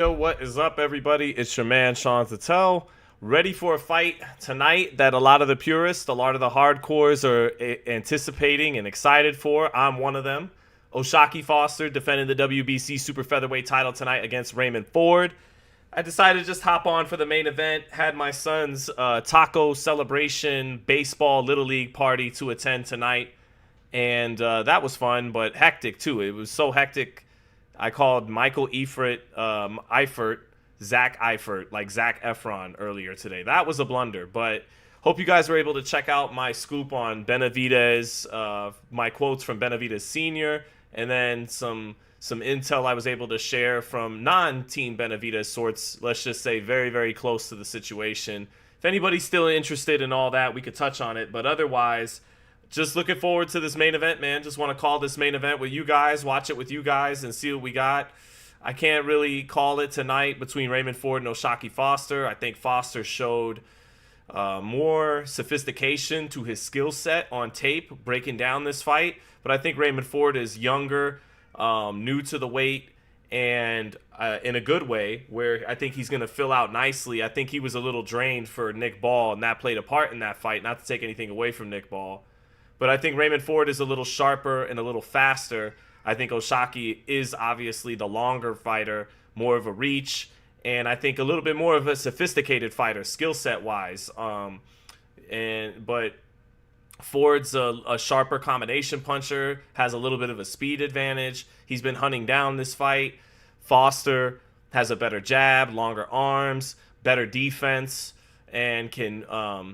Yo, what is up, everybody? It's your man, Sean Zattel, ready for a fight tonight that a lot of the purists, a lot of the hardcores are anticipating and excited for. I'm one of them. O'Shaquie Foster defending the WBC super featherweight title tonight against Raymond Ford. I decided to just hop on for the main event. Had my son's taco celebration baseball little league party to attend tonight, and that was fun, but hectic too. It was so hectic. I called Michael Zach Eifert, like Zach Efron earlier today. That was a blunder, but hope you guys were able to check out my scoop on Benavidez, my quotes from Benavidez Sr., and then some intel I was able to share from non-team Benavidez sorts, let's just say very, very close to the situation. If anybody's still interested in all that, we could touch on it, but otherwise, just looking forward to this main event, man. Just want to call this main event with you guys, watch it with you guys, and see what we got. I can't really call it tonight between Raymond Ford and O'Shaquie Foster. I think Foster showed more sophistication to his skill set on tape, breaking down this fight. But I think Raymond Ford is younger, new to the weight, and in a good way, where I think he's going to fill out nicely. I think he was a little drained for Nick Ball, and that played a part in that fight, not to take anything away from Nick Ball. But I think Raymond Ford is a little sharper and a little faster. I think O'Shaquie is obviously the longer fighter, more of a reach, and I think a little bit more of a sophisticated fighter, skill set wise. But Ford's a sharper combination puncher, has a little bit of a speed advantage. He's been hunting down this fight. Foster has a better jab, longer arms, better defense, and can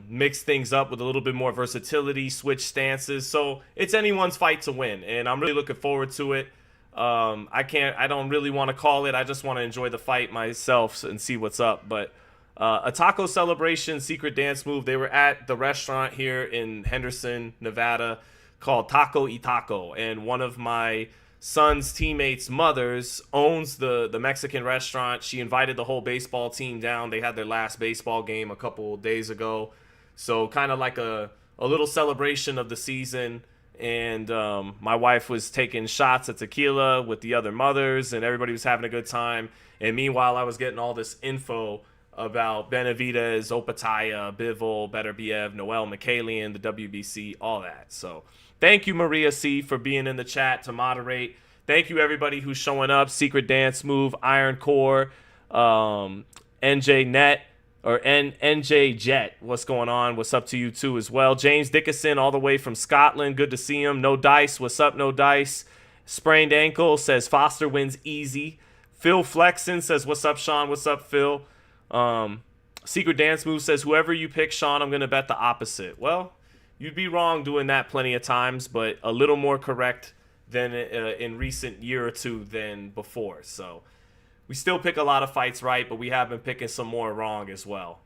mix things up with a little bit more versatility, switch stances. So it's anyone's fight to win, and I'm really looking forward to it. I don't really want to call it. I just want to enjoy the fight myself and see what's up. But a taco celebration, secret dance move. They were at the restaurant here in Henderson, Nevada, called Taco y Taco, and one of my son's teammates' mothers owns the Mexican restaurant. She invited the whole baseball team down. They had their last baseball game a couple days ago. So kind of like a little celebration of the season. And my wife was taking shots of tequila with the other mothers, and everybody was having a good time. And meanwhile, I was getting all this info about Benavidez, Opataya, Bivol, Beterbiev, Noel Mikhailian, the WBC, all that. So thank you, Maria C., for being in the chat to moderate. Thank you, everybody who's showing up. Secret Dance Move, Iron Core, NJ Net, or NJ Jet. What's going on? What's up to you, too, as well? James Dickinson, all the way from Scotland. Good to see him. No Dice. What's up, No Dice? Sprained Ankle says Foster wins easy. Phil Flexen says, what's up, Sean? What's up, Phil? Secret Dance Move says, whoever you pick, Sean, I'm going to bet the opposite. Well, you'd be wrong doing that plenty of times, but a little more correct than in recent year or two than before. So we still pick a lot of fights right, but we have been picking some more wrong as well.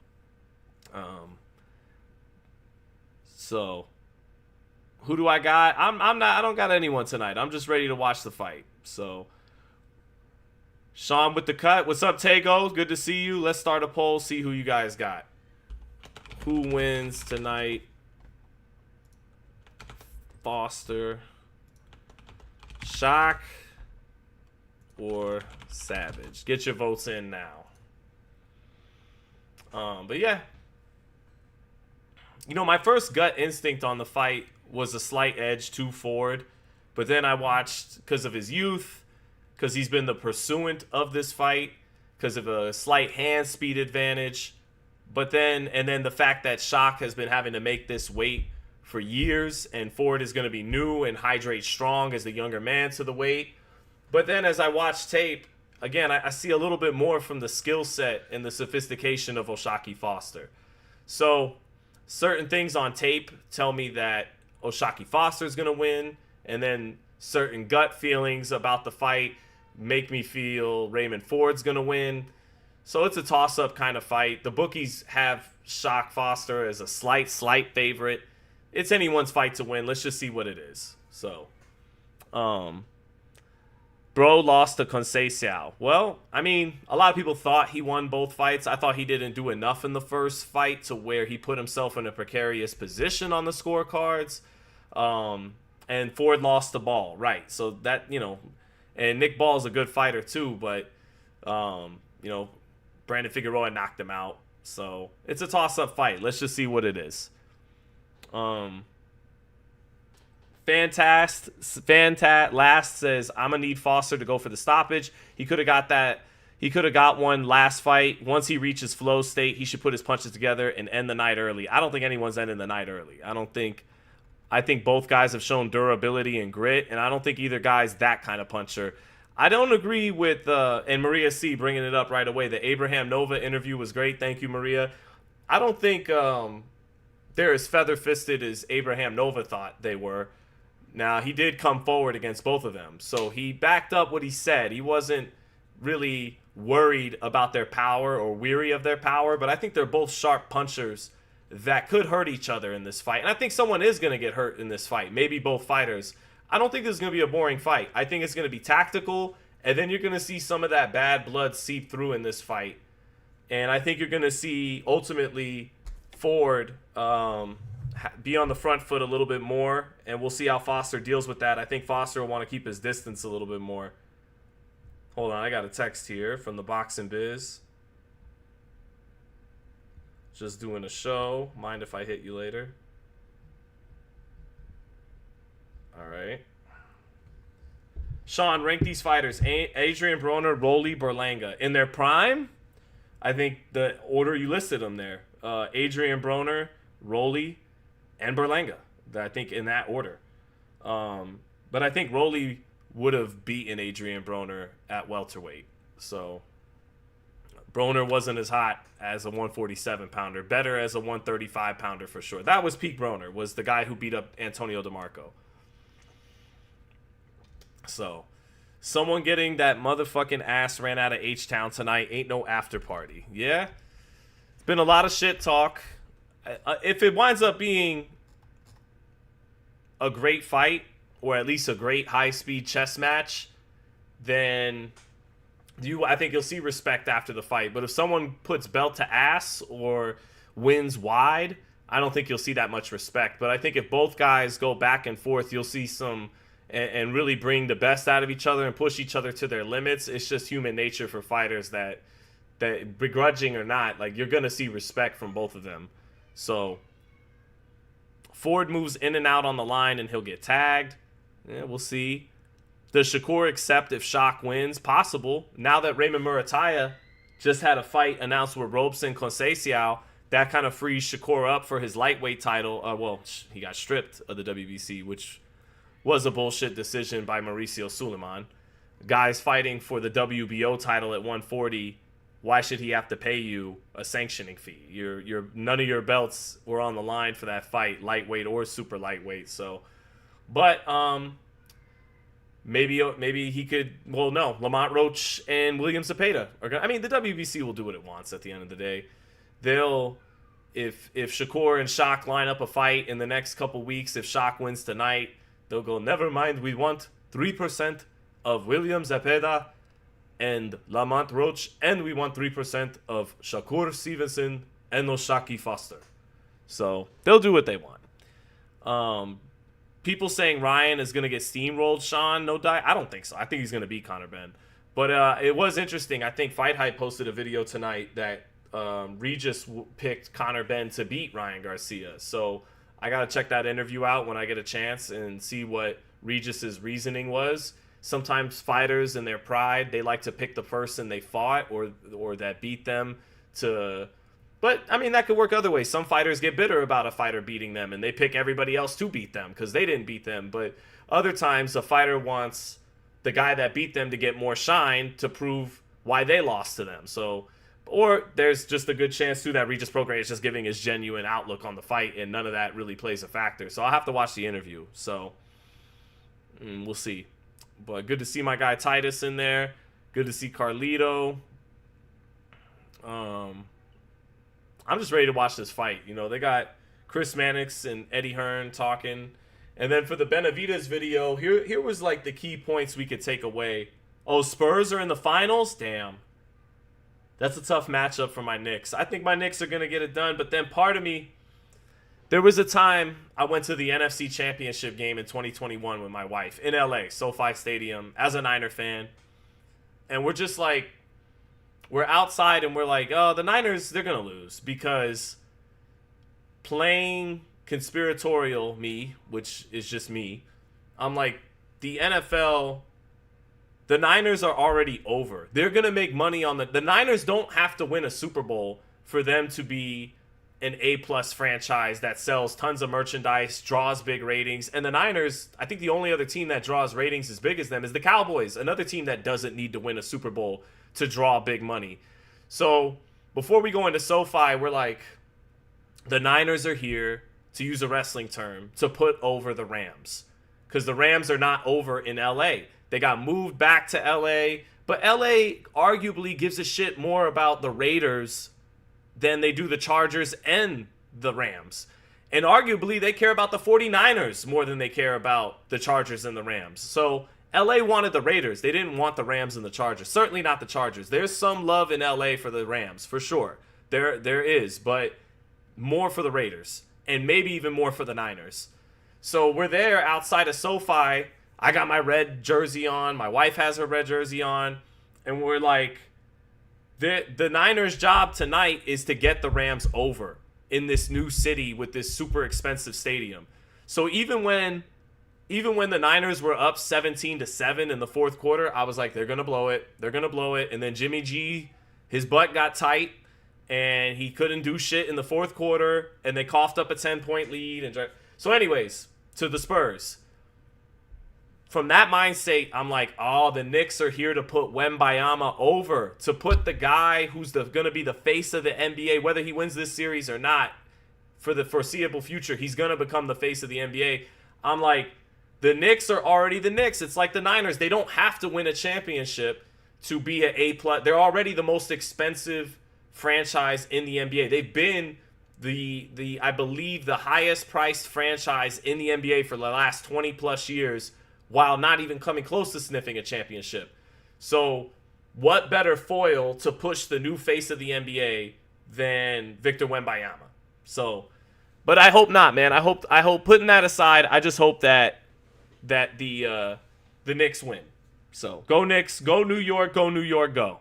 So who do I got? I don't got anyone tonight. I'm just ready to watch the fight. So Sean with the cut. What's up, Tego? Good to see you. Let's start a poll, see who you guys got. Who wins tonight? Foster, Shock, or Savage? Get your votes in now. But yeah. You know, my first gut instinct on the fight was a slight edge to Ford. But then I watched, because of his youth, because he's been the pursuant of this fight, because of a slight hand speed advantage. But then the fact that Shock has been having to make this weight for years, and Ford is going to be new and hydrate strong as the younger man to the weight. But then as I watch tape, again, I see a little bit more from the skill set and the sophistication of O'Shaquie Foster. So certain things on tape tell me that O'Shaquie Foster is going to win, and then certain gut feelings about the fight make me feel Raymond Ford's going to win. So it's a toss-up kind of fight. The bookies have Shock Foster as a slight favorite. It's anyone's fight to win. Let's just see what it is. So, bro lost to Conceição. Well, I mean, a lot of people thought he won both fights. I thought he didn't do enough in the first fight to where he put himself in a precarious position on the scorecards. And Ford lost the ball, right? So that, and Nick Ball's a good fighter too, but you know, Brandon Figueroa knocked him out. So it's a toss-up fight. Let's just see what it is. Fantat last says, I'm gonna need Foster to go for the stoppage. He could have got that. He could have got one last fight. Once he reaches flow state, he should put his punches together and end the night early. I don't think anyone's ending the night early. I think both guys have shown durability and grit, and I don't think either guy's that kind of puncher. I don't agree with, and Maria C. bringing it up right away, the Abraham Nova interview was great. Thank you, Maria. I don't think they're as feather-fisted as Abraham Nova thought they were. Now, he did come forward against both of them, so he backed up what he said. He wasn't really worried about their power or weary of their power, but I think they're both sharp punchers that could hurt each other in this fight. And I think someone is going to get hurt in this fight, maybe both fighters. I don't think this is going to be a boring fight. I think it's going to be tactical, and then you're going to see some of that bad blood seep through in this fight. And I think you're going to see, ultimately, Ford be on the front foot a little bit more, and we'll see how Foster deals with that. I think Foster will want to keep his distance a little bit more. Hold on, I got a text here from the Boxing Biz. Just doing a show. Mind if I hit you later? All right. Sean, rank these fighters. Adrian Broner, Rolly, Berlanga. In their prime, I think the order you listed them there. Adrian Broner, Rolly, and Berlanga. I think in that order. But I think Rolly would have beaten Adrian Broner at welterweight. So Broner wasn't as hot as a 147-pounder. Better as a 135-pounder for sure. That was peak Broner, was the guy who beat up Antonio DeMarco. So, someone getting that motherfucking ass ran out of H-Town tonight ain't no after party. Yeah? It's been a lot of shit talk. If it winds up being a great fight, or at least a great high-speed chess match, then I think you'll see respect after the fight. But if someone puts belt to ass or wins wide, I don't think you'll see that much respect. But I think if both guys go back and forth, you'll see some and really bring the best out of each other and push each other to their limits. It's just human nature for fighters that begrudging or not, like, you're going to see respect from both of them. So Ford moves in and out on the line and he'll get tagged. Yeah, we'll see. Does Shakur accept if Shock wins? Possible. Now that Raymond Murataya just had a fight announced with Robeson Conceição, that kind of frees Shakur up for his lightweight title. Well, he got stripped of the WBC, which was a bullshit decision by Mauricio Suleiman. Guys fighting for the WBO title at 140, why should he have to pay you a sanctioning fee? None of your belts were on the line for that fight, lightweight or super lightweight. So, but maybe he could. Well, no, Lamont Roach and William Zepeda are gonna. I mean, the WBC will do what it wants at the end of the day. They'll, if Shakur and Shock line up a fight in the next couple weeks, if Shock wins tonight, they'll go, never mind, we want 3% of William Zepeda and Lamont Roach, and we want 3% of Shakur Stevenson and Oshaki Foster. So they'll do what they want. People saying Ryan is going to get steamrolled, Sean, no die. I don't think so. I think he's going to beat Conor Benn. But it was interesting. I think Fight Hype posted a video tonight that Regis picked Conor Benn to beat Ryan Garcia. So I got to check that interview out when I get a chance and see what Regis's reasoning was. Sometimes fighters in their pride, they like to pick the person they fought or that beat them to... But, I mean, that could work other ways. Some fighters get bitter about a fighter beating them, and they pick everybody else to beat them because they didn't beat them. But other times, a fighter wants the guy that beat them to get more shine to prove why they lost to them. So... Or there's just a good chance, too, that Regis Prograis is just giving his genuine outlook on the fight, and none of that really plays a factor. So I'll have to watch the interview. So we'll see. But good to see my guy Titus in there. Good to see Carlito. I'm just ready to watch this fight. You know, they got Chris Mannix and Eddie Hearn talking. And then for the Benavidez video, here was like the key points we could take away. Oh, Spurs are in the finals? Damn. That's a tough matchup for my Knicks. I think my Knicks are going to get it done, but then part of me, there was a time I went to the NFC Championship game in 2021 with my wife in LA, SoFi Stadium, as a Niner fan. And we're just like, we're outside and we're like, oh, the Niners, they're gonna lose because playing conspiratorial me, which is just me, I'm like, the NFL, the Niners are already over. They're gonna make money on the Niners don't have to win a Super Bowl for them to be an A-plus franchise that sells tons of merchandise, draws big ratings. And the Niners, I think the only other team that draws ratings as big as them is the Cowboys, another team that doesn't need to win a Super Bowl to draw big money. So before we go into SoFi, we're like, the Niners are here, to use a wrestling term, to put over the Rams. Because the Rams are not over in LA. They got moved back to LA, but LA arguably gives a shit more about the Raiders than they do the Chargers and the Rams. And arguably, they care about the 49ers more than they care about the Chargers and the Rams. So LA wanted the Raiders. They didn't want the Rams and the Chargers. Certainly not the Chargers. There's some love in LA for the Rams, for sure. There is, but more for the Raiders. And maybe even more for the Niners. So we're there outside of SoFi. I got my red jersey on. My wife has her red jersey on. And we're like, the Niners' job tonight is to get the Rams over in this new city with this super expensive stadium. So even when the Niners were up 17-7 in the fourth quarter, I was like, they're gonna blow it. They're gonna blow it. And then Jimmy G, his butt got tight, and he couldn't do shit in the fourth quarter, and they coughed up a 10-point lead. And so, anyways, to the Spurs. From that mind state, I'm like, oh, the Knicks are here to put Wembayama over, to put the guy who's going to be the face of the NBA, whether he wins this series or not, for the foreseeable future, he's going to become the face of the NBA. I'm like, the Knicks are already the Knicks. It's like the Niners. They don't have to win a championship to be an A+. They're already the most expensive franchise in the NBA. They've been I believe, the highest priced franchise in the NBA for the last 20 plus years, while not even coming close to sniffing a championship. So what better foil to push the new face of the NBA than Victor Wembanyama? So, but I hope not, man. I hope putting that aside, I just hope that the Knicks win. So go Knicks, go New York, go.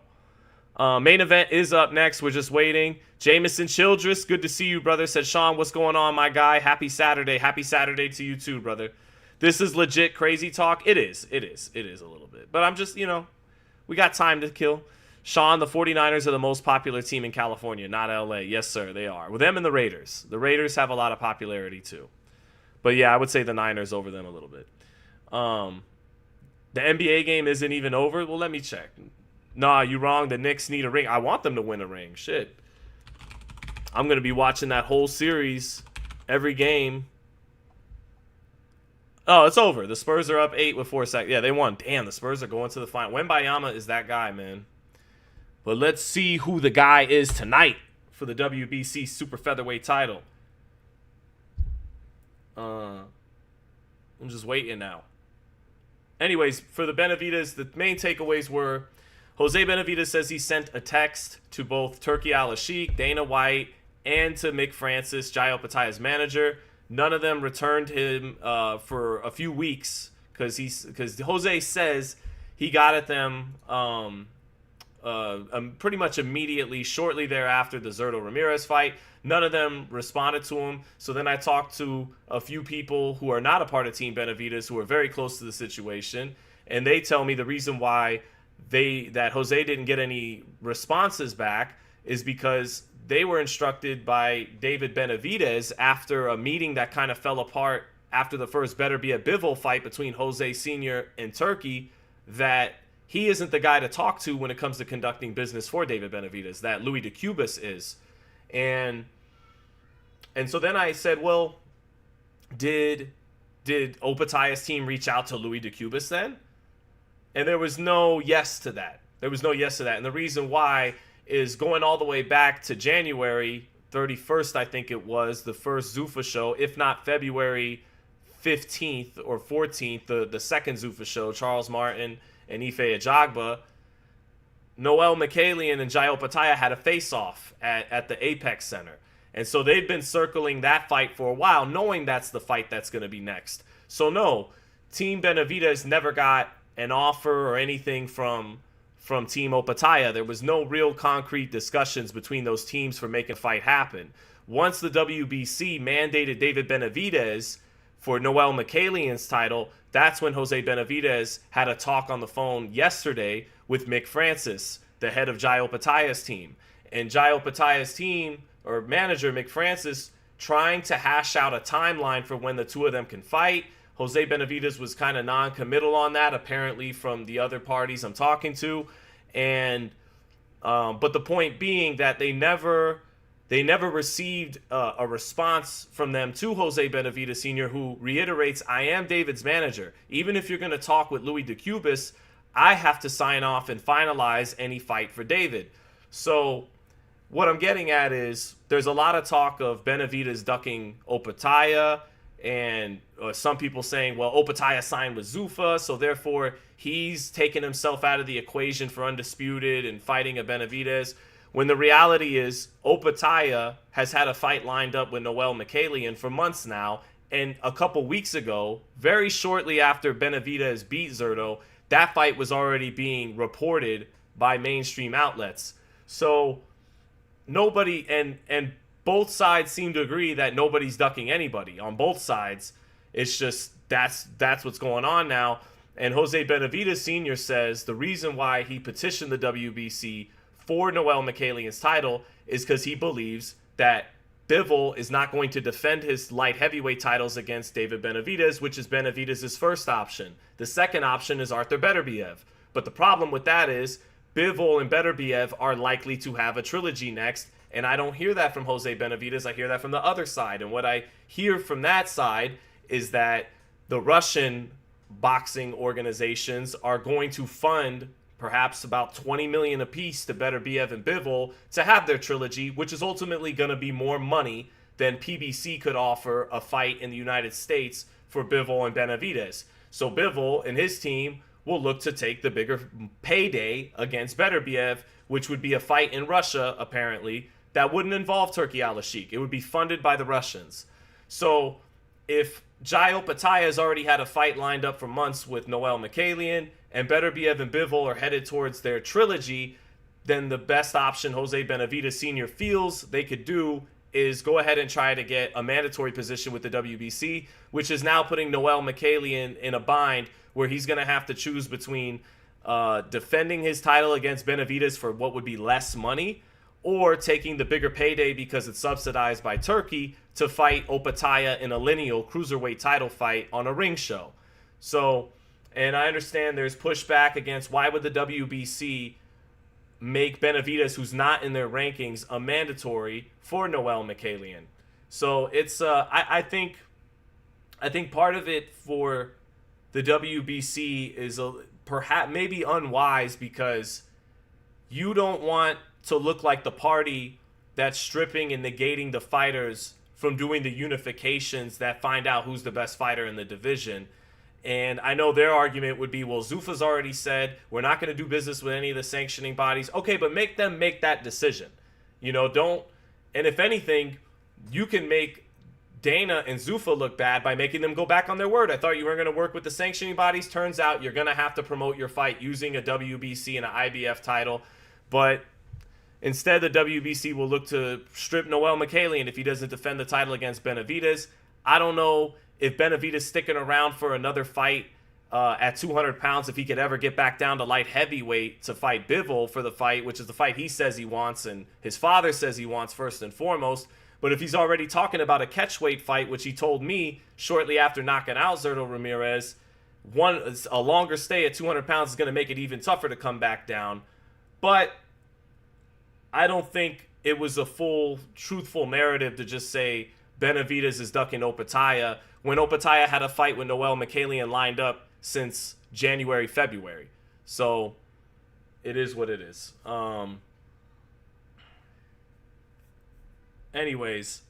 Main event is up next. We're just waiting. Jameson Childress, good to see you, brother. Said, Sean, what's going on, my guy? Happy Saturday. Happy Saturday to you too, brother. This is legit crazy talk. It is a little bit. But I'm just, we got time to kill. Sean, the 49ers are the most popular team in California, not LA. Yes, sir, they are. With them and the Raiders. The Raiders have a lot of popularity too. But yeah, I would say the Niners over them a little bit. The NBA game isn't even over? Well, let me check. Nah, you wrong. The Knicks need a ring. I want them to win a ring. Shit. I'm going to be watching that whole series, every game. Oh, it's over. The Spurs are up 8 with 4 seconds. Yeah, they won. Damn, the Spurs are going to the final. Wembayama is that guy, man. But let's see who the guy is tonight for the WBC Super Featherweight title. I'm just waiting now. Anyways, for the Benavidez, the main takeaways were Jose Benavidez says he sent a text to both Turki Al-Sheikh, Dana White, and to Mick Francis, Jai Opetaya's manager. None of them returned him for a few weeks because Jose says he got at them pretty much immediately, shortly thereafter the Zurdo Ramirez fight. None of them responded to him. So then I talked to a few people who are not a part of Team Benavidez who are very close to the situation, and they tell me the reason why that Jose didn't get any responses back is because they were instructed by David Benavidez after a meeting that kind of fell apart after the first Better Be a Bivol fight between Jose Sr. and Turkey, that he isn't the guy to talk to when it comes to conducting business for David Benavidez, that Louis DeCubas is. And so then I said, well, did Opetaya's team reach out to Louis DeCubas then? And there was no yes to that. And the reason why is going all the way back to January 31st, I think it was, the first Zuffa show, if not February 15th or 14th, the second Zuffa show, Charles Martin and Ife Ajagba, Noel Michaelian and Jai Opetaya had a face-off at the Apex Center. And so they've been circling that fight for a while, knowing that's the fight that's going to be next. So no, Team Benavidez never got an offer or anything from from Team Opataya. There was no real concrete discussions between those teams for making a fight happen. Once the WBC mandated David Benavidez for Noel Michelian's title, that's when Jose Benavidez had a talk on the phone yesterday with Mick Francis, the head of Jai Opataya's team. And Jai Opataya's team, or manager Mick Francis, trying to hash out a timeline for when the two of them can fight. Jose Benavidez was kind of non-committal on that, apparently, from the other parties I'm talking to. And but the point being that they never received a response from them to Jose Benavidez Sr., who reiterates, I am David's manager. Even if you're going to talk with Louis DeCubas, I have to sign off and finalize any fight for David. So what I'm getting at is there's a lot of talk of Benavidez ducking Opataya, and some people saying, well, Opataya signed with Zuffa, so therefore he's taken himself out of the equation for Undisputed and fighting a Benavidez. When the reality is Opataya has had a fight lined up with Noel Michelian for months now, and a couple weeks ago, very shortly after Benavidez beat Zurdo, that fight was already being reported by mainstream outlets. So nobody, and both sides seem to agree that nobody's ducking anybody on both sides. It's just that's what's going on now. And Jose Benavidez Sr. says the reason why he petitioned the WBC for Noel Michelian's title is because he believes that Bivol is not going to defend his light heavyweight titles against David Benavidez, which is Benavidez' first option. The second option is Arthur Beterbiev. But the problem with that is Bivol and Beterbiev are likely to have a trilogy next, and I don't hear that from Jose Benavidez. I hear that from the other side. And what I hear from that side is that the Russian boxing organizations are going to fund perhaps about $20 million apiece to Beterbiev and Bivol to have their trilogy, which is ultimately going to be more money than PBC could offer a fight in the United States for Bivol and Benavidez. So Bivol and his team will look to take the bigger payday against Beterbiev, which would be a fight in Russia, apparently, that wouldn't involve Turki Al-Sheikh. It would be funded by the Russians. So if Jai Opataya has already had a fight lined up for months with Noel Michelian, and Beterbiev and Bivol are headed towards their trilogy, then the best option Jose Benavidez Sr. feels they could do is go ahead and try to get a mandatory position with the WBC, which is now putting Noel Michelian in a bind where he's going to have to choose between defending his title against Benavidez for what would be less money, or taking the bigger payday because it's subsidized by Turkey to fight Opataya in a lineal cruiserweight title fight on a ring show. So, and I understand there's pushback against why would the WBC make Benavidez, who's not in their rankings, a mandatory for Noel Michelian. So it's I think part of it for the WBC is perhaps maybe unwise, because you don't want to look like the party that's stripping and negating the fighters from doing the unifications that find out who's the best fighter in the division. And I know their argument would be, well, Zuffa's already said we're not going to do business with any of the sanctioning bodies. Okay, but make them make that decision. You know, don't. And if anything, you can make Dana and Zuffa look bad by making them go back on their word. I thought you weren't going to work with the sanctioning bodies. Turns out you're going to have to promote your fight using a WBC and an IBF title. But instead, the WBC will look to strip Noel Michelian if he doesn't defend the title against Benavidez. I don't know if Benavidez sticking around for another fight at 200 pounds, if he could ever get back down to light heavyweight to fight Bivol for the fight, which is the fight he says he wants and his father says he wants first and foremost. But if he's already talking about a catchweight fight, which he told me shortly after knocking out Zurdo Ramirez, a longer stay at 200 pounds is going to make it even tougher to come back down. But I don't think it was a full, truthful narrative to just say Benavidez is ducking Opataya when Opataya had a fight with Noel Michelian lined up since January, February. So it is what it is. Anyways,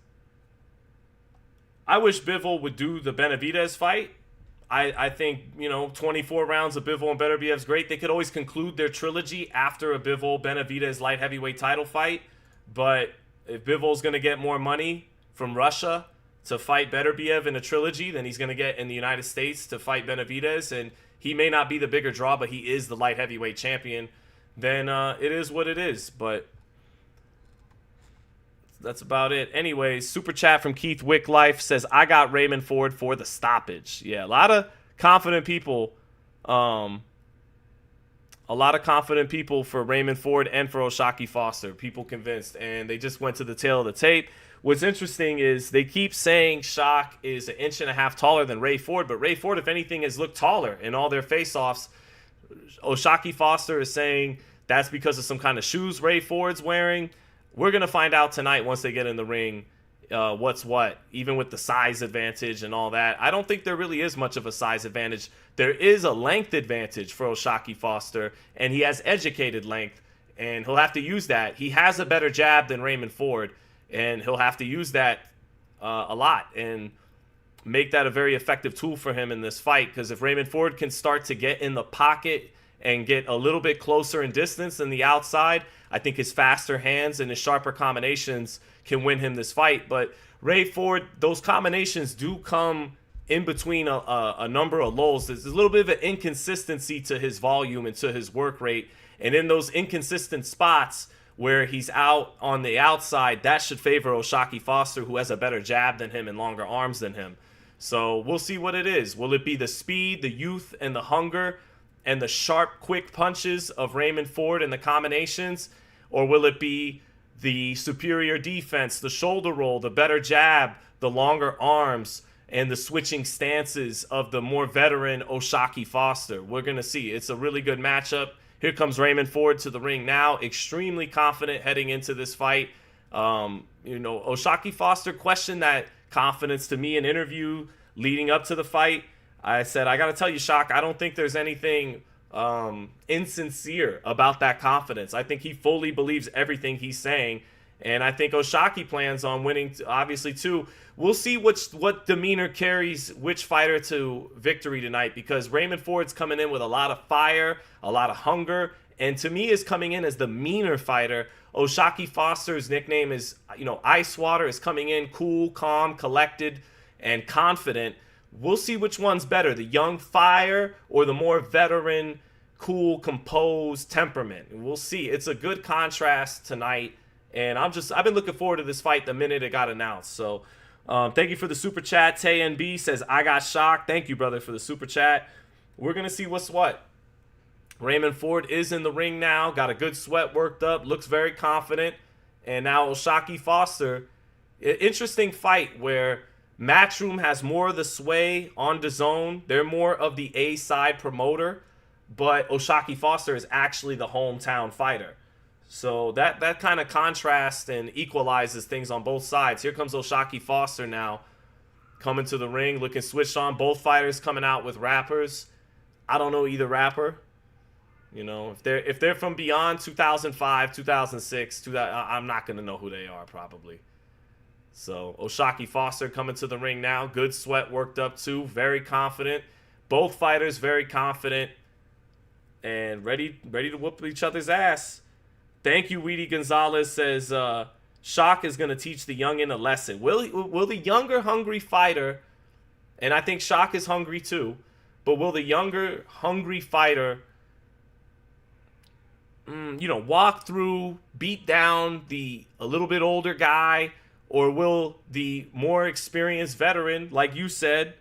I wish Bivol would do the Benavidez fight. I think, 24 rounds of Bivol and Beterbiev is great. They could always conclude their trilogy after a Bivol-Benavidez light heavyweight title fight. But if Bivol's going to get more money from Russia to fight Beterbiev in a trilogy than he's going to get in the United States to fight Benavidez, and he may not be the bigger draw, but he is the light heavyweight champion, then it is what it is. But that's about it. Anyways, super chat from Keith Wicklife says, I got Raymond Ford for the stoppage. Yeah, a lot of confident people. A lot of confident people for Raymond Ford and for O'Shaquie Foster. People convinced, and they just went to the tail of the tape. What's interesting is they keep saying Shaq is an inch and a half taller than Ray Ford, but Ray Ford, if anything, has looked taller in all their face-offs. O'Shaquie Foster is saying that's because of some kind of shoes Ray Ford's wearing. We're going to find out tonight once they get in the ring what's what, even with the size advantage and all that. I don't think there really is much of a size advantage. There is a length advantage for O'Shaquie Foster, and he has educated length, and he'll have to use that. He has a better jab than Raymond Ford, and he'll have to use that a lot and make that a very effective tool for him in this fight, because if Raymond Ford can start to get in the pocket and get a little bit closer in distance than the outside, I think his faster hands and his sharper combinations can win him this fight. But Ray Ford, those combinations do come in between a number of lulls. There's a little bit of an inconsistency to his volume and to his work rate. And in those inconsistent spots where he's out on the outside, that should favor O'Shaquie Foster, who has a better jab than him and longer arms than him. So we'll see what it is. Will it be the speed, the youth, and the hunger, and the sharp, quick punches of Raymond Ford and the combinations? Or will it be the superior defense, the shoulder roll, the better jab, the longer arms, and the switching stances of the more veteran O'Shaquie Foster? We're going to see. It's a really good matchup. Here comes Raymond Ford to the ring now, extremely confident heading into this fight. O'Shaquie Foster questioned that confidence to me in an interview leading up to the fight. I said, I got to tell you, Shaq, I don't think there's anything insincere about that confidence. I think he fully believes everything he's saying, and I think O'Shaquie plans on winning, obviously, too. We'll see what demeanor carries which fighter to victory tonight, because Raymond Ford's coming in with a lot of fire, a lot of hunger, and to me is coming in as the meaner fighter. O'Shaquie Foster's nickname is, Ice Water, is coming in cool, calm, collected, and confident. We'll see which one's better, the young fire or the more veteran, cool, composed temperament. We'll see. It's a good contrast tonight, and I've been looking forward to this fight the minute it got announced. So thank you for the super chat. Tay NB says, I got shocked. Thank you, brother, for the super chat. We're going to see what's what. Raymond Ford is in the ring now, got a good sweat worked up, looks very confident, and now O'Shaquie Foster. Interesting fight where Matchroom has more of the sway on DAZN. They're more of the A-side promoter, but O'Shaquie Foster is actually the hometown fighter. So that kind of contrasts and equalizes things on both sides. Here comes O'Shaquie Foster now, coming to the ring, looking switched on. Both fighters coming out with rappers. I don't know either rapper. If they're from beyond 2005, 2006, I'm not going to know who they are probably. So O'Shaquie Foster coming to the ring now. Good sweat worked up too. Very confident. Both fighters very confident and ready to whoop each other's ass. Thank you, Weedy Gonzalez says, Shaq is going to teach the youngin a lesson. Will the younger hungry fighter, and I think Shaq is hungry too, but will the younger hungry fighter walk through, beat down a little bit older guy, or will the more experienced veteran, like you said,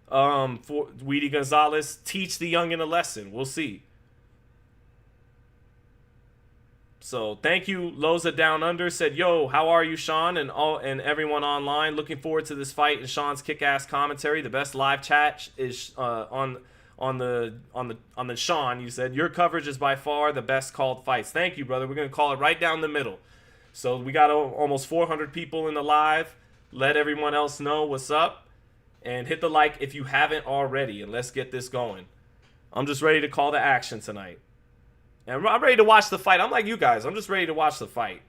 for Weedy Gonzalez, teach the youngin a lesson? We'll see. So thank you, Loza Down Under said, "Yo, how are you, Sean, and everyone online? Looking forward to this fight and Sean's kick-ass commentary. The best live chat is on the Sean." You said your coverage is by far the best called fights. Thank you, brother. We're gonna call it right down the middle. So we got almost 400 people in the live. Let everyone else know what's up, and hit the like if you haven't already, and let's get this going. I'm just ready to call the action tonight, and I'm ready to watch the fight. I'm like you guys. I'm just ready to watch the fight.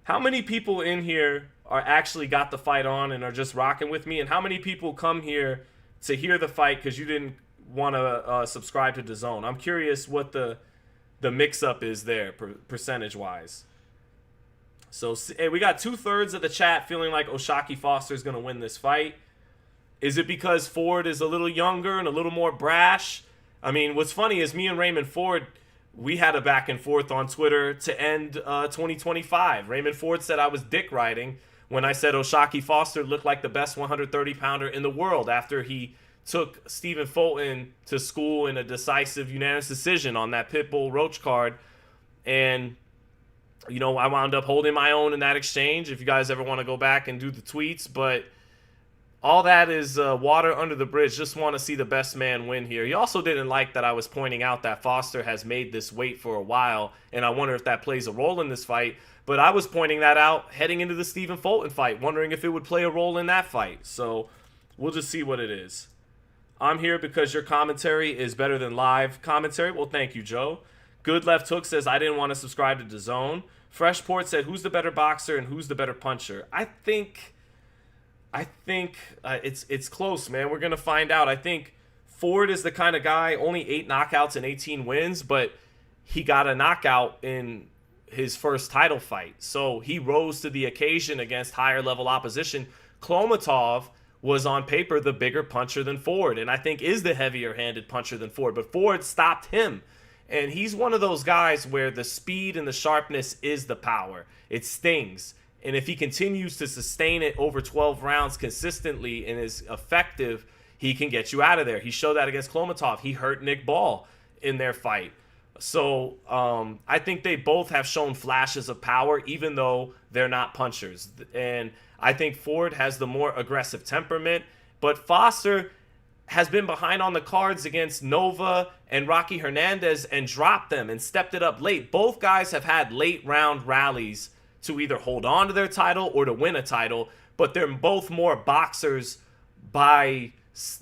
How many people in here are actually got the fight on and are just rocking with me, and how many people come here to hear the fight because you didn't want to subscribe to DAZN? I'm curious what the mix-up is there percentage-wise. So we got 2/3 of the chat feeling like O'Shaquie Foster is going to win this fight. Is it because Ford is a little younger and a little more brash? I mean, what's funny is me and Raymond Ford, we had a back and forth on Twitter to end 2025. Raymond Ford said I was dick riding when I said O'Shaquie Foster looked like the best 130 pounder in the world after he took Stephen Fulton to school in a decisive unanimous decision on that Pitbull Roach card. And, you know, I wound up holding my own in that exchange, if you guys ever want to go back and do the tweets. But all that is water under the bridge. Just want to see the best man win here. He also didn't like that I was pointing out that Foster has made this weight for a while, and I wonder if that plays a role in this fight. But I was pointing that out heading into the Stephen Fulton fight, wondering if it would play a role in that fight. So we'll just see what it is. I'm here because your commentary is better than live commentary. Well, thank you, Joe. Good Left Hook says, I didn't want to subscribe to DAZN. Freshport said, who's the better boxer and who's the better puncher? I think it's close, man. We're going to find out. I think Ford is the kind of guy, only 8 knockouts and 18 wins, but he got a knockout in his first title fight. So he rose to the occasion against higher level opposition. Klomatov was on paper the bigger puncher than Ford, and I think is the heavier handed puncher than Ford, but Ford stopped him. And he's one of those guys where the speed and the sharpness is the power. It stings. And if he continues to sustain it over 12 rounds consistently and is effective, he can get you out of there. He showed that against Klomatov. He hurt Nick Ball in their fight. So I think they both have shown flashes of power, even though they're not punchers. And I think Ford has the more aggressive temperament. But Foster has been behind on the cards against Nova and Rocky Hernandez and dropped them and stepped it up late. Both guys have had late round rallies to either hold on to their title or to win a title, but they're both more boxers by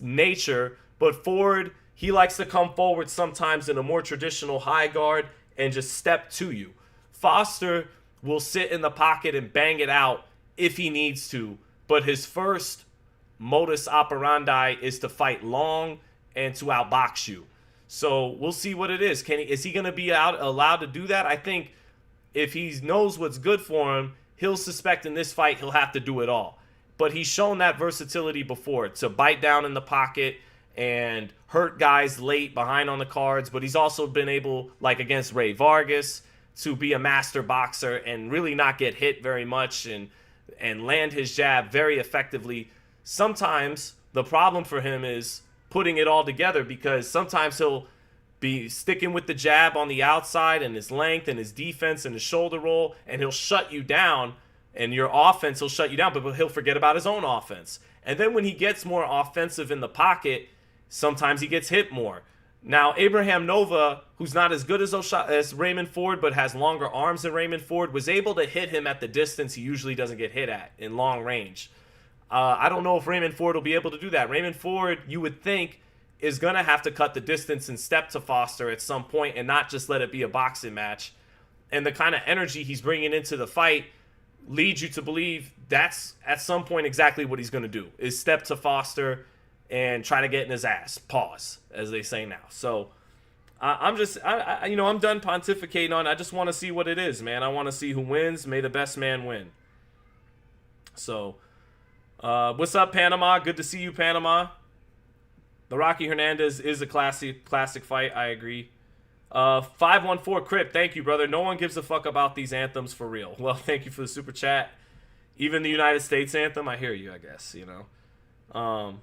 nature. But Ford, he likes to come forward sometimes in a more traditional high guard and just step to you. Foster will sit in the pocket and bang it out if he needs to, but his first modus operandi is to fight long and to outbox you. So we'll see what it is. Is he going to be allowed to do that? I think if he knows what's good for him, he'll suspect in this fight he'll have to do it all. But he's shown that versatility before, to bite down in the pocket and hurt guys late behind on the cards. But he's also been able, like against Ray Vargas, to be a master boxer and really not get hit very much and land his jab very effectively. Sometimes the problem for him is putting it all together, because sometimes he'll be sticking with the jab on the outside and his length and his defense and his shoulder roll, and he'll shut you down, and your offense will shut you down, but he'll forget about his own offense. And then when he gets more offensive in the pocket, sometimes he gets hit more. Now, Abraham Nova, who's not as good as Raymond Ford, but has longer arms than Raymond Ford, was able to hit him at the distance he usually doesn't get hit at in long range. I don't know if Raymond Ford will be able to do that. Raymond Ford, you would think, is going to have to cut the distance and step to Foster at some point and not just let it be a boxing match. And the kind of energy he's bringing into the fight leads you to believe that's at some point exactly what he's going to do, is step to Foster and try to get in his ass. Pause, as they say now. So I'm done pontificating on it. I just want to see what it is, man. I want to see who wins. May the best man win. So what's up, Panama? Good to see you, Panama. The Rocky Hernandez is a classic fight. I agree. 514 Crip, thank you, brother. No one gives a fuck about these anthems for real. Well, thank you for the super chat. Even the United States anthem, I hear you, I guess, you know.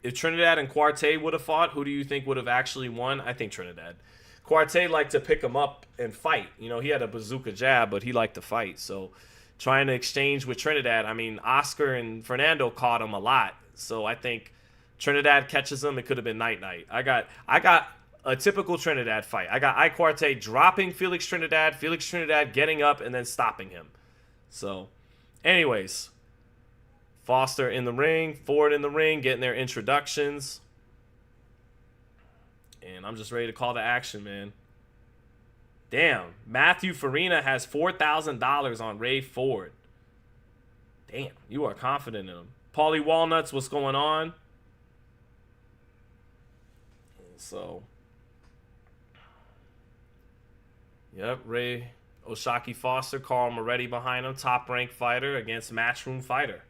If Trinidad and Quartey would have fought, who do you think would have actually won? I think Trinidad. Quartey liked to pick him up and fight. You know, he had a bazooka jab, but he liked to fight. So trying to exchange with Trinidad, I mean, Oscar and Fernando caught him a lot. So I think Trinidad catches him. It could have been night-night. I got a typical Trinidad fight. I got Quartey dropping Felix Trinidad getting up and then stopping him. So anyways, Foster in the ring, Ford in the ring, getting their introductions. And I'm just ready to call the action, man. Damn, Matthew Farina has $4,000 on Ray Ford. Damn, you are confident in him. Paulie Walnuts, what's going on? So, yep, Ray O'Shaquie Foster, Carl Moretti behind him, top-ranked fighter against Matchroom Fighter.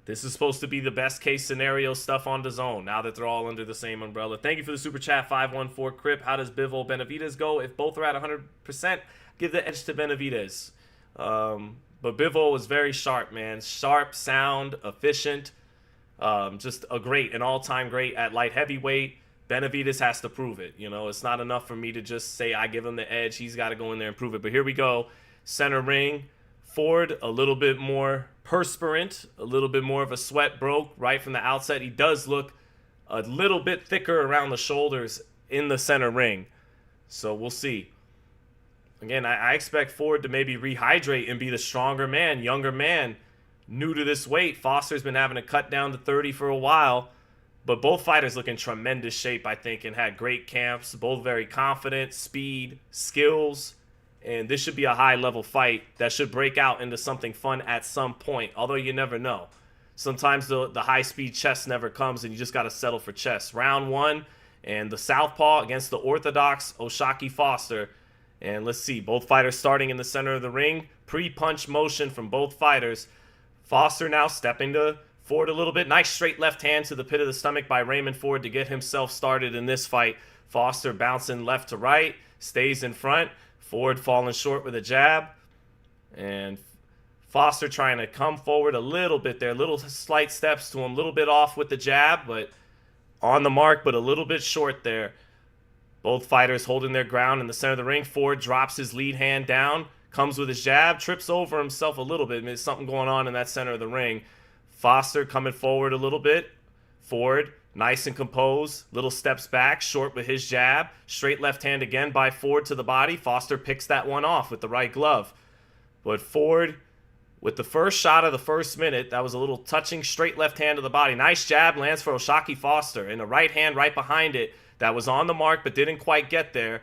This is supposed to be the best case scenario stuff on the zone now that they're all under the same umbrella. Thank you for the super chat, 514 Crip. How does Bivol Benavidez go? If both are at 100%, give the edge to Benavidez. But Bivol was very sharp, man. Sharp, sound, efficient. Just an all-time great at light heavyweight. Benavidez has to prove it. You know, it's not enough for me to just say I give him the edge. He's got to go in there and prove it. But here we go. Center ring. Ford, a little bit more perspirant, a little bit more of a sweat broke right from the outset. He does look a little bit thicker around the shoulders in the center ring. So we'll see. Again, I expect Ford to maybe rehydrate and be the stronger man, younger man, new to this weight. Foster's been having to cut down to 30 for a while. But both fighters look in tremendous shape, I think, and had great camps. Both very confident, speed, skills. And this should be a high-level fight that should break out into something fun at some point, although you never know. Sometimes the high-speed chess never comes, and you just got to settle for chess. Round one, and the southpaw against the orthodox Oshaki Foster. And let's see, both fighters starting in the center of the ring. Pre-punch motion from both fighters. Foster now stepping to Ford a little bit. Nice straight left hand to the pit of the stomach by Raymond Ford to get himself started in this fight. Foster bouncing left to right, stays in front. Ford falling short with a jab. And Foster trying to come forward a little bit there. Little slight steps to him. A little bit off with the jab, but on the mark, but a little bit short there. Both fighters holding their ground in the center of the ring. Ford drops his lead hand down. Comes with his jab. Trips over himself a little bit. There's something going on in that center of the ring. Foster coming forward a little bit. Ford nice and composed, little steps back, short with his jab. Straight left hand again by Ford to the body. Foster picks that one off with the right glove. But Ford, with the first shot of the first minute, that was a little touching straight left hand to the body. Nice jab lands for Oshaki Foster. And the right hand right behind it that was on the mark but didn't quite get there.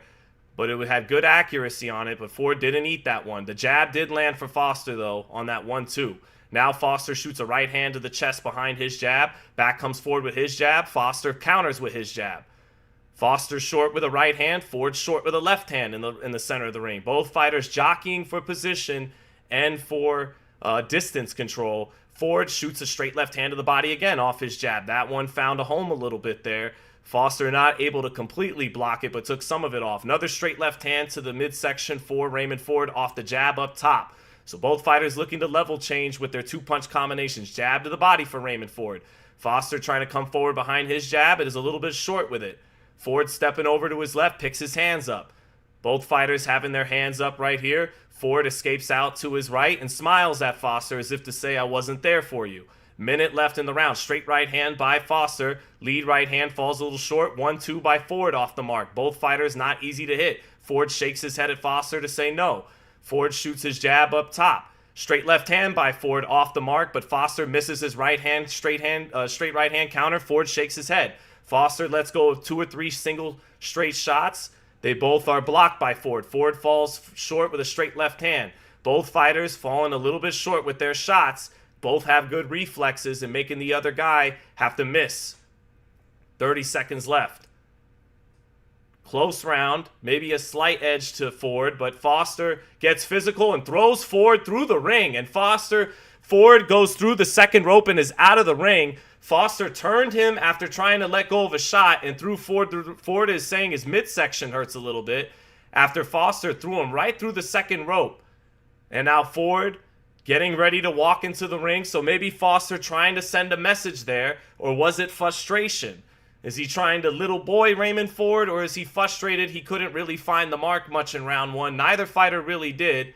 But it had good accuracy on it, but Ford didn't eat that one. The jab did land for Foster, though, on that 1-2. Now Foster shoots a right hand to the chest behind his jab. Back comes Ford with his jab. Foster counters with his jab. Foster short with a right hand. Ford short with a left hand in the center of the ring. Both fighters jockeying for position and for distance control. Ford shoots a straight left hand to the body again off his jab. That one found a home a little bit there. Foster not able to completely block it, but took some of it off. Another straight left hand to the midsection for Raymond Ford off the jab up top. So both fighters looking to level change with their two-punch combinations. Jab to the body for Raymond Ford. Foster trying to come forward behind his jab. It is a little bit short with it. Ford stepping over to his left, picks his hands up. Both fighters having their hands up right here. Ford escapes out to his right and smiles at Foster as if to say, I wasn't there for you. Minute left in the round. Straight right hand by Foster. Lead right hand falls a little short. 1-2 by Ford off the mark. Both fighters not easy to hit. Ford shakes his head at Foster to say no. Ford shoots his jab up top. Straight left hand by Ford off the mark, but Foster misses his right hand, straight right hand counter. Ford shakes his head. Foster lets go of 2 or 3 single straight shots. They both are blocked by Ford. Ford falls short with a straight left hand. Both fighters falling a little bit short with their shots. Both have good reflexes and making the other guy have to miss. 30 seconds left. Close round, maybe a slight edge to Ford, but Foster gets physical and throws Ford through the ring. And Ford goes through the second rope and is out of the ring. Foster turned him after trying to let go of a shot and threw Ford through. Ford is saying his midsection hurts a little bit after Foster threw him right through the second rope. And now Ford getting ready to walk into the ring. So maybe Foster trying to send a message there, or was it frustration? Is he trying to little boy Raymond Ford, or is he frustrated he couldn't really find the mark much in round one? Neither fighter really did.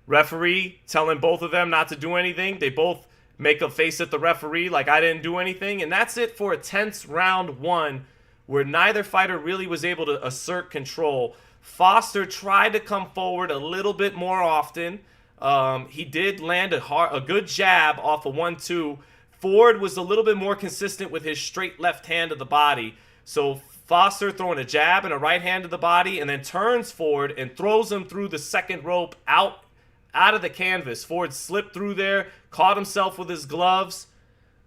Referee telling both of them not to do anything. They both make a face at the referee like I didn't do anything. And that's it for a tense round one where neither fighter really was able to assert control. Foster tried to come forward a little bit more often. He did land a good jab off a 1-2. Ford was a little bit more consistent with his straight left hand to the body. So Foster throwing a jab and a right hand to the body and then turns Ford and throws him through the second rope out of the canvas. Ford slipped through there, caught himself with his gloves.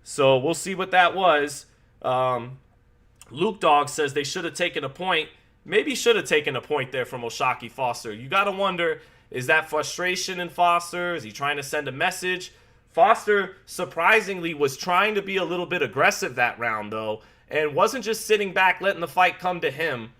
So we'll see what that was. Luke Dog says they should have taken a point. Maybe should have taken a point there from Oshaki Foster. You got to wonder, is that frustration in Foster? Is he trying to send a message? Foster, surprisingly, was trying to be a little bit aggressive that round, though, and wasn't just sitting back letting the fight come to him.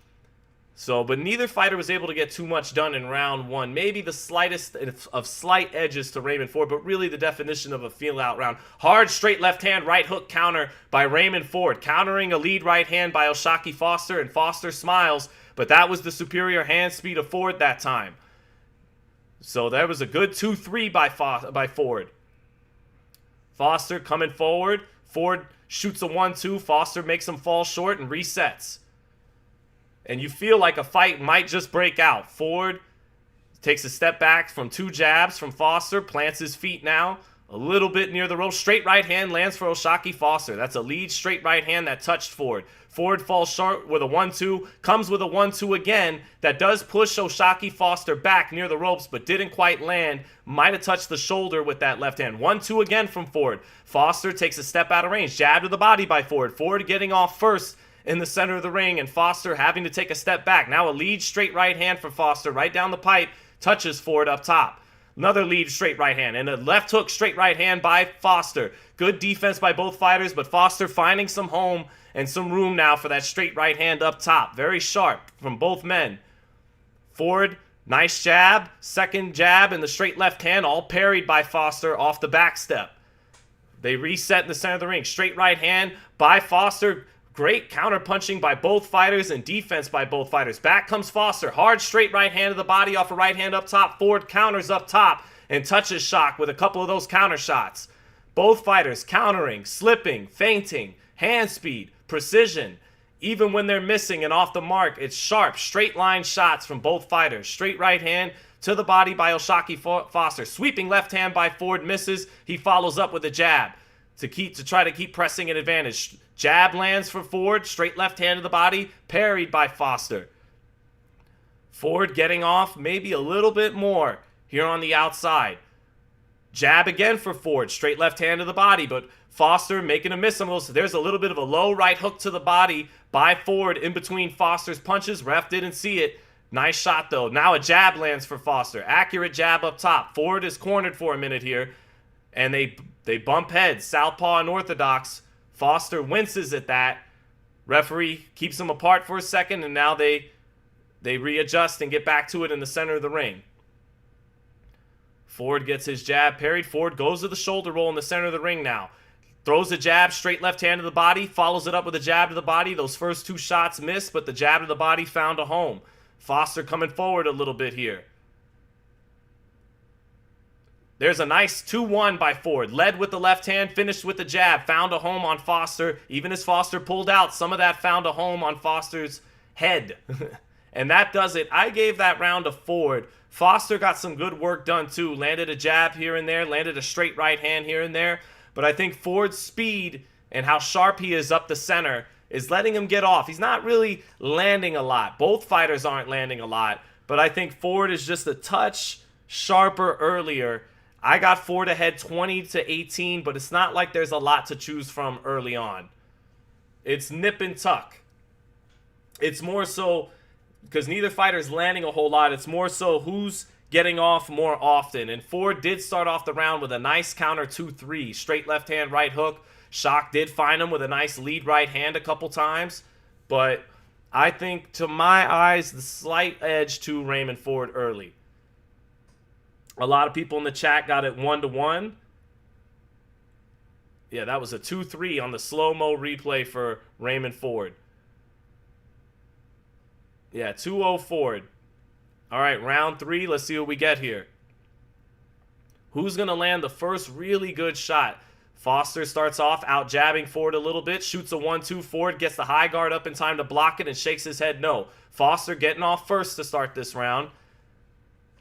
So, but neither fighter was able to get too much done in round one. Maybe the slightest of slight edges to Raymond Ford, but really the definition of a feel-out round. Hard, straight left hand, right hook counter by Raymond Ford, countering a lead right hand by O'Shaquie Foster, and Foster smiles, but that was the superior hand speed of Ford that time. So there was a good 2-3 by Ford. Foster coming forward. Ford shoots a 1-2. Foster makes him fall short and resets. And you feel like a fight might just break out. Ford takes a step back from 2 jabs from Foster, plants his feet now, a little bit near the rope. Straight right hand lands for O'Shaquie Foster. That's a lead straight right hand that touched Ford. Ford falls short with a 1-2, comes with a 1-2 again. That does push O'Shaquie Foster back near the ropes, but didn't quite land. Might have touched the shoulder with that left hand. 1-2 again from Ford. Foster takes a step out of range. Jab to the body by Ford. Ford getting off first in the center of the ring, and Foster having to take a step back. Now a lead straight right hand for Foster right down the pipe, touches Ford up top. Another lead straight right hand, and a left hook straight right hand by Foster. Good defense by both fighters, but Foster finding some home and some room now for that straight right hand up top. Very sharp from both men. Ford, nice jab, second jab, and the straight left hand, all parried by Foster off the back step. They reset in the center of the ring. Straight right hand by Foster. Great counter punching by both fighters and defense by both fighters. Back comes Foster. Hard straight right hand to the body off a right hand up top. Ford counters up top and touches Shock with a couple of those counter shots. Both fighters countering, slipping, feinting, hand speed, precision. Even when they're missing and off the mark, it's sharp, straight line shots from both fighters. Straight right hand to the body by O'Shaquie Foster. Sweeping left hand by Ford, misses. He follows up with a jab to try to keep pressing an advantage. Jab lands for Ford, straight left hand to the body, parried by Foster. Ford getting off maybe a little bit more here on the outside. Jab again for Ford, straight left hand to the body, but Foster making a miss on those. There's a little bit of a low right hook to the body by Ford in between Foster's punches. Ref didn't see it. Nice shot though. Now a jab lands for Foster. Accurate jab up top. Ford is cornered for a minute here, and they bump heads, southpaw and orthodox. Foster winces at that. Referee keeps them apart for a second, and now they readjust and get back to it in the center of the ring. Ford gets his jab parried. Ford goes to the shoulder roll in the center of the ring now. Throws a jab, straight left hand to the body, follows it up with a jab to the body. Those first 2 shots missed, but the jab to the body found a home. Foster coming forward a little bit here. There's a nice 2-1 by Ford. Led with the left hand, finished with the jab. Found a home on Foster. Even as Foster pulled out, some of that found a home on Foster's head. And that does it. I gave that round to Ford. Foster got some good work done too. Landed a jab here and there. Landed a straight right hand here and there. But I think Ford's speed and how sharp he is up the center is letting him get off. He's not really landing a lot. Both fighters aren't landing a lot. But I think Ford is just a touch sharper earlier. I got Ford ahead 20-18, but it's not like there's a lot to choose from early on. It's nip and tuck. It's more so, because neither fighter's landing a whole lot, it's more so who's getting off more often. And Ford did start off the round with a nice counter 2-3. Straight left hand, right hook. Shock did find him with a nice lead right hand a couple times. But I think, to my eyes, the slight edge to Raymond Ford early. A lot of people in the chat got it 1-1. Yeah, that was a 2-3 on the slow-mo replay for Raymond Ford. Yeah, 2-0 Ford. All right, round 3. Let's see what we get here. Who's going to land the first really good shot? Foster starts off out jabbing Ford a little bit. Shoots a 1-2. Ford gets the high guard up in time to block it and shakes his head no. Foster getting off first to start this round.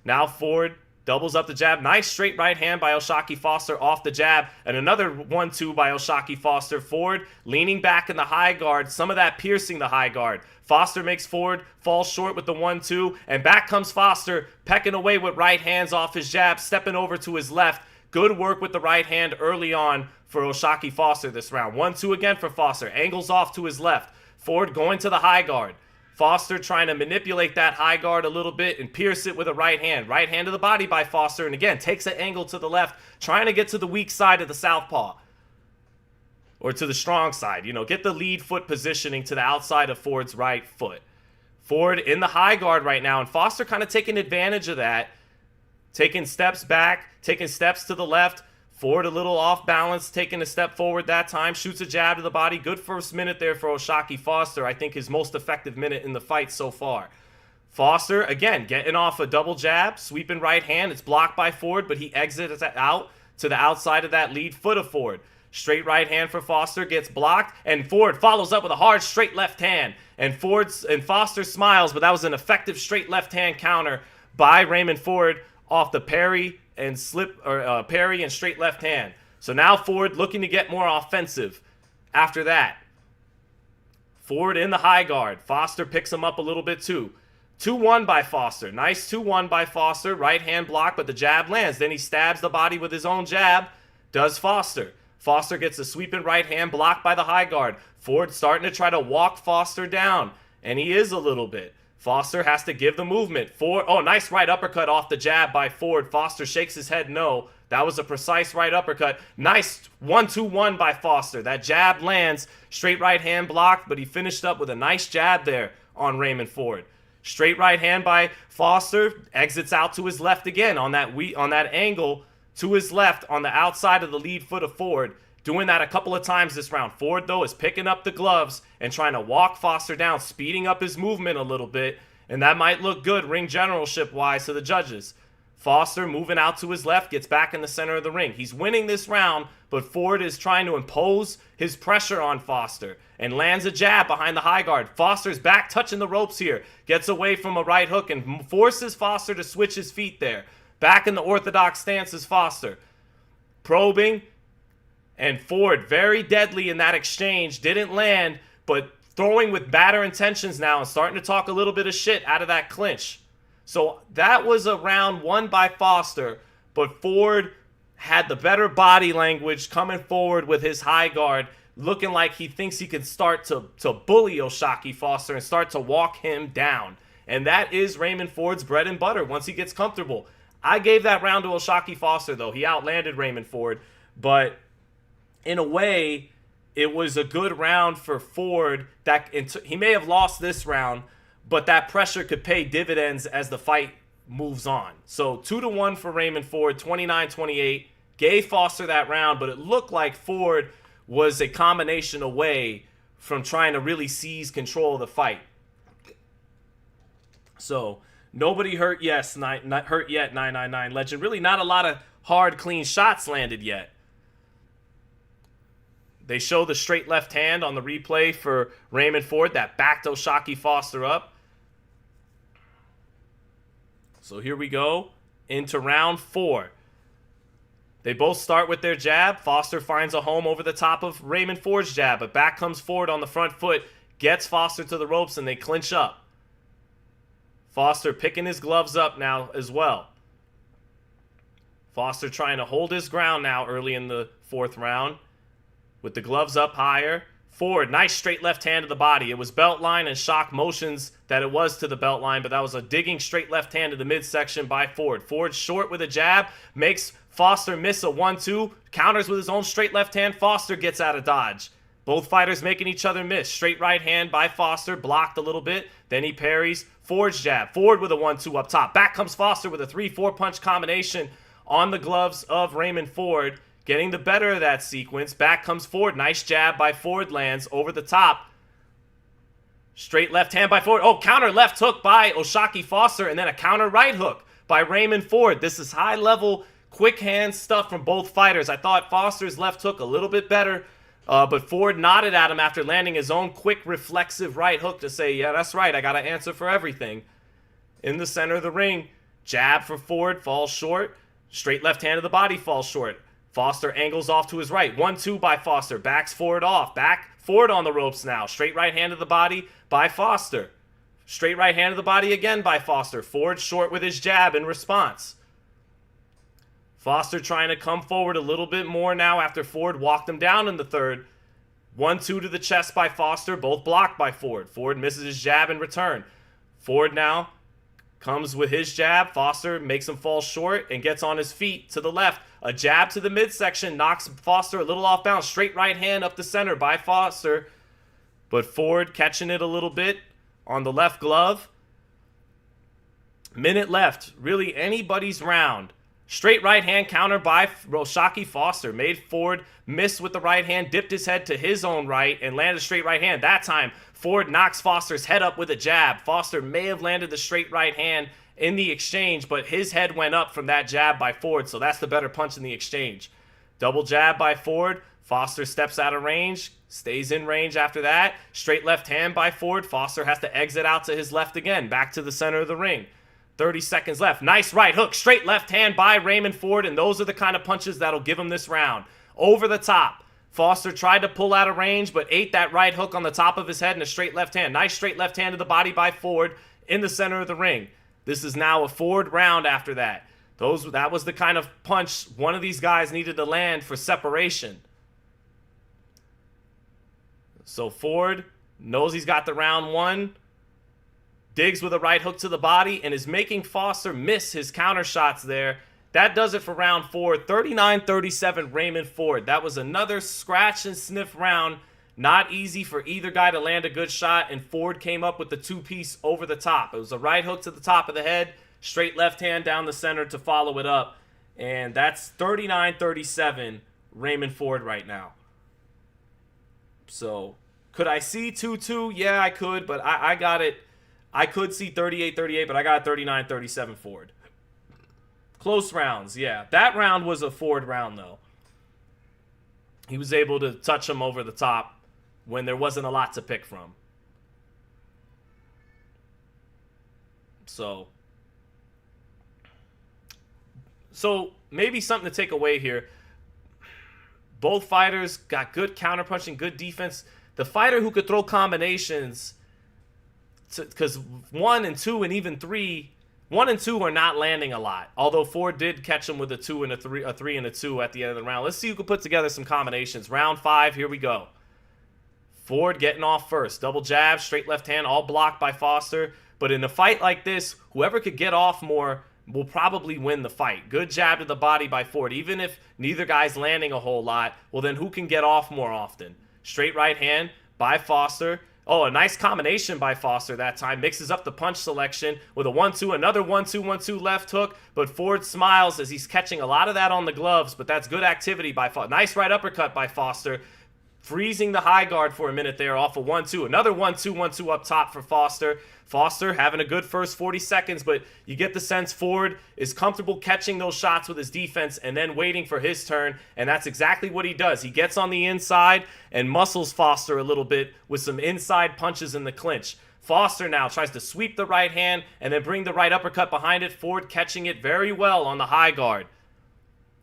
Now Ford doubles up the jab. Nice straight right hand by O'Shaquie Foster off the jab. And another 1-2 by O'Shaquie Foster. Ford leaning back in the high guard. Some of that piercing the high guard. Foster makes Ford fall short with the 1-2. And back comes Foster, pecking away with right hands off his jab, stepping over to his left. Good work with the right hand early on for O'Shaquie Foster this round. 1-2 again for Foster. Angles off to his left. Ford going to the high guard. Foster trying to manipulate that high guard a little bit and pierce it with a right hand. Right hand to the body by Foster, and again, takes an angle to the left, trying to get to the weak side of the southpaw. Or to the strong side. You know, get the lead foot positioning to the outside of Ford's right foot. Ford in the high guard right now, and Foster kind of taking advantage of that. Taking steps back, taking steps to the left. Ford a little off balance, taking a step forward that time. Shoots a jab to the body. Good first minute there for Oshaki Foster. I think his most effective minute in the fight so far. Foster, again, getting off a double jab. Sweeping right hand. It's blocked by Ford, but he exits out to the outside of that lead foot of Ford. Straight right hand for Foster. Gets blocked. And Ford follows up with a hard straight left hand. And Foster smiles, but that was an effective straight left hand counter by Raymond Ford off the parry and parry and straight left hand. So now Ford looking to get more offensive after that. Ford in the high guard. Foster picks him up a little bit too. 2-1 by Foster. Nice 2-1 by Foster. Right hand block, but the jab lands. Then he stabs the body with his own jab. Does Foster. Foster gets a sweeping right hand blocked by the high guard. Ford starting to try to walk Foster down. And he is a little bit. Foster has to give the movement. Nice right uppercut off the jab by Ford. Foster shakes his head no. That was a precise right uppercut. Nice 1-2-1 by Foster. That jab lands. Straight right hand blocked, but he finished up with a nice jab there on Raymond Ford. Straight right hand by Foster. Exits out to his left again on that angle to his left on the outside of the lead foot of Ford. Doing that a couple of times this round. Ford, though, is picking up the gloves and trying to walk Foster down, speeding up his movement a little bit. And that might look good ring generalship-wise to the judges. Foster moving out to his left, gets back in the center of the ring. He's winning this round, but Ford is trying to impose his pressure on Foster and lands a jab behind the high guard. Foster's back touching the ropes here. Gets away from a right hook and forces Foster to switch his feet there. Back in the orthodox stance is Foster. Probing. And Ford, very deadly in that exchange, didn't land, but throwing with badder intentions now and starting to talk a little bit of shit out of that clinch. So that was a round won by Foster, but Ford had the better body language coming forward with his high guard, looking like he thinks he can start to bully Oshaki Foster and start to walk him down. And that is Raymond Ford's bread and butter once he gets comfortable. I gave that round to Oshaki Foster, though. He outlanded Raymond Ford, but in a way, it was a good round for Ford. He may have lost this round, but that pressure could pay dividends as the fight moves on. So 2-1 for Raymond Ford, 29-28. Gave Foster that round, but it looked like Ford was a combination away from trying to really seize control of the fight. So nobody hurt yet, 999 Legend. Really not a lot of hard, clean shots landed yet. They show the straight left hand on the replay for Raymond Ford that backed Oshaki Foster up. So here we go into round 4. They both start with their jab. Foster finds a home over the top of Raymond Ford's jab, but back comes Ford on the front foot, gets Foster to the ropes, and they clinch up. Foster picking his gloves up now as well. Foster trying to hold his ground now early in the 4th round. With the gloves up higher. Ford, nice straight left hand to the body. It was belt line and shock motions that it was to the belt line, but that was a digging straight left hand to the midsection by Ford. Ford short with a jab, makes Foster miss a 1-2, counters with his own straight left hand. Foster gets out of dodge. Both fighters making each other miss. Straight right hand by Foster, blocked a little bit. Then he parries Ford's jab. Ford with a 1-2 up top. Back comes Foster with a 3-4 punch combination on the gloves of Raymond Ford. Getting the better of that sequence. Back comes Ford. Nice jab by Ford lands over the top. Straight left hand by Ford. Oh, counter left hook by Oshaki Foster. And then a counter right hook by Raymond Ford. This is high-level, quick hand stuff from both fighters. I thought Foster's left hook a little bit better. But Ford nodded at him after landing his own quick, reflexive right hook to say, yeah, that's right. I got to answer for everything. In the center of the ring. Jab for Ford. Falls short. Straight left hand to the body. Falls short. Foster angles off to his right. 1-2 by Foster. Backs Ford off. Back Ford on the ropes now. Straight right hand to the body by Foster. Straight right hand to the body again by Foster. Ford short with his jab in response. Foster trying to come forward a little bit more now after Ford walked him down in the 3rd. 1-2 to the chest by Foster, both blocked by Ford. Ford misses his jab in return. Ford now comes with his jab. Foster makes him fall short and gets on his feet to the left. A jab to the midsection knocks Foster a little off balance. Straight right hand up the center by Foster. But Ford catching it a little bit on the left glove. Minute left. Really anybody's round. Straight right hand counter by Roshaki Foster. Made Ford miss with the right hand. Dipped his head to his own right and landed a straight right hand. That time, Ford knocks Foster's head up with a jab. Foster may have landed the straight right hand in the exchange, but his head went up from that jab by Ford, so that's the better punch in the exchange. Double jab by Ford. Foster steps out of range, stays in range after that. Straight left hand by Ford. Foster has to exit out to his left again, back to the center of the ring. 30 seconds left. Nice right hook. Straight left hand by Raymond Ford, and those are the kind of punches that'll give him this round. Over the top. Foster tried to pull out of range, but ate that right hook on the top of his head and a straight left hand. Nice straight left hand to the body by Ford in the center of the ring. This is now a Ford round after that. That was the kind of punch one of these guys needed to land for separation. So Ford knows he's got the round one. Digs with a right hook to the body and is making Foster miss his counter shots there. That does it for round 4. 39-37 Raymond Ford. That was another scratch and sniff round. Not easy for either guy to land a good shot, and Ford came up with the two-piece over the top. It was a right hook to the top of the head, straight left hand down the center to follow it up. And that's 39-37 Raymond Ford right now. So, could I see 2-2? Yeah, I could, but I got it. I could see 38-38, but I got 39-37 Ford. Close rounds, yeah. That round was a Ford round, though. He was able to touch him over the top when there wasn't a lot to pick from. So maybe something to take away here. Both fighters got good counterpunching, good defense. The fighter who could throw combinations, because 1 and 2 and even 3, 1 and 2 are not landing a lot. Although Ford did catch him with a 2 and a 3 and a 2 at the end of the round. Let's see who can put together some combinations. Round 5, here we go. Ford getting off first. Double jab, straight left hand, all blocked by Foster. But in a fight like this, whoever could get off more will probably win the fight. Good jab to the body by Ford. Even if neither guy's landing a whole lot, well then who can get off more often? Straight right hand by Foster. Oh, a nice combination by Foster that time. Mixes up the punch selection with a 1-2, another 1-2, 1-2 left hook. But Ford smiles as he's catching a lot of that on the gloves, but that's good activity by Foster. Nice right uppercut by Foster. Freezing the high guard for a minute there off a 1-2. Another 1-2, 1-2 up top for Foster. Foster having a good first 40 seconds, but you get the sense Ford is comfortable catching those shots with his defense and then waiting for his turn, and that's exactly what he does. He gets on the inside and muscles Foster a little bit with some inside punches in the clinch. Foster now tries to sweep the right hand and then bring the right uppercut behind it. Ford catching it very well on the high guard.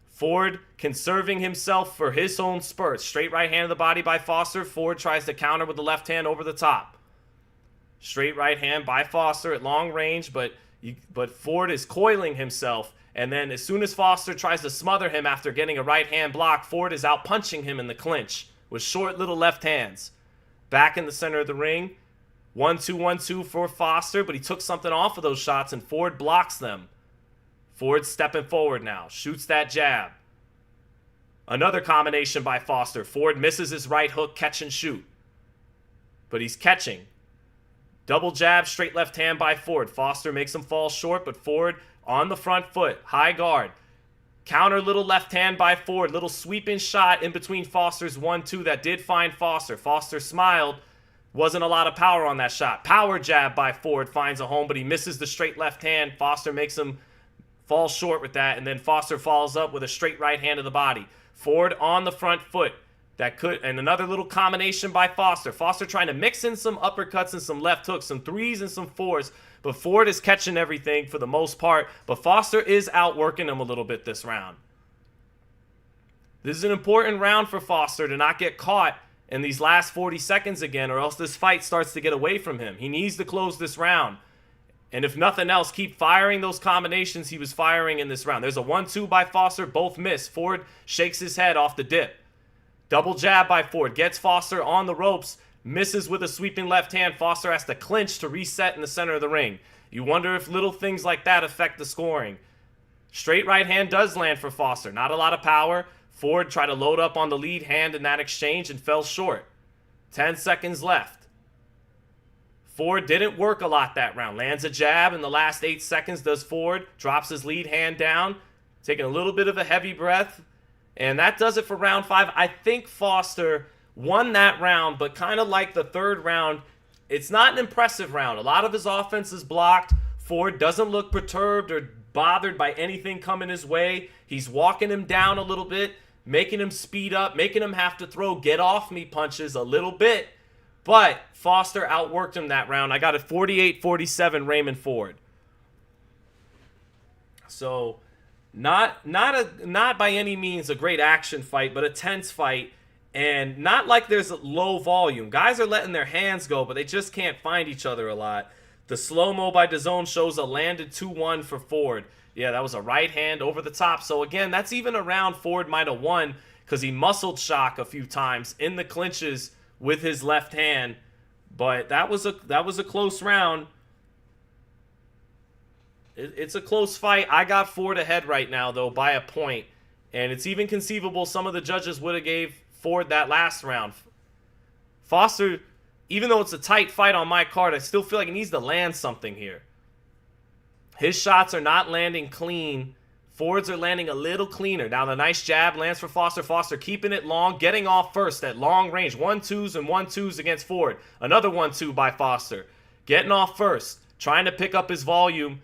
Ford conserving himself for his own spurts. Straight right hand to the body by Foster. Ford tries to counter with the left hand over the top. Straight right hand by Foster at long range, but Ford is coiling himself. And then as soon as Foster tries to smother him after getting a right hand block, Ford is out punching him in the clinch with short little left hands. Back in the center of the ring. 1-2, 1-2 for Foster, but he took something off of those shots and Ford blocks them. Ford stepping forward now. Shoots that jab. Another combination by Foster. Ford misses his right hook, catch and shoot. But he's catching. Double jab, straight left hand by Ford. Foster makes him fall short, but Ford on the front foot. High guard. Counter little left hand by Ford. Little sweeping shot in between Foster's 1-2 that did find Foster. Foster smiled. Wasn't a lot of power on that shot. Power jab by Ford finds a home, but he misses the straight left hand. Foster makes him fall short with that, and then Foster follows up with a straight right hand to the body. Ford on the front foot. And another little combination by Foster. Foster trying to mix in some uppercuts and some left hooks, some threes and some fours, but Ford is catching everything for the most part, but Foster is outworking him a little bit this round. This is an important round for Foster to not get caught in these last 40 seconds again, or else this fight starts to get away from him. He needs to close this round. And if nothing else, keep firing those combinations he was firing in this round. There's a 1-2 by Foster, both miss. Ford shakes his head off the dip. Double jab by Ford. Gets Foster on the ropes. Misses with a sweeping left hand. Foster has to clinch to reset in the center of the ring. You wonder if little things like that affect the scoring. Straight right hand does land for Foster. Not a lot of power. Ford tried to load up on the lead hand in that exchange and fell short. 10 seconds left. Ford didn't work a lot that round. Lands a jab in the last 8 seconds, does Ford. Drops his lead hand down. Taking a little bit of a heavy breath. And that does it for round 5. I think Foster won that round, but kind of like the third round, it's not an impressive round. A lot of his offense is blocked. Ford doesn't look perturbed or bothered by anything coming his way. He's walking him down a little bit, making him speed up, making him have to throw get-off-me punches a little bit. But Foster outworked him that round. I got it 48-47 Raymond Ford. So not by any means a great action fight, but a tense fight. And not like there's a low volume. Guys are letting their hands go, but they just can't find each other a lot. The slow-mo by DAZN shows a landed 2-1 for Ford. Yeah, that was a right hand over the top. So again, that's even a round Ford might have won because he muscled Shock a few times in the clinches with his left hand. But that was a close round. It's a close fight. I got Ford ahead right now, though, by a point. And it's even conceivable some of the judges would have gave Ford that last round. Foster, even though it's a tight fight on my card, I still feel like he needs to land something here. His shots are not landing clean. Ford's are landing a little cleaner. Now the nice jab lands for Foster. Foster keeping it long, getting off first at long range. 1-2s and 1-2s against Ford. Another 1-2 by Foster. Getting off first, trying to pick up his volume.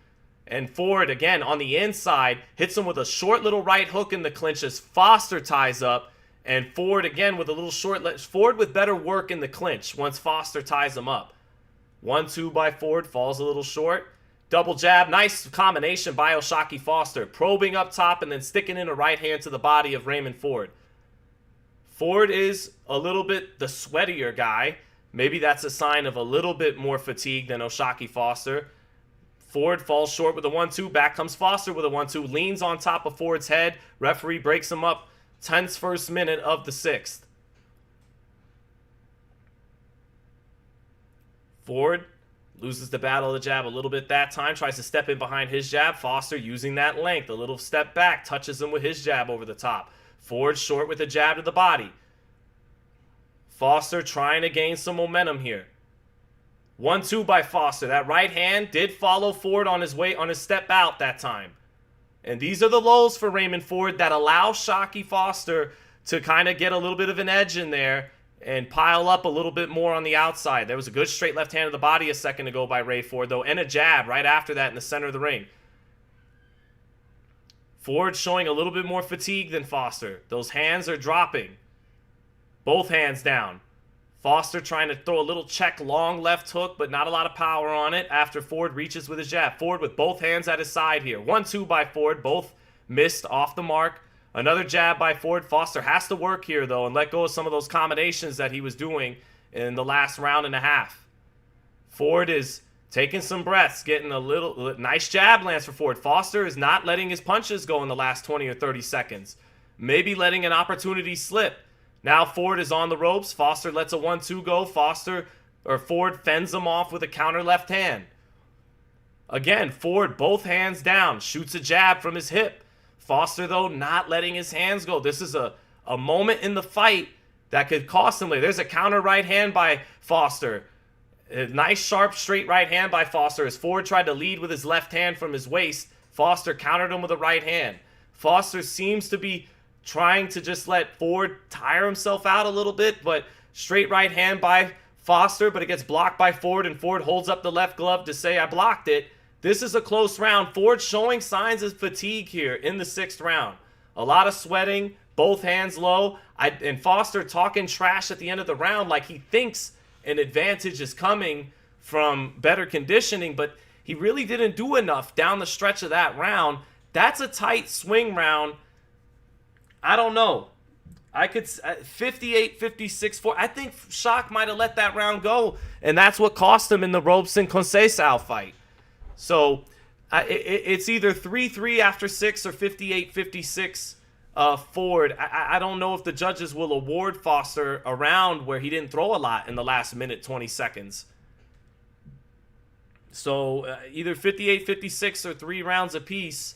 And Ford, again, on the inside, hits him with a short little right hook in the clinches. Foster ties up. And Ford, again, with a little short... Ford with better work in the clinch once Foster ties him up. 1-2 by Ford, falls a little short. Double jab, nice combination by Oshaki Foster. Probing up top and then sticking in a right hand to the body of Raymond Ford. Ford is a little bit the sweatier guy. Maybe that's a sign of a little bit more fatigue than Oshaki Foster. Ford falls short with a 1-2. Back comes Foster with a 1-2. Leans on top of Ford's head. Referee breaks him up. Tense first minute of the 6th. Ford loses the battle of the jab a little bit that time. Tries to step in behind his jab. Foster using that length. A little step back. Touches him with his jab over the top. Ford short with a jab to the body. Foster trying to gain some momentum here. 1-2 by Foster. That right hand did follow Ford on his way, on his step out that time. And these are the lows for Raymond Ford that allow Shocky Foster to kind of get a little bit of an edge in there and pile up a little bit more on the outside. There was a good straight left hand to the body a second ago by Ray Ford, though, and a jab right after that in the center of the ring. Ford showing a little bit more fatigue than Foster. Those hands are dropping. Both hands down. Foster trying to throw a little check long left hook, but not a lot of power on it after Ford reaches with his jab. Ford with both hands at his side here. 1-2 by Ford. Both missed off the mark. Another jab by Ford. Foster has to work here, though, and let go of some of those combinations that he was doing in the last round and a half. Ford is taking some breaths, getting a little nice jab lands for Ford. Foster is not letting his punches go in the last 20 or 30 seconds. Maybe letting an opportunity slip. Now Ford is on the ropes. Foster lets a 1-2 go. Ford fends him off with a counter left hand. Again, Ford both hands down. Shoots a jab from his hip. Foster, though, not letting his hands go. This is a moment in the fight that could cost him later. There's a counter right hand by Foster. A nice, sharp, straight right hand by Foster as Ford tried to lead with his left hand from his waist. Foster countered him with a right hand. Foster seems to be trying to just let Ford tire himself out a little bit, but straight right hand by Foster, but it gets blocked by Ford, and Ford holds up the left glove to say, I blocked it. This is a close round. Ford showing signs of fatigue here in the 6th round. A lot of sweating, both hands low, and Foster talking trash at the end of the round like he thinks an advantage is coming from better conditioning, but he really didn't do enough down the stretch of that round. That's a tight swing round. I don't know. I could 58, 56, 4. I think Shock might have let that round go, and that's what cost him in the ropes and Conceição fight. So it's either 3-3 after 6 or 58, 56 Ford, I don't know if the judges will award Foster a round where he didn't throw a lot in the last minute 20 seconds. So either 58-56 or 3 rounds apiece.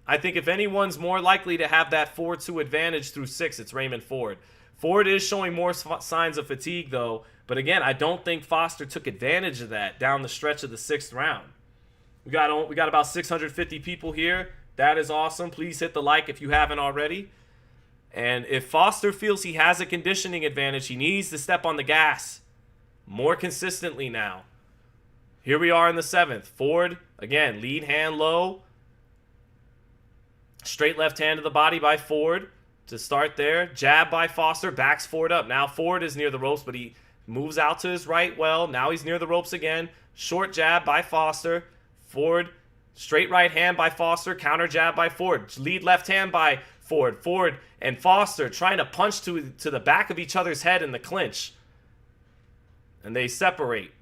I think if anyone's more likely to have that 4-2 advantage through 6, it's Raymond Ford. Ford is showing more signs of fatigue, though. But again, I don't think Foster took advantage of that down the stretch of the 6th round. We got about 650 people here. That is awesome. Please hit the like if you haven't already. And if Foster feels he has a conditioning advantage, he needs to step on the gas more consistently now. Here we are in the 7th. Ford, again, lead hand low. Straight left hand to the body by Ford to start there. Jab by Foster, backs Ford up. Now Ford is near the ropes, but he moves out to his right well. Now he's near the ropes again. Short jab by Foster. Ford, straight right hand by Foster. Counter jab by Ford. Lead left hand by Ford. Ford and Foster trying to punch to the back of each other's head in the clinch. And they separate.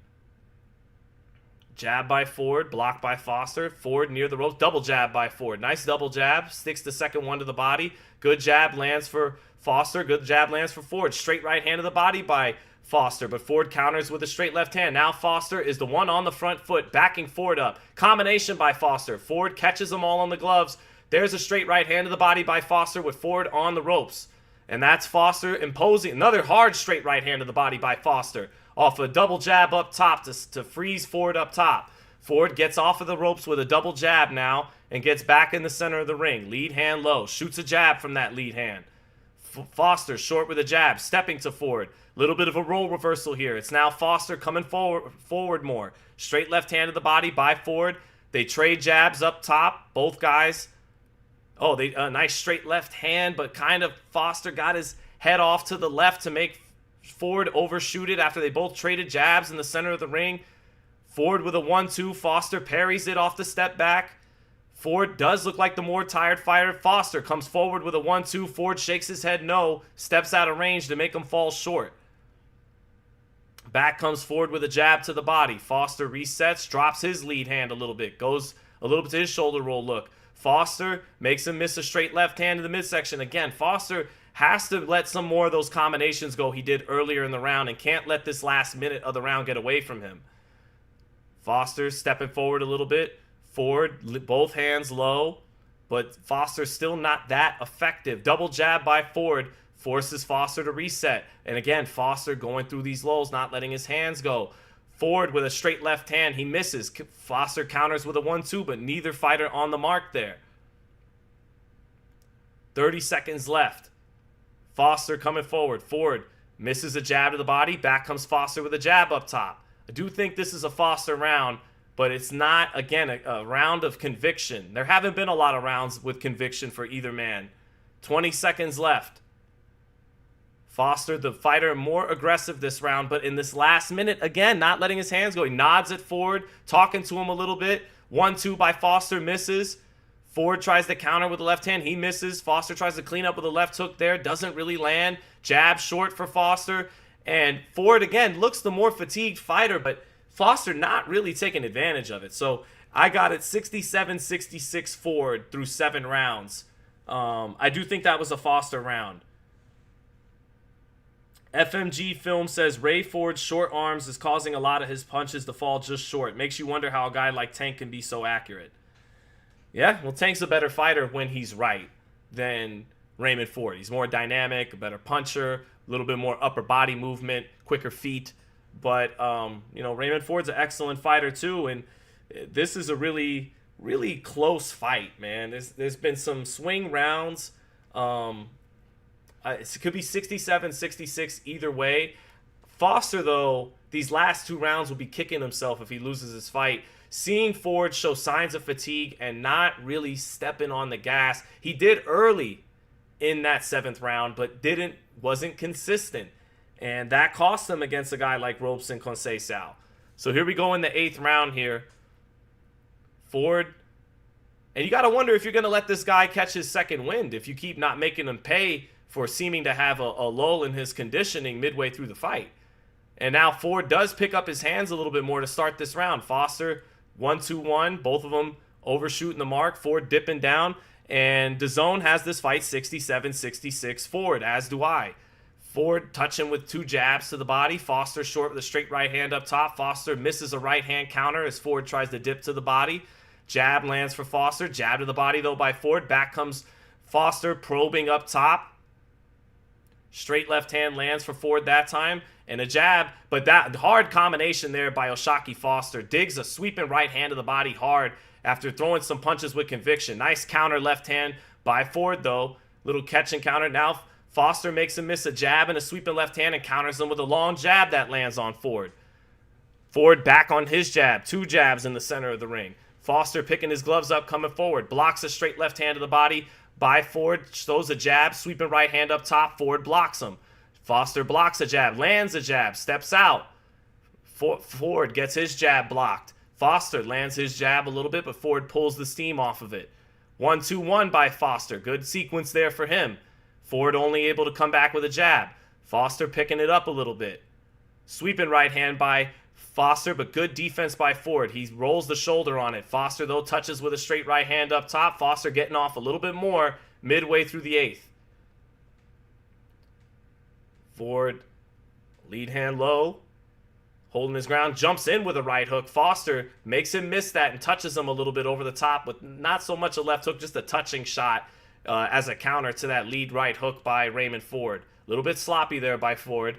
Jab by Ford, blocked by Foster. Ford near the ropes. Double jab by Ford. Nice double jab. Sticks the second one to the body. Good jab lands for Foster. Good jab lands for Ford. Straight right hand to the body by Foster. But Ford counters with a straight left hand. Now Foster is the one on the front foot, backing Ford up. Combination by Foster. Ford catches them all on the gloves. There's a straight right hand to the body by Foster with Ford on the ropes. And that's Foster imposing another hard straight right hand to the body by Foster. Off a double jab up top to freeze Ford up top. Ford gets off of the ropes with a double jab now and gets back in the center of the ring. Lead hand low. Shoots a jab from that lead hand. Foster short with a jab. Stepping to Ford. Little bit of a role reversal here. It's now Foster coming forward more. Straight left hand to the body by Ford. They trade jabs up top. Both guys. Oh, nice straight left hand, but kind of Foster got his head off to the left to make Ford overshoot it after they both traded jabs in the center of the ring. Ford with a 1-2. Foster parries it off the step back. Ford does look like the more tired fighter. Foster comes forward with a 1-2. Ford shakes his head no. Steps out of range to make him fall short. Back comes Ford with a jab to the body. Foster resets, drops his lead hand a little bit. Goes a little bit to his shoulder roll look. Foster makes him miss a straight left hand in the midsection. Again, Foster has to let some more of those combinations go he did earlier in the round and can't let this last minute of the round get away from him. Foster stepping forward a little bit. Ford, both hands low, but Foster still not that effective. Double jab by Ford forces Foster to reset. And again, Foster going through these lows, not letting his hands go. Ford with a straight left hand, he misses. Foster counters with a 1-2, but neither fighter on the mark there. 30 seconds left. Foster coming forward. Ford misses a jab to the body. Back comes Foster with a jab up top. I do think this is a Foster round, but it's not, again, a round of conviction. There haven't been a lot of rounds with conviction for either man. 20 seconds left. Foster, the fighter, more aggressive this round, but in this last minute, again, not letting his hands go. He nods at Ford, talking to him a little bit. 1-2 by Foster, misses. Ford tries to counter with the left hand. He misses. Foster tries to clean up with a left hook there. Doesn't really land. Jab short for Foster. And Ford, again, looks the more fatigued fighter, but Foster not really taking advantage of it. So I got it 67-66 Ford through 7 rounds. I do think that was a Foster round. FMG Film says Ray Ford's short arms is causing a lot of his punches to fall just short. Makes you wonder how a guy like Tank can be so accurate. Yeah, well, Tank's a better fighter when he's right than Raymond Ford. He's more dynamic, a better puncher, a little bit more upper body movement, quicker feet. But, Raymond Ford's an excellent fighter too, and this is a really, really close fight, man. There's been some swing rounds. It could be 67-66 either way. Foster, though, these last 2 rounds will be kicking himself if he loses his fight. Seeing Ford show signs of fatigue and not really stepping on the gas. He did early in that 7th round, but wasn't consistent. And that cost him against a guy like Robeson Conceição. So here we go in the 8th round here. Ford. And you got to wonder if you're going to let this guy catch his second wind if you keep not making him pay for seeming to have a lull in his conditioning midway through the fight. And now Ford does pick up his hands a little bit more to start this round. Foster, 1-2-1, both of them overshooting the mark. Ford dipping down. And DAZN has this fight 67-66 Ford, as do I. Ford touching with 2 jabs to the body. Foster short with a straight right hand up top. Foster misses a right hand counter as Ford tries to dip to the body. Jab lands for Foster. Jab to the body, though, by Ford. Back comes Foster, probing up top. Straight left hand lands for Ford that time. And a jab, but that hard combination there by Oshaki Foster. Digs a sweeping right hand to the body hard after throwing some punches with conviction. Nice counter left hand by Ford, though. Little catch and counter. Now Foster makes him miss a jab and a sweeping left hand and counters him with a long jab that lands on Ford. Ford back on his jab. 2 jabs in the center of the ring. Foster picking his gloves up, coming forward. Blocks a straight left hand to the body by Ford. Throws a jab, sweeping right hand up top. Ford blocks him. Foster blocks a jab, lands a jab, steps out. Ford gets his jab blocked. Foster lands his jab a little bit, but Ford pulls the steam off of it. 1-2-1 by Foster. Good sequence there for him. Ford only able to come back with a jab. Foster picking it up a little bit. Sweeping right hand by Foster, but good defense by Ford. He rolls the shoulder on it. Foster, though, touches with a straight right hand up top. Foster getting off a little bit more midway through the 8th. Ford, lead hand low, holding his ground, jumps in with a right hook. Foster makes him miss that and touches him a little bit over the top with not so much a left hook, just a touching shot as a counter to that lead right hook by Raymond Ford. A little bit sloppy there by Ford.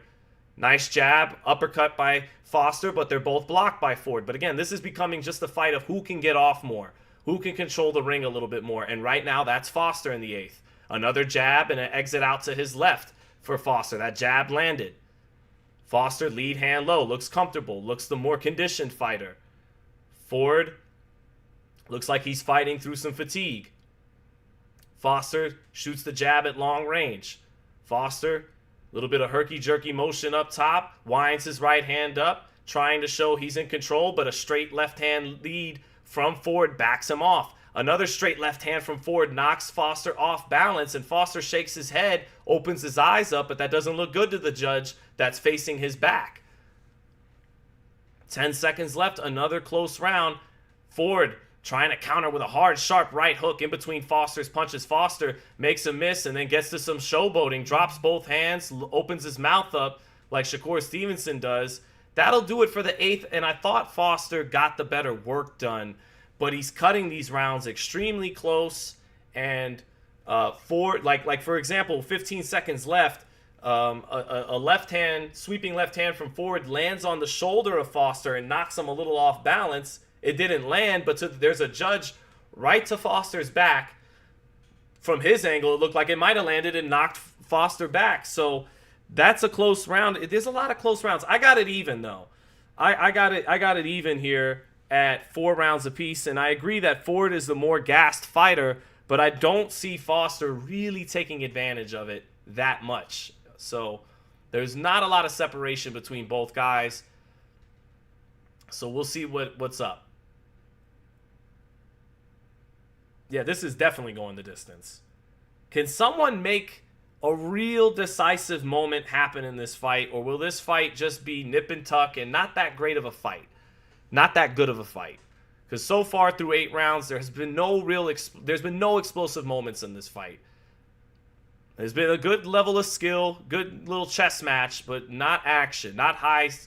Nice jab, uppercut by Foster, but they're both blocked by Ford. But again, this is becoming just a fight of who can get off more, who can control the ring a little bit more. And right now, that's Foster in the 8th. Another jab and an exit out to his left for Foster. That jab landed. Foster, lead hand low, looks comfortable, looks the more conditioned fighter. Ford looks like he's fighting through some fatigue. Foster shoots the jab at long range. Foster, a little bit of herky-jerky motion up top, winds his right hand up, trying to show he's in control, but a straight left hand lead from Ford backs him off. Another straight left hand from Ford knocks Foster off balance, and Foster shakes his head, opens his eyes up, but that doesn't look good to the judge that's facing his back. 10 seconds left, another close round. Ford trying to counter with a hard, sharp right hook in between Foster's punches. Foster makes a miss and then gets to some showboating, drops both hands, opens his mouth up like Shakur Stevenson does. That'll do it for the 8th, and I thought Foster got the better work done, but he's cutting these rounds extremely close, and Ford, like for example, 15 seconds left, a left hand, sweeping left hand from Ford lands on the shoulder of Foster and knocks him a little off balance. It didn't land, but there's a judge right to Foster's back. From his angle, it looked like it might have landed and knocked Foster back. So that's a close round. There's a lot of close rounds. I got it even though. I got it even here at 4 rounds apiece, and I agree that Ford is the more gassed fighter, but I don't see Foster really taking advantage of it that much. So there's not a lot of separation between both guys. So we'll see what's up. Yeah, this is definitely going the distance. Can someone make a real decisive moment happen in this fight, or will this fight just be nip and tuck and not that great of a fight? Not that good of a fight. Because so far through 8 rounds, there's been no explosive moments in this fight. There's been a good level of skill, good little chess match, but not action, not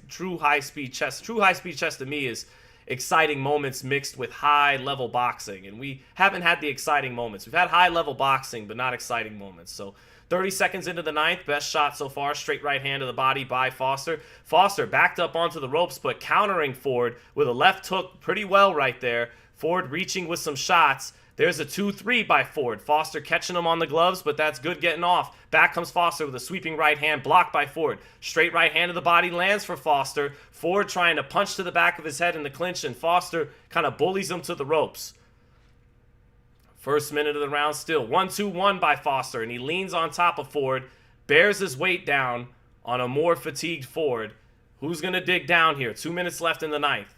true high-speed chess. True high-speed chess to me is exciting moments mixed with high-level boxing, and we haven't had the exciting moments. We've had high-level boxing, but not exciting moments. So 30 seconds into the 9th, best shot so far, straight right hand to the body by Foster. Foster backed up onto the ropes, but countering Ford with a left hook pretty well right there. Ford reaching with some shots. There's a 2-3 by Ford. Foster catching him on the gloves, but that's good getting off. Back comes Foster with a sweeping right hand, blocked by Ford. Straight right hand to the body lands for Foster. Ford trying to punch to the back of his head in the clinch, and Foster kind of bullies him to the ropes. First minute of the round still. 1-2-1 by Foster, and he leans on top of Ford, bears his weight down on a more fatigued Ford. Who's going to dig down here? 2 minutes left in the 9th.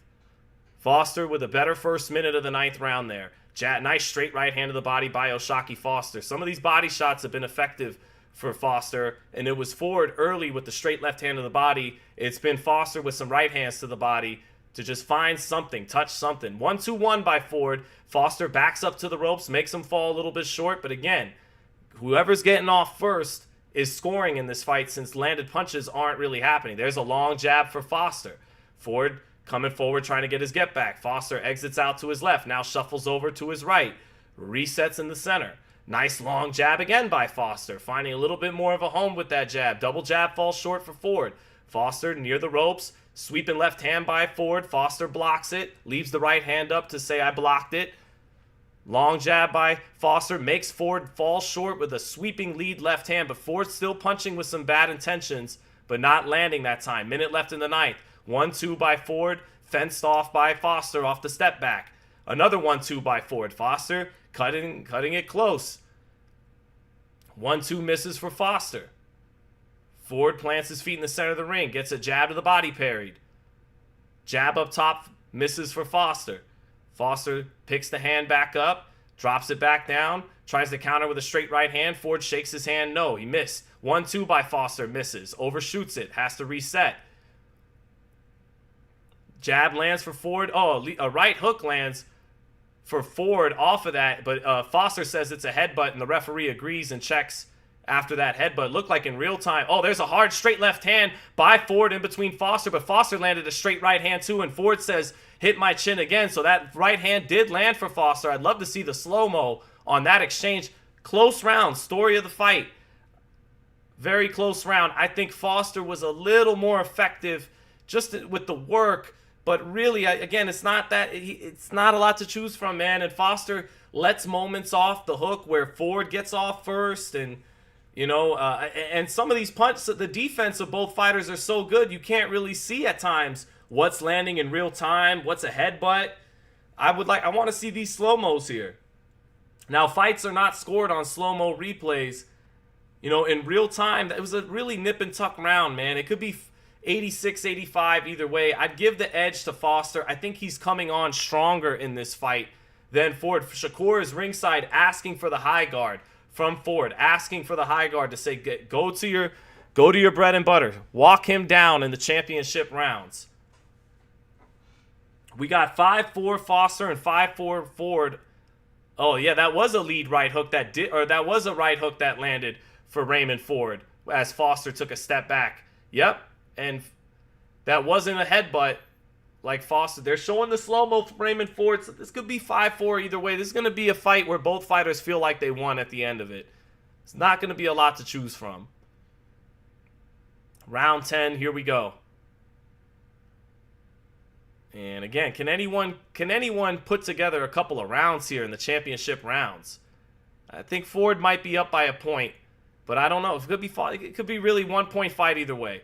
Foster with a better first minute of the 9th round there. Nice straight right hand to the body by Oshaki Foster. Some of these body shots have been effective for Foster, and it was Ford early with the straight left hand to the body. It's been Foster with some right hands to the body to just find something, touch something. 1-2-1 by Ford. Foster backs up to the ropes, makes him fall a little bit short. But again, whoever's getting off first is scoring in this fight since landed punches aren't really happening. There's a long jab for Foster. Ford coming forward trying to get his get back. Foster exits out to his left, now shuffles over to his right. Resets in the center. Nice long jab again by Foster, finding a little bit more of a home with that jab. Double jab falls short for Ford. Foster near the ropes, sweeping left hand by Ford. Foster blocks it, leaves the right hand up to say I blocked it. Long jab by Foster makes Ford fall short with a sweeping lead left hand, but Ford's still punching with some bad intentions, but not landing that time. Minute left in the ninth. 1-2 by Ford, fenced off by Foster off the step back. Another 1-2 by Ford. Foster cutting it close. 1-2 misses for Foster. Ford plants his feet in the center of the ring, gets a jab to the body parried. Jab up top, misses for Foster. Foster picks the hand back up, drops it back down, tries to counter with a straight right hand. Ford shakes his hand, no, he missed. 1-2 by Foster, misses, overshoots it, has to reset. Jab lands for Ford. Oh, a right hook lands for Ford off of that, but Foster says it's a headbutt, and the referee agrees and checks after that headbutt. Looked like in real time. Oh, there's a hard straight left hand by Ford in between Foster, but Foster landed a straight right hand too, and Ford says, hit my chin again. So that right hand did land for Foster. I'd love to see the slow-mo on that exchange. Close round, story of the fight. Very close round. I think Foster was a little more effective just with the work, but really, again, it's not a lot to choose from, man. And Foster lets moments off the hook where Ford gets off first, and and some of these punches, the defense of both fighters are so good, you can't really see at times what's landing in real time, what's a headbutt. I want to see these slow-mos here. Now, fights are not scored on slow-mo replays. In real time, it was a really nip and tuck round, man. It could be 86-85 either way. I'd give the edge to Foster. I think he's coming on stronger in this fight than Ford. Shakur is ringside asking for the high guard from Ford, asking for the high guard to say, go to your bread and butter. Walk him down in the championship rounds. We got 5-4 Foster and 5-4 Ford. Oh yeah, that was a lead right hook that was a right hook that landed for Raymond Ford as Foster took a step back. Yep, and that wasn't a headbutt like Foster. They're showing the slow-mo for Raymond Ford. So this could be 5-4 either way. This is going to be a fight where both fighters feel like they won at the end of it. It's not going to be a lot to choose from. Round 10, here we go. And again, can anyone put together a couple of rounds here in the championship rounds? I think Ford might be up by a point, but I don't know. It could be really 1-point fight either way.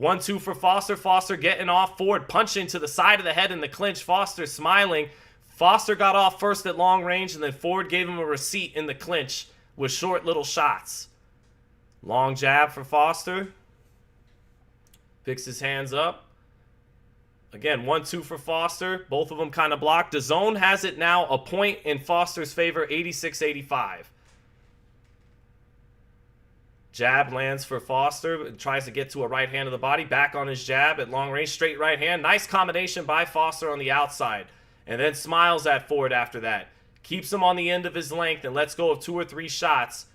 1-2 for Foster. Foster getting off. Ford punching to the side of the head in the clinch. Foster smiling. Foster got off first at long range, and then Ford gave him a receipt in the clinch with short little shots. Long jab for Foster. Picks his hands up. Again, 1-2 for Foster. Both of them kind of blocked. The zone has it now a point in Foster's favor, 86-85. Jab lands for Foster. Tries to get to a right hand of the body. Back on his jab at long range. Straight right hand. Nice combination by Foster on the outside. And then smiles at Ford after that. Keeps him on the end of his length and lets go of 2 or 3 shots.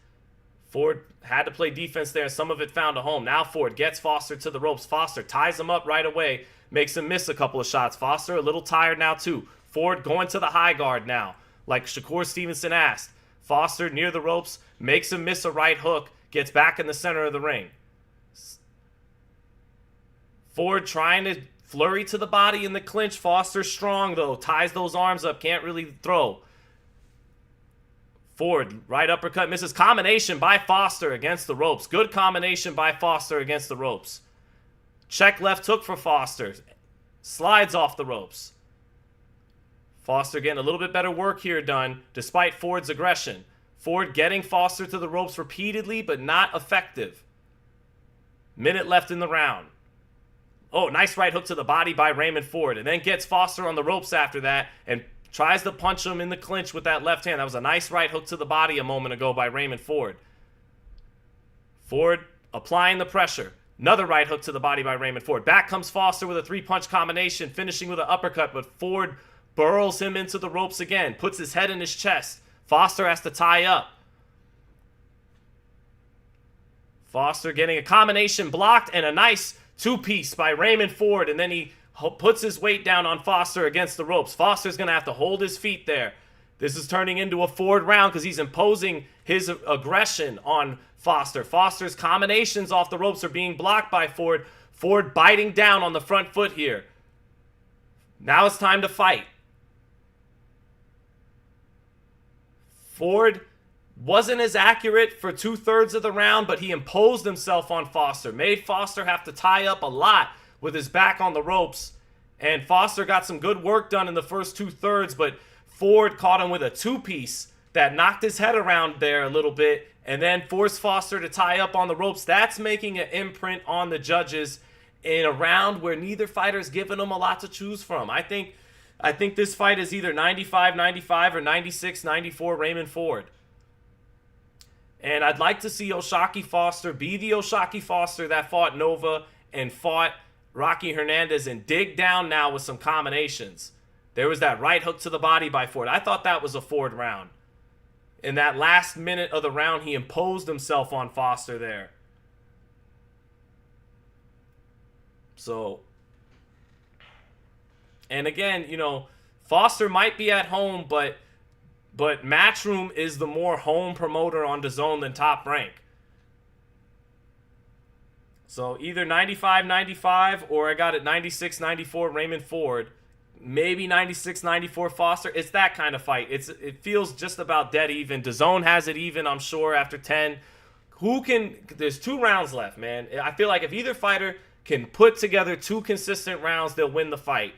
Ford had to play defense there. Some of it found a home. Now Ford gets Foster to the ropes. Foster ties him up right away. Makes him miss a couple of shots. Foster a little tired now too. Ford going to the high guard now, like Shakur Stevenson asked. Foster near the ropes. Makes him miss a right hook. Gets back in the center of the ring. Ford trying to flurry to the body in the clinch. Foster strong though. Ties those arms up. Can't really throw. Ford, right uppercut, misses. Combination by Foster against the ropes. Good combination by Foster against the ropes. Check left hook for Foster. Slides off the ropes. Foster getting a little bit better work here done, despite Ford's aggression. Ford getting Foster to the ropes repeatedly, but not effective. Minute left in the round. Oh, nice right hook to the body by Raymond Ford. And then gets Foster on the ropes after that and tries to punch him in the clinch with that left hand. That was a nice right hook to the body a moment ago by Raymond Ford. Ford applying the pressure. Another right hook to the body by Raymond Ford. Back comes Foster with a 3-punch combination, finishing with an uppercut, but Ford burrows him into the ropes again, puts his head in his chest. Foster has to tie up. Foster getting a combination blocked and a nice 2-piece by Raymond Ford, and then he puts his weight down on Foster against the ropes. Foster's going to have to hold his feet there. This is turning into a Ford round because he's imposing his aggression on Foster. Foster's combinations off the ropes are being blocked by Ford. Ford biting down on the front foot here. Now it's time to fight. Ford wasn't as accurate for 2/3 of the round, but he imposed himself on Foster. Made Foster have to tie up a lot with his back on the ropes. And Foster got some good work done in the first 2/3, but Ford caught him with a 2-piece that knocked his head around there a little bit and then forced Foster to tie up on the ropes. That's making an imprint on the judges in a round where neither fighter's given them a lot to choose from. I think this fight is either 95-95 or 96-94 Raymond Ford. And I'd like to see O'Shaquie Foster be the O'Shaquie Foster that fought Nova and fought Rocky Hernandez and dig down now with some combinations. There was that right hook to the body by Ford. I thought that was a Ford round. In that last minute of the round, he imposed himself on Foster there. So, and again, you know, Foster might be at home, but Matchroom is the more home promoter on DAZN than Top Rank. So either 95-95 or I got it 96-94 Raymond Ford. Maybe 96-94 Foster. It's that kind of fight. It feels just about dead even. DAZN has it even, I'm sure, after 10. There's 2 rounds left, man. I feel like if either fighter can put together 2 consistent rounds, they'll win the fight.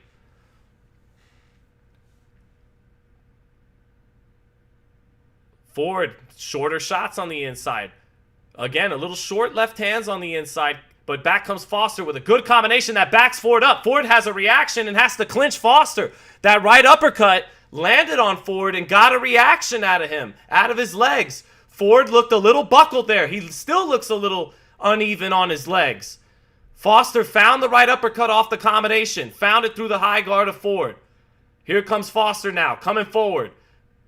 Ford, shorter shots on the inside. Again, a little short left hands on the inside, but back comes Foster with a good combination that backs Ford up. Ford has a reaction and has to clinch Foster. That right uppercut landed on Ford and got a reaction out of him, out of his legs. Ford looked a little buckled there. He still looks a little uneven on his legs. Foster found the right uppercut off the combination, found it through the high guard of Ford. Here comes Foster now, coming forward.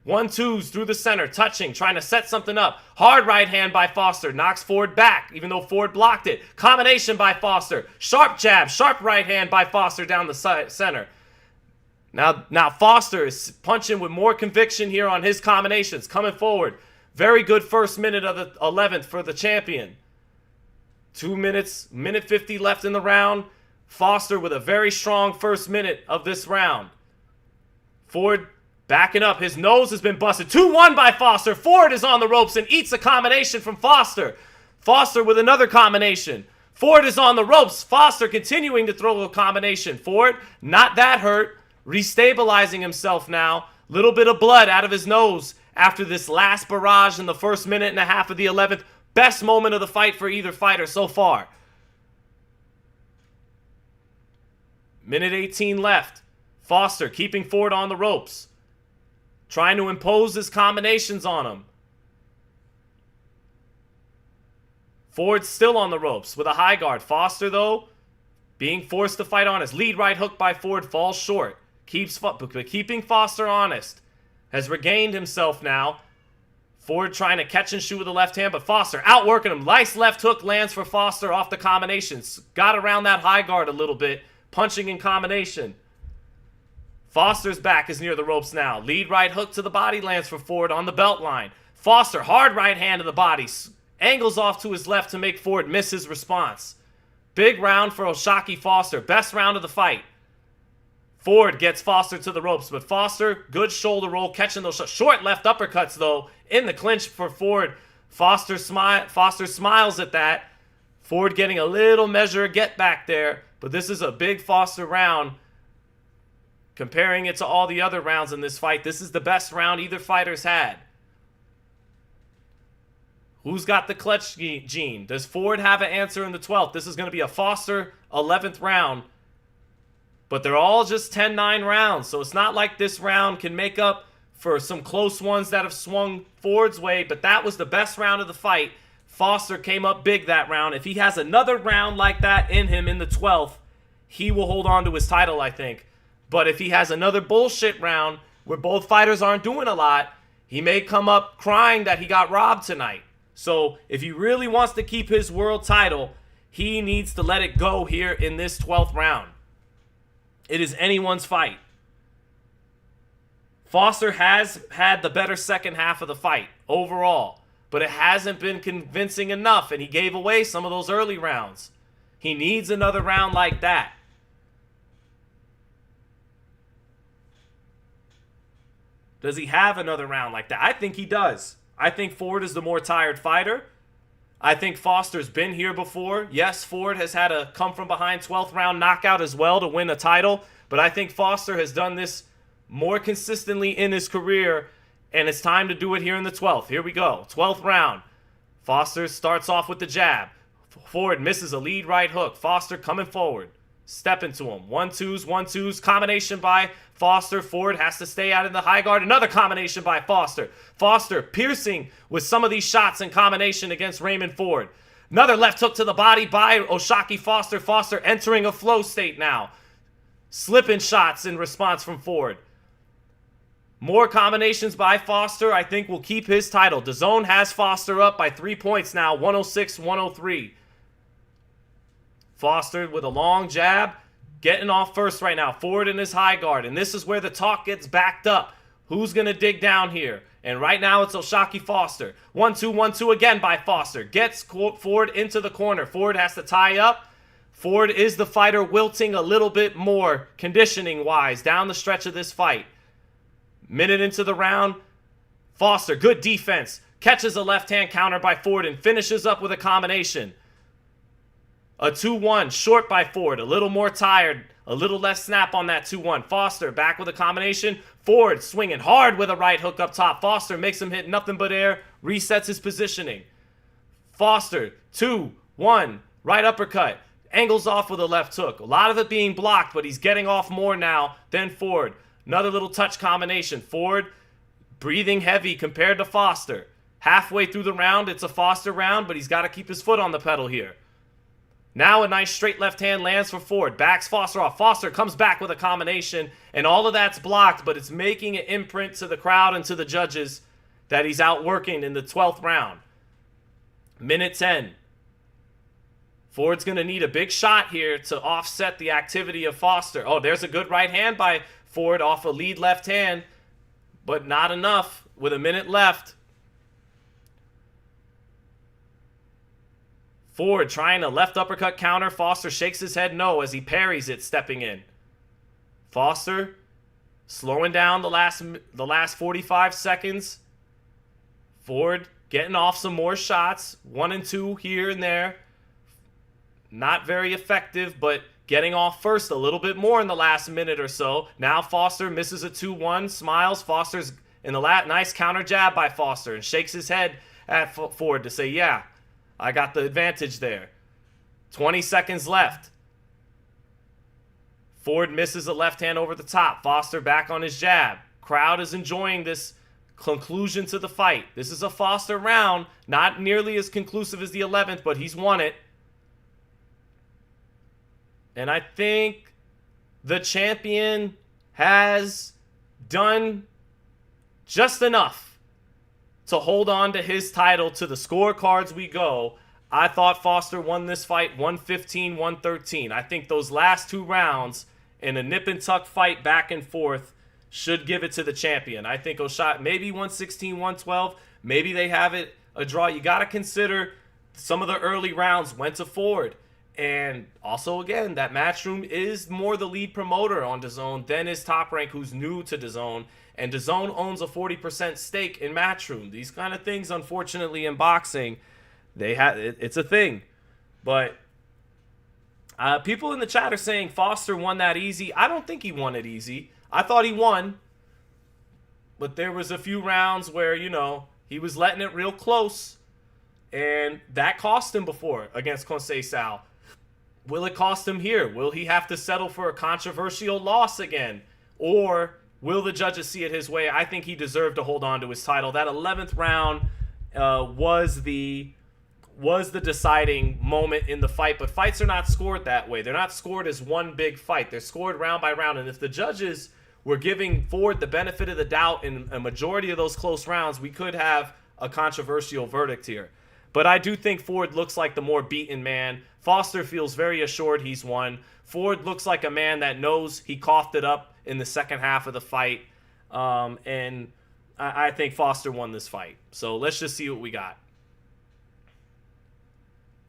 1-2s through the center, touching, trying to set something up. Hard right hand by Foster, knocks Ford back, even though Ford blocked it. Combination by Foster. Sharp jab, sharp right hand by Foster down the center. Now Foster is punching with more conviction here on his combinations, coming forward. Very good first minute of the 11th for the champion. 2 minutes, minute 50 left in the round. Foster with a very strong first minute of this round. Ford backing up. His nose has been busted. 2-1 by Foster. Ford is on the ropes and eats a combination from Foster. Foster with another combination. Ford is on the ropes. Foster continuing to throw a combination. Ford, not that hurt. Restabilizing himself now. Little bit of blood out of his nose after this last barrage in the first minute and a half of the 11th. Best moment of the fight for either fighter so far. Minute 18 left. Foster keeping Ford on the ropes. Trying to impose his combinations on him. Ford's still on the ropes with a high guard. Foster, though, being forced to fight honest. Lead right hook by Ford falls short. Keeping Foster honest. Has regained himself now. Ford trying to catch and shoot with the left hand, but Foster outworking him. Nice left hook lands for Foster off the combinations. Got around that high guard a little bit. Punching in combination. Foster's back is near the ropes now. Lead right hook to the body lands for Ford on the belt line. Foster, hard right hand to the body. Angles off to his left to make Ford miss his response. Big round for O'Shaquie Foster. Best round of the fight. Ford gets Foster to the ropes, but Foster, good shoulder roll, catching those short left uppercuts, though, in the clinch for Ford. Foster smiles at that. Ford getting a little measure of get back there, but this is a big Foster round. Comparing it to all the other rounds in this fight, this is the best round either fighter's had. Who's got the clutch gene? Does Ford have an answer in the 12th? This is going to be a Foster 11th round. But they're all just 10-9 rounds, so it's not like this round can make up for some close ones that have swung Ford's way, but that was the best round of the fight. Foster came up big that round. If he has another round like that in him in the 12th, he will hold on to his title, I think. But if he has another bullshit round where both fighters aren't doing a lot, he may come up crying that he got robbed tonight. So if he really wants to keep his world title, he needs to let it go here in this 12th round. It is anyone's fight. Foster has had the better second half of the fight overall, but it hasn't been convincing enough, and he gave away some of those early rounds. He needs another round like that. Does he have another round like that? I think he does. I think Ford is the more tired fighter. I think Foster's been here before. Yes, Ford has had a come-from-behind 12th round knockout as well to win a title, but I think Foster has done this more consistently in his career, and it's time to do it here in the 12th. Here we go. 12th round. Foster starts off with the jab. Ford misses a lead right hook. Foster coming forward. Step into him. 1-2s, 1-2s. Combination by Foster. Ford has to stay out in the high guard. Another combination by Foster. Foster piercing with some of these shots in combination against Raymond Ford. Another left hook to the body by Oshaki Foster. Foster entering a flow state now. Slipping shots in response from Ford. More combinations by Foster, I think, will keep his title. DAZN has Foster up by 3 points now, 106-103. Foster with a long jab, getting off first right now. Ford in his high guard, and this is where the talk gets backed up. Who's going to dig down here? And right now it's Oshaki Foster. 1-2, 1-2 again by Foster. Gets Ford into the corner. Ford has to tie up. Ford is the fighter wilting a little bit more conditioning-wise down the stretch of this fight. Minute into the round, Foster, good defense, catches a left-hand counter by Ford and finishes up with a combination. A 2-1, short by Ford, a little more tired, a little less snap on that 2-1. Foster back with a combination. Ford swinging hard with a right hook up top. Foster makes him hit nothing but air, resets his positioning. Foster, 2-1, right uppercut, angles off with a left hook. A lot of it being blocked, but he's getting off more now than Ford. Another little touch combination. Ford breathing heavy compared to Foster. Halfway through the round, it's a Foster round, but he's got to keep his foot on the pedal here. Now a nice straight left hand lands for Ford. Backs Foster off. Foster comes back with a combination, and all of that's blocked, but it's making an imprint to the crowd and to the judges that he's outworking in the 12th round. Minute 10. Ford's going to need a big shot here to offset the activity of Foster. Oh, there's a good right hand by Ford off a lead left hand, but not enough with a minute left. Ford trying a left uppercut counter. Foster shakes his head no as he parries it, stepping in. Foster slowing down the last 45 seconds. Ford getting off some more shots. 1 and 2 here and there. Not very effective, but getting off first a little bit more in the last minute or so. Now Foster misses a 2-1, smiles. Foster's in the nice counter jab by Foster and shakes his head at Ford to say, yeah, I got the advantage there. 20 seconds left. Ford misses a left hand over the top. Foster back on his jab. Crowd is enjoying this conclusion to the fight. This is a Foster round. Not nearly as conclusive as the 11th, but he's won it. And I think the champion has done just enough to hold on to his title. To the scorecards we go. I thought Foster won this fight 115-113. I think those last 2 rounds in a nip and tuck fight back and forth should give it to the champion. I think Oshaki, maybe 116-112. Maybe they have it a draw. You got to consider some of the early rounds went to Ford. And also, again, that Matchroom is more the lead promoter on DAZN than is Top Rank, who's new to DAZN. And DAZN owns a 40% stake in Matchroom. These kind of things, unfortunately, in boxing, it's a thing. But people in the chat are saying Foster won that easy. I don't think he won it easy. I thought he won. But there was a few rounds where, he was letting it real close. And that cost him before against Conceição. Will it cost him here? Will he have to settle for a controversial loss again? Or will the judges see it his way? I think he deserved to hold on to his title. That 11th round was the was the deciding moment in the fight. But fights are not scored that way. They're not scored as one big fight. They're scored round by round. And if the judges were giving Ford the benefit of the doubt in a majority of those close rounds, we could have a controversial verdict here. But I do think Ford looks like the more beaten man. Foster feels very assured he's won. Ford looks like a man that knows he coughed it up in the second half of the fight. And I think Foster won this fight. So let's just see what we got.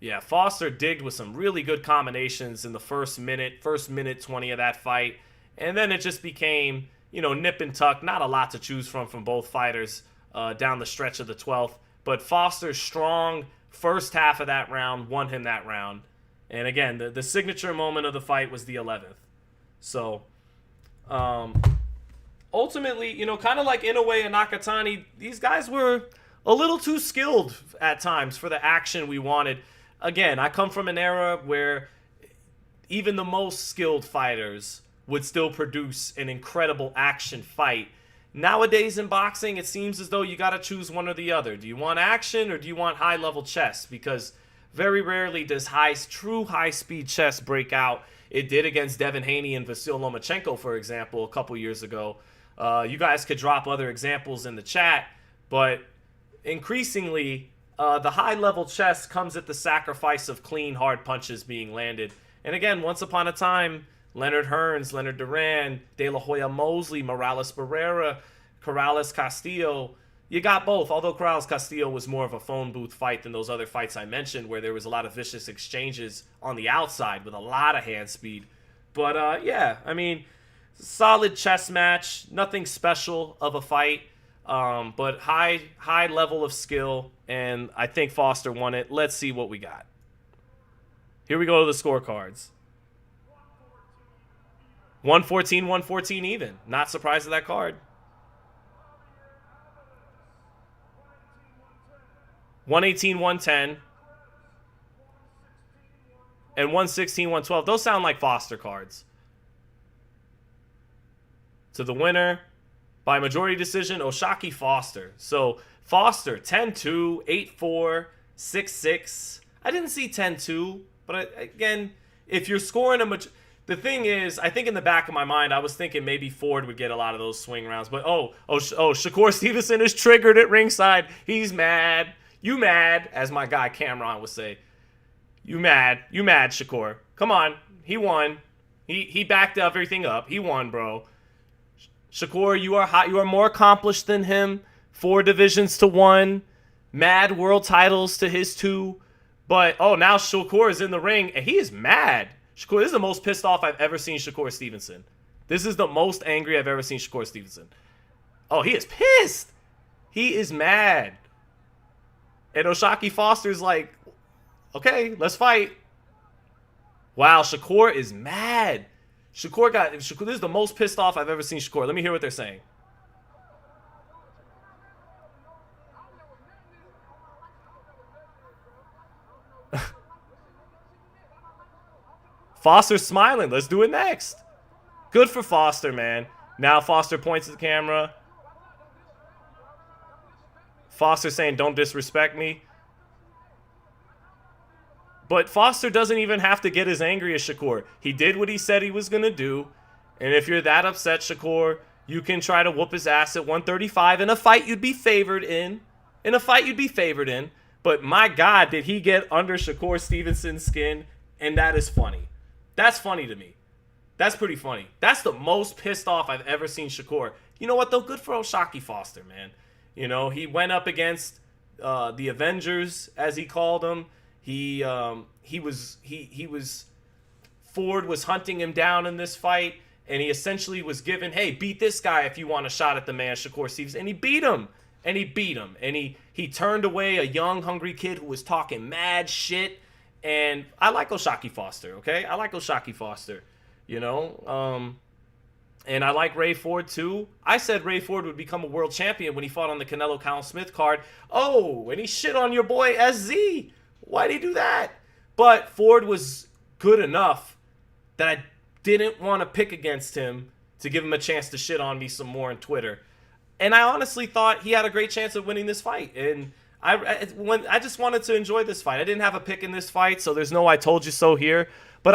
Yeah, Foster digged with some really good combinations in the first minute 20 of that fight. And then it just became, nip and tuck. Not a lot to choose from both fighters down the stretch of the 12th. But Foster's strong first half of that round won him that round. And again, the signature moment of the fight was the 11th. So, ultimately, kind of like Inoue and Nakatani, these guys were a little too skilled at times for the action we wanted. Again, I come from an era where even the most skilled fighters would still produce an incredible action fight. Nowadays in boxing, it seems as though you got to choose one or the other. Do you want action or do you want high-level chess? Because very rarely does true high-speed chess break out. It did against Devin Haney and Vasyl Lomachenko, for example, a couple years ago. You guys could drop other examples in the chat, but increasingly, the high-level chess comes at the sacrifice of clean, hard punches being landed. And again, once upon a time, Leonard Hearns, Leonard Duran, De La Hoya Mosley, Morales Barrera, Corrales Castillo. You got both, although Corrales Castillo was more of a phone booth fight than those other fights I mentioned where there was a lot of vicious exchanges on the outside with a lot of hand speed. But yeah, I mean, solid chess match, nothing special of a fight, but high level of skill, and I think Foster won it. Let's see what we got. Here we go to the scorecards. 114 even. Not surprised at that card. 118, 110. And 116, 112. Those sound like Foster cards. So the winner by majority decision, Oshaki Foster. So Foster, 10-2, 8-4, 6-6. I didn't see 10-2, but again, if you're scoring the thing is, I think in the back of my mind, I was thinking maybe Ford would get a lot of those swing rounds. But Shakur Stevenson is triggered at ringside. He's mad. You mad, as my guy Cameron would say. You mad, Shakur. Come on, he won. He backed everything up. He won, bro. Shakur, you are hot. You are more accomplished than him. 4 divisions to 1. Mad world titles to his 2. But, now Shakur is in the ring, and he is mad. Shakur, this is the most pissed off I've ever seen Shakur Stevenson. This is the most angry I've ever seen Shakur Stevenson. Oh, he is pissed. He is mad. And Oshaki Foster's like, okay, let's fight. Wow, Shakur is mad. Shakur, this is the most pissed off I've ever seen Shakur. Let me hear what they're saying. Foster's smiling. Let's do it next. Good for Foster, man. Now Foster points at the camera. Foster saying, don't disrespect me. But Foster doesn't even have to get as angry as Shakur. He did what he said he was going to do. And if you're that upset, Shakur, you can try to whoop his ass at 135 in a fight you'd be favored in. But my God, did he get under Shakur Stevenson's skin? And that is funny. That's funny to me. That's pretty funny. That's the most pissed off I've ever seen Shakur. You know what, though? Good for Oshaki Foster, man. He went up against the Avengers, as he called them. Ford was hunting him down in this fight, and he essentially was given, hey, beat this guy if you want a shot at the man, Shakur Stevens. And he beat him. And he turned away a young, hungry kid who was talking mad shit. And I like Oshaki Foster, okay? I like Oshaki Foster, and I like Ray Ford, too. I said Ray Ford would become a world champion when he fought on the Canelo Callum Smith card. Oh, and he shit on your boy SZ. Why'd he do that? But Ford was good enough that I didn't want to pick against him to give him a chance to shit on me some more on Twitter. And I honestly thought he had a great chance of winning this fight. And I just wanted to enjoy this fight. I didn't have a pick in this fight, so there's no "I told you so" here. But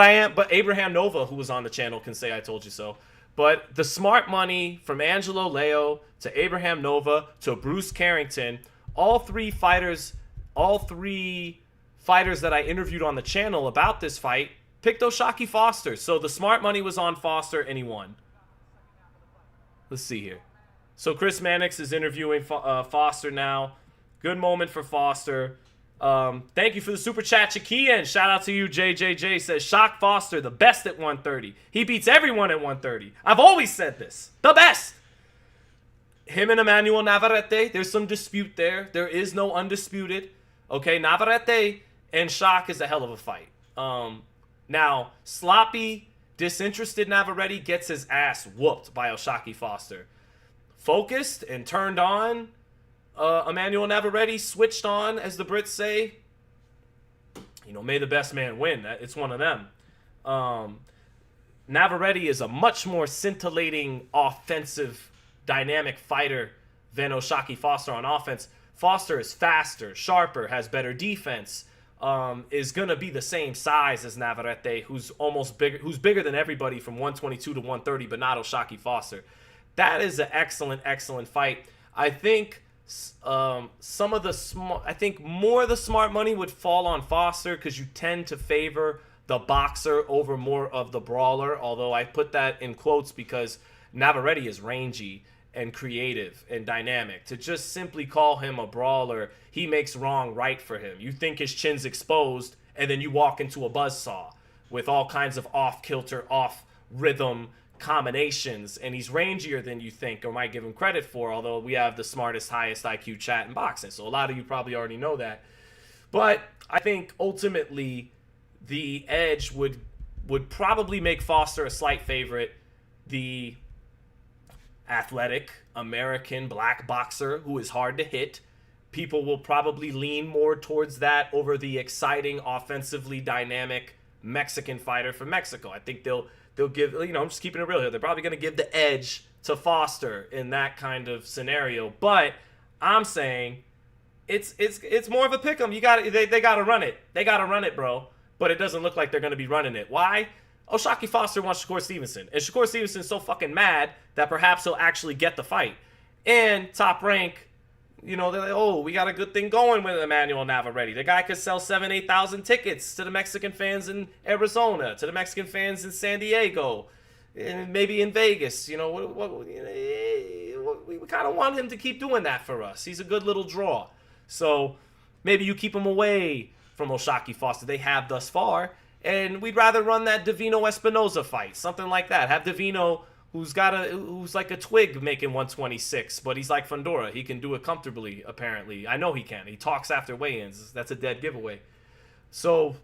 Abraham Nova, who was on the channel, can say "I told you so." But the smart money from Angelo Leo to Abraham Nova to Bruce Carrington, all three fighters that I interviewed on the channel about this fight picked O'Shaquie Foster. So the smart money was on Foster, and he won. Let's see here. So Chris Mannix is interviewing Foster now. Good moment for Foster. Thank you for the super chat, Chakian. Shout out to you, JJJ. Says, Shock Foster, the best at 130. He beats everyone at 130. I've always said this. The best. Him and Emmanuel Navarrete, there's some dispute there. There is no undisputed. Okay, Navarrete and Shock is a hell of a fight. Now, sloppy, disinterested Navarrete gets his ass whooped by O'Shaquie Foster. Focused and turned on, Emmanuel Navarrete switched on, as the Brits say. You know, may the best man win. It's one of them. Navarrete is a much more scintillating, offensive, dynamic fighter than O'Shaquie Foster on offense. Foster is faster, sharper, has better defense, is going to be the same size as Navarrete, who's bigger than everybody from 122 to 130, but not O'Shaquie Foster. That is an excellent, excellent fight. I think more of the smart money would fall on Foster because you tend to favor the boxer over more of the brawler, although I put that in quotes because Navarrete is rangy and creative and dynamic. To just simply call him a brawler, he makes wrong right for him. You think his chin's exposed, and then you walk into a buzzsaw with all kinds of off-kilter, off-rhythm combinations, and he's rangier than you think or might give him credit for, although we have the smartest, highest IQ chat in boxing, so a lot of you probably already know that. But I think ultimately the edge would probably make Foster a slight favorite. The athletic American black boxer who is hard to hit, people will probably lean more towards that over the exciting, offensively dynamic Mexican fighter from Mexico. I think they'll give, I'm just keeping it real here, they're probably going to give the edge to Foster in that kind of scenario. But I'm saying it's more of a pick 'em. They got to run it. They got to run it, bro. But it doesn't look like they're going to be running it. Why? O'Shaquie Foster wants Shakur Stevenson. And Shakur Stevenson's so fucking mad that perhaps he'll actually get the fight. And Top Rank, they're like, oh, we got a good thing going with Emmanuel Navarrete. The guy could sell 8,000 tickets to the Mexican fans in Arizona, to the Mexican fans in San Diego, and maybe in Vegas. We kind of want him to keep doing that for us. He's a good little draw. So maybe you keep him away from O'Shaquie Foster. They have thus far. And we'd rather run that Divino Espinoza fight, something like that. Have Divino, who's like a twig making 126, but he's like Fundora. He can do it comfortably, apparently. I know he can. He talks after weigh-ins. That's a dead giveaway. So,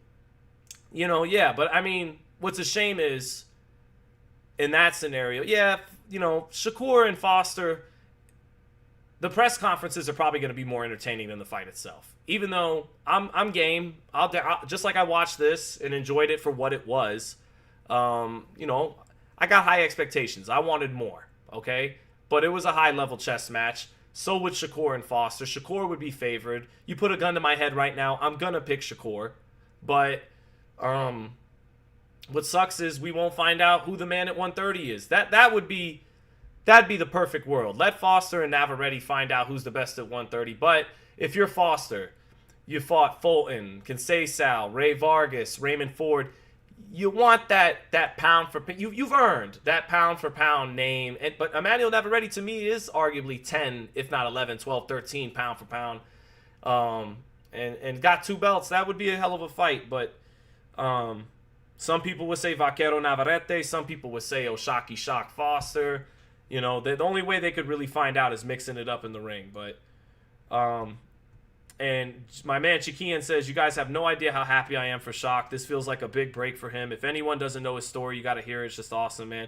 but I mean, what's a shame is, in that scenario, Shakur and Foster, the press conferences are probably going to be more entertaining than the fight itself. Even though I'm game, I'll just like I watched this and enjoyed it for what it was. I got high expectations. I wanted more, okay? But it was a high-level chess match. So would Shakur and Foster. Shakur would be favored. You put a gun to my head right now, I'm gonna pick Shakur. But what sucks is we won't find out who the man at 130 is. That'd be the perfect world. Let Foster and Navarrete find out who's the best at 130. But if you're Foster, you fought Fulton, Conceição, Ray Vargas, Raymond Ford. You want that pound for pound. You've earned that pound for pound name. But Emmanuel Navarrete to me is arguably 10, if not 11, 12, 13 pound for pound. And got 2 belts. That would be a hell of a fight. But some people would say Vaquero Navarrete. Some people would say O'Shaquie Shock Foster. The only way they could really find out is mixing it up in the ring. But and my man Chikian says, you guys have no idea how happy I am for Shock. This feels like a big break for him. If anyone doesn't know his story, you got to hear it. It's just awesome, man.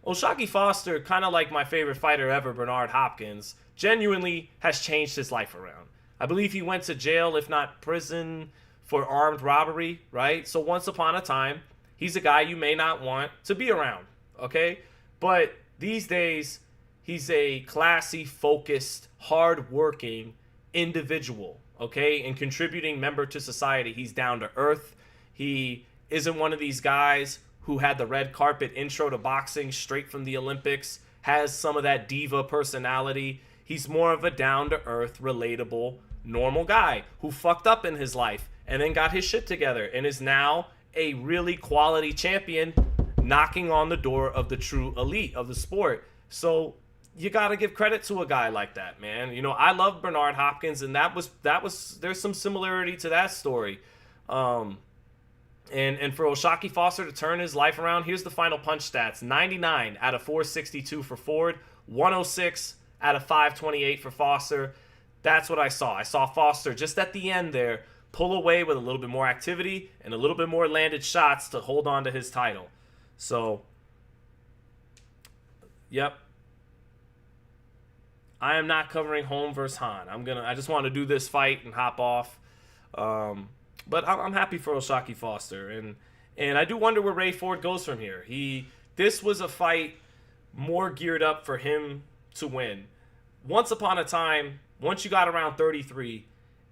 O'Shaquie Foster, kind of like my favorite fighter ever, Bernard Hopkins, genuinely has changed his life around. I believe he went to jail, if not prison, for armed robbery, right? So once upon a time, he's a guy you may not want to be around, okay? But these days, he's a classy, focused, hard-working, individual, okay, and contributing member to society. He's down to earth. He isn't one of these guys who had the red carpet intro to boxing straight from the Olympics, has some of that diva personality. He's more of a down to earth, relatable, normal guy who fucked up in his life and then got his shit together and is now a really quality champion knocking on the door of the true elite of the sport. So you got to give credit to a guy like that, man. You know, I love Bernard Hopkins, and that was there's some similarity to that story. And for O'Shaquie Foster to turn his life around, here's the final punch stats: 99 out of 462 for Ford, 106 out of 528 for Foster. That's what I saw. I saw Foster just at the end there pull away with a little bit more activity and a little bit more landed shots to hold on to his title. So, yep. I am not covering Holm versus Hahn. I just want to do this fight and hop off. But I'm happy for O'Shaquie Foster, and I do wonder where Ray Ford goes from here. This was a fight more geared up for him to win. Once upon a time, once you got around 33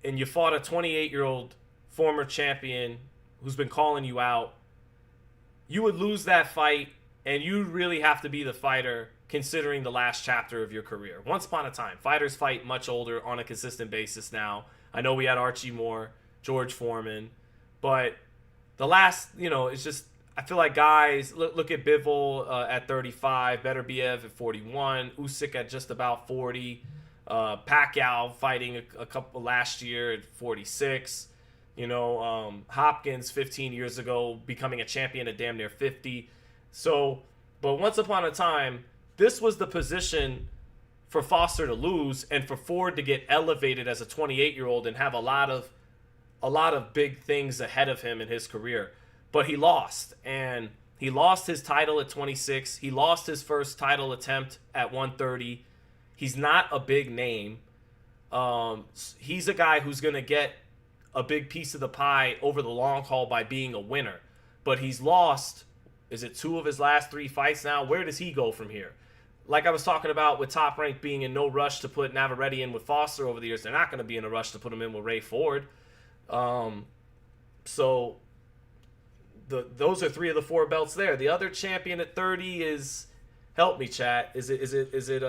and you fought a 28-year-old former champion who's been calling you out, you would lose that fight, and you really have to be the fighter considering the last chapter of your career. Once upon a time, fighters fight much older on a consistent basis now. I know we had Archie Moore, George Foreman, but the last, it's just, I feel like guys, look at Bivol at 35, Beterbiev at 41, Usyk at just about 40, Pacquiao fighting a couple last year at 46, Hopkins 15 years ago becoming a champion at damn near 50. So, but once upon a time, this was the position for Foster to lose and for Ford to get elevated as a 28-year-old and have a lot of big things ahead of him in his career. But he lost, and he lost his title at 26. He lost his first title attempt at 130. He's not a big name. He's a guy who's going to get a big piece of the pie over the long haul by being a winner. But he's lost, is it 2 of his last 3 fights now? Where does he go from here? Like I was talking about with Top Rank being in no rush to put Navarrete in with Foster over the years, they're not going to be in a rush to put him in with Ray Ford. So those are 3 of the 4 belts there. The other champion at 30 is, help me chat, is it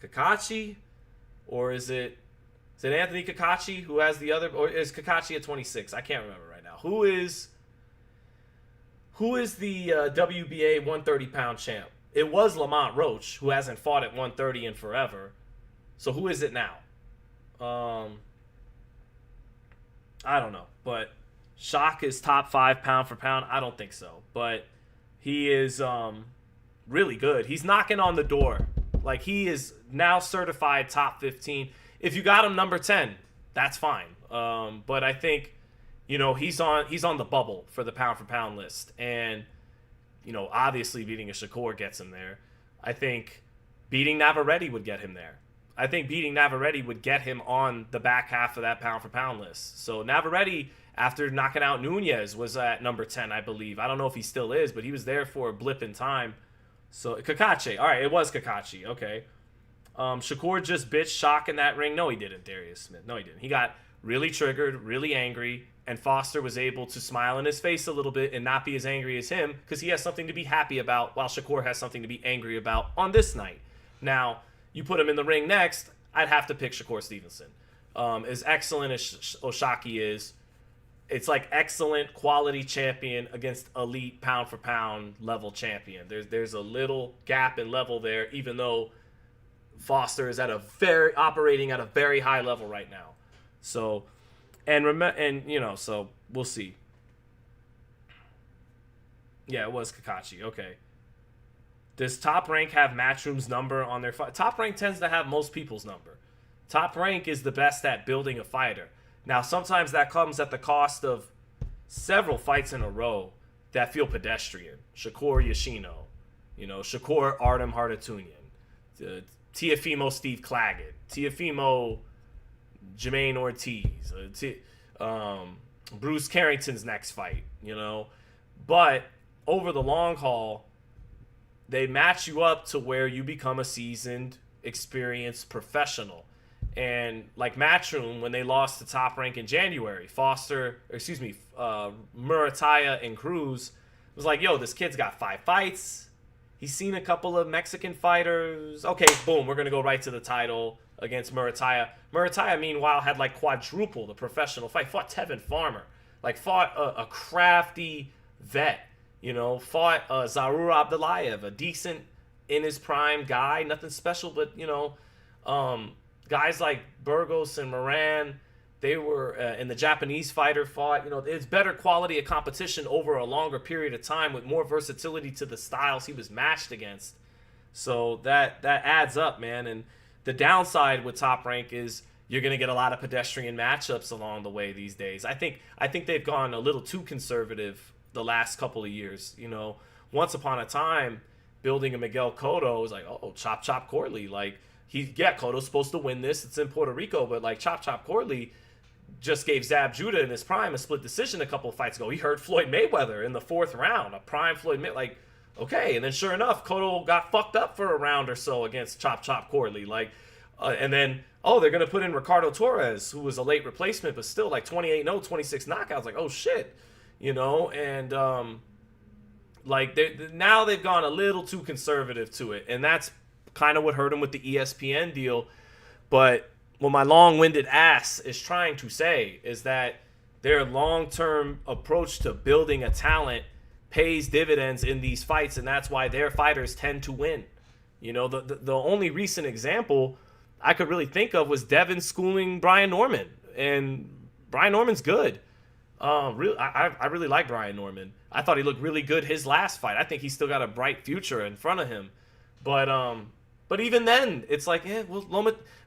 Kakachi, or is it Anthony Kakachi who has the other, or is Kakachi at 26? I can't remember right now. Who is the WBA 130-pound champ? It was Lamont Roach, who hasn't fought at 130 in forever. So who is it now? I don't know, but Shock is top 5 pound for pound. I don't think so, but he is really good. He's knocking on the door. Like, he is now certified top 15. If you got him number 10, that's fine. But I think, he's on the bubble for the pound for pound list, and obviously beating a Shakur gets him there. I think beating Navarrete would get him there. I think beating Navarrete would get him on the back half of that pound for pound list. So Navarrete, after knocking out Nunez, was at number 10, I believe. I don't know if he still is, but he was there for a blip in time. So Kakachi. All right, it was Kakachi. Okay. Shakur just bitched Shock in that ring. No, he didn't, Darius Smith. No, he didn't. He got really triggered, really angry, and Foster was able to smile in his face a little bit and not be as angry as him because he has something to be happy about while Shakur has something to be angry about on this night. Now, you put him in the ring next, I'd have to pick Shakur Stevenson. As excellent as O'Shaquie is, it's like excellent quality champion against elite pound for pound level champion. There's a little gap in level there, even though Foster is operating at a very high level right now. So, so we'll see. Yeah, it was Kakachi. Okay. Does Top Rank have Matchroom's number on their fight? Top Rank tends to have most people's number. Top Rank is the best at building a fighter. Now, sometimes that comes at the cost of several fights in a row that feel pedestrian. Shakur Yoshino, Shakur Artem Hardatunian, Teofimo Steve Claggett, Teofimo Jermaine Ortiz, Bruce Carrington's next fight, But over the long haul, they match you up to where you become a seasoned, experienced professional. And like Matchroom, when they lost to Top Rank in January, Murataya and Cruz was like, yo, this kid's got 5 fights. He's seen a couple of Mexican fighters. Okay, boom, we're going to go right to the title against Murataya. Murataya, meanwhile, had like quadruple the professional fight. Fought Tevin Farmer. Like, fought a crafty vet. You know, fought Zarur Abdullayev, a decent, in his prime guy. Nothing special, but, you know, guys like Burgos and Moran, they were, and the Japanese fighter fought. You know, it's better quality of competition over a longer period of time with more versatility to the styles he was matched against. So that adds up, man. And the downside with Top Rank is you're going to get a lot of pedestrian matchups along the way these days. I think they've gone a little too conservative the last couple of years. You know, once upon a time, building a Miguel Cotto was like, oh, chop Corley. Like, Cotto's supposed to win this. It's in Puerto Rico, but like chop Corley just gave Zab Judah in his prime a split decision a couple of fights ago. He hurt Floyd Mayweather in the 4th round, a prime Floyd Mayweather. Like, okay, and then sure enough, Cotto got fucked up for a round or so against chop Corley. Like, and then, oh, they're going to put in Ricardo Torres, who was a late replacement, but still like 28-0, 26 knockouts. Like, oh shit, you know, and like now they've gone a little too conservative to it, and that's kind of what hurt him with the ESPN deal. But what my long-winded ass is trying to say is that their long-term approach to building a talent pays dividends in these fights, and that's why their fighters tend to win. You know, the only recent example I could really think of was Devin schooling Brian Norman, and Brian Norman's good. I really like Brian Norman. I thought he looked really good his last fight. I think he's still got a bright future in front of him. But even then, it's like,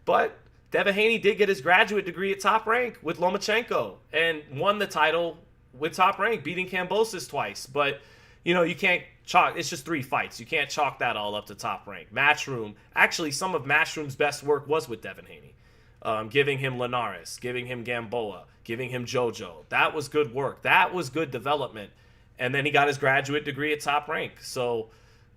but Devin Haney did get his graduate degree at Top Rank with Lomachenko and won the title with Top Rank, beating Kambosos twice. But, you know, you can't chalk. It's just 3 fights. You can't chalk that all up to Top Rank. Matchroom. Actually, some of Matchroom's best work was with Devin Haney. Giving him Linares, giving him Gamboa, giving him JoJo. That was good work. That was good development. And then he got his graduate degree at Top Rank. So,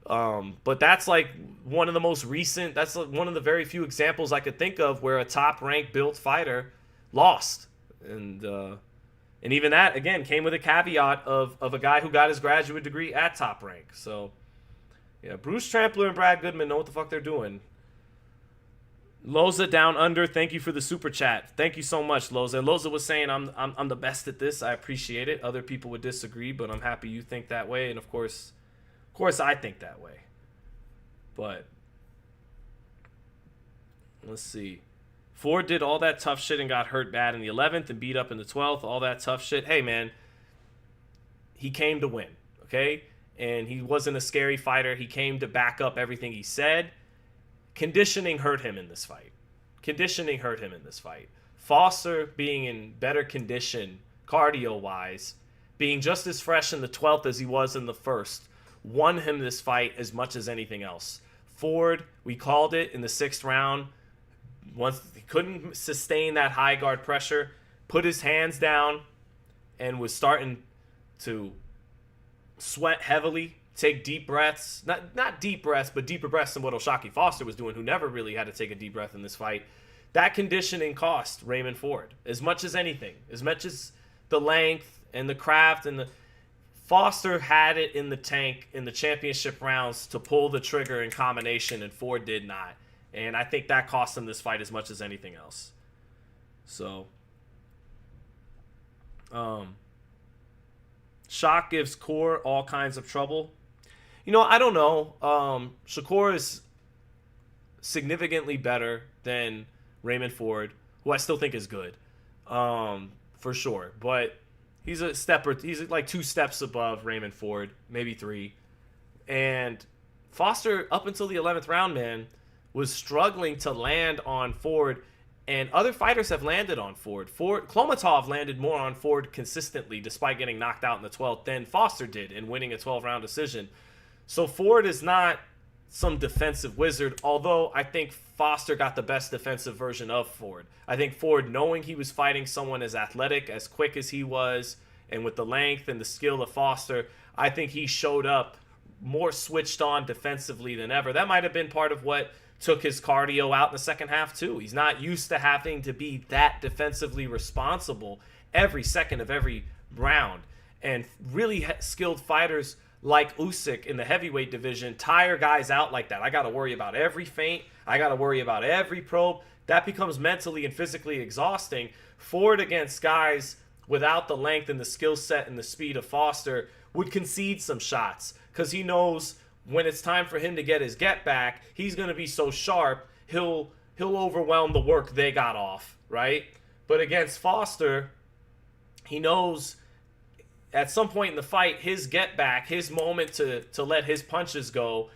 but that's like one of the most recent, that's one of the very few examples I could think of where a Top Rank built fighter lost. And even that, again, came with a caveat of a guy who got his graduate degree at Top Rank. So, yeah, Bruce Trampler and Brad Goodman know what the fuck they're doing. Loza down under, thank you for the super chat. Thank you so much, Loza. And Loza was saying I'm the best at this. I appreciate it. Other people would disagree, but I'm happy you think that way. And of course I think that way. But let's see. Ford did all that tough shit and got hurt bad in the 11th and beat up in the 12th. All that tough shit. Hey, man, he came to win, okay? And he wasn't a scary fighter. He came to back up everything he said. Conditioning hurt him in this fight. Foster being in better condition, cardio-wise, being just as fresh in the 12th as he was in the 1st, won him this fight as much as anything else. Ford, we called it in the 6th round. Once he couldn't sustain that high guard pressure, put his hands down, and was starting to sweat heavily, take deep breaths. Not deep breaths, but deeper breaths than what Oshaki Foster was doing, who never really had to take a deep breath in this fight. That conditioning cost Raymond Ford as much as anything, as much as the length and the craft and the... Foster had it in the tank in the championship rounds to pull the trigger in combination, and Ford did not. And I think that cost him this fight as much as anything else. So, Shock gives Core all kinds of trouble. You know, I don't know. Shakur is significantly better than Raymond Ford, who I still think is good, for sure. But he's he's like 2 steps above Raymond Ford, maybe 3. And Foster, up until the 11th round, man, was struggling to land on Ford, and other fighters have landed on Ford. Klomatov landed more on Ford consistently, despite getting knocked out in the 12th, than Foster did in winning a 12-round decision. So Ford is not some defensive wizard, although I think Foster got the best defensive version of Ford. I think Ford, knowing he was fighting someone as athletic, as quick as he was, and with the length and the skill of Foster, I think he showed up more switched on defensively than ever. That might have been part of what took his cardio out in the second half too. He's not used to having to be that defensively responsible every second of every round. And really skilled fighters like Usyk in the heavyweight division tire guys out like that. I got to worry about every feint. I got to worry about every probe. That becomes mentally and physically exhausting. Ford against guys without the length and the skill set and the speed of Foster would concede some shots because he knows when it's time for him to get his get back, he's going to be so sharp, he'll overwhelm the work they got off, right? But against Foster, he knows at some point in the fight, his get back, his moment to let his punches go,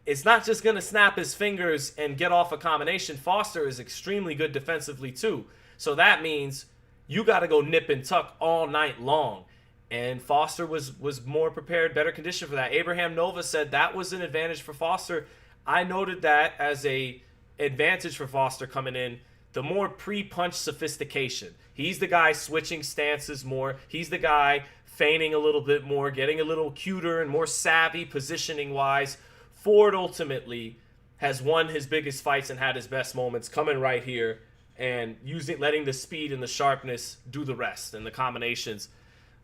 it's not just going to snap his fingers and get off a combination. Foster is extremely good defensively too. So that means you got to go nip and tuck all night long. And Foster was more prepared, better conditioned for that. Abraham Nova said that was an advantage for Foster. I noted that as a advantage for Foster coming in, the more pre-punch sophistication. He's the guy switching stances more. He's the guy feigning a little bit more, getting a little cuter and more savvy positioning-wise. Ford ultimately has won his biggest fights and had his best moments coming right here and letting the speed and the sharpness do the rest and the combinations.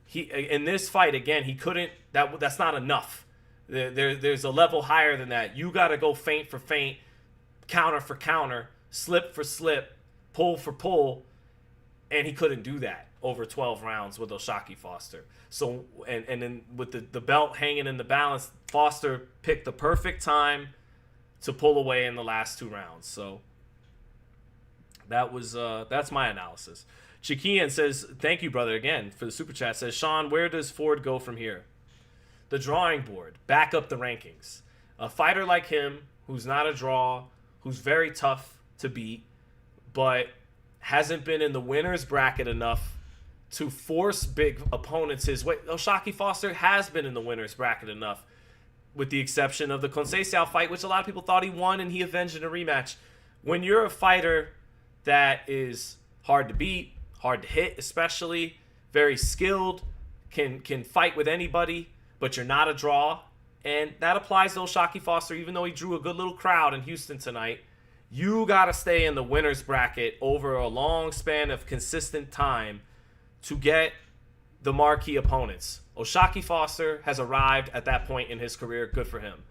He in this fight again, he couldn't. That's not enough. There's a level higher than that. You got to go feint for feint, counter for counter, slip for slip, pull for pull, and he couldn't do that over 12 rounds with O'Shaquie Foster. So and then with the belt hanging in the balance, Foster picked the perfect time to pull away in the last 2 rounds. So that's my analysis. Chikian says, thank you, brother, again, for the super chat. Says, Sean, where does Ford go from here? The drawing board. Back up the rankings. A fighter like him, who's not a draw, who's very tough to beat, but hasn't been in the winner's bracket enough to force big opponents his way. O'Shaquie Foster has been in the winner's bracket enough, with the exception of the Conceição fight, which a lot of people thought he won and he avenged in a rematch. When you're a fighter that is hard to beat, hard to hit, especially very skilled, can fight with anybody, but you're not a draw. And that applies to O'Shaquie Foster, even though he drew a good little crowd in Houston tonight. You got to stay in the winner's bracket over a long span of consistent time to get the marquee opponents. O'Shaquie Foster has arrived at that point in his career. Good for him.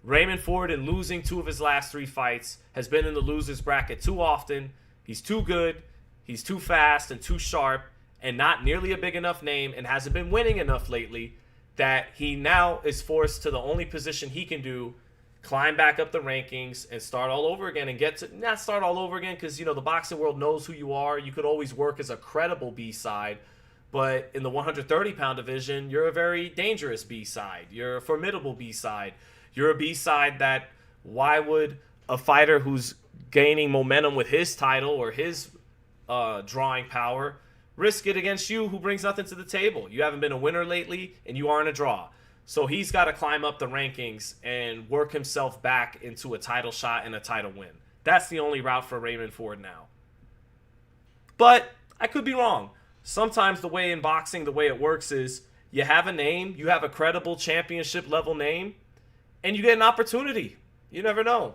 Raymond Ford, in losing 2 of his last 3 fights, has been in the loser's bracket too often. He's too good. He's too fast and too sharp and not nearly a big enough name and hasn't been winning enough lately that he now is forced to the only position he can do, climb back up the rankings and start all over again and not start all over again because, the boxing world knows who you are. You could always work as a credible B-side, but in the 130-pound division, you're a very dangerous B-side. You're a formidable B-side. You're a B-side that why would a fighter who's gaining momentum with his title or his drawing power risk it against you who brings nothing to the table? You haven't been a winner lately and you aren't a draw. So he's got to climb up the rankings and work himself back into a title shot and a title win. That's the only route for Raymond Ford now. But I could be wrong. Sometimes the way in boxing, the way it works is you have a name, you have a credible championship level name, and you get an opportunity. You never know,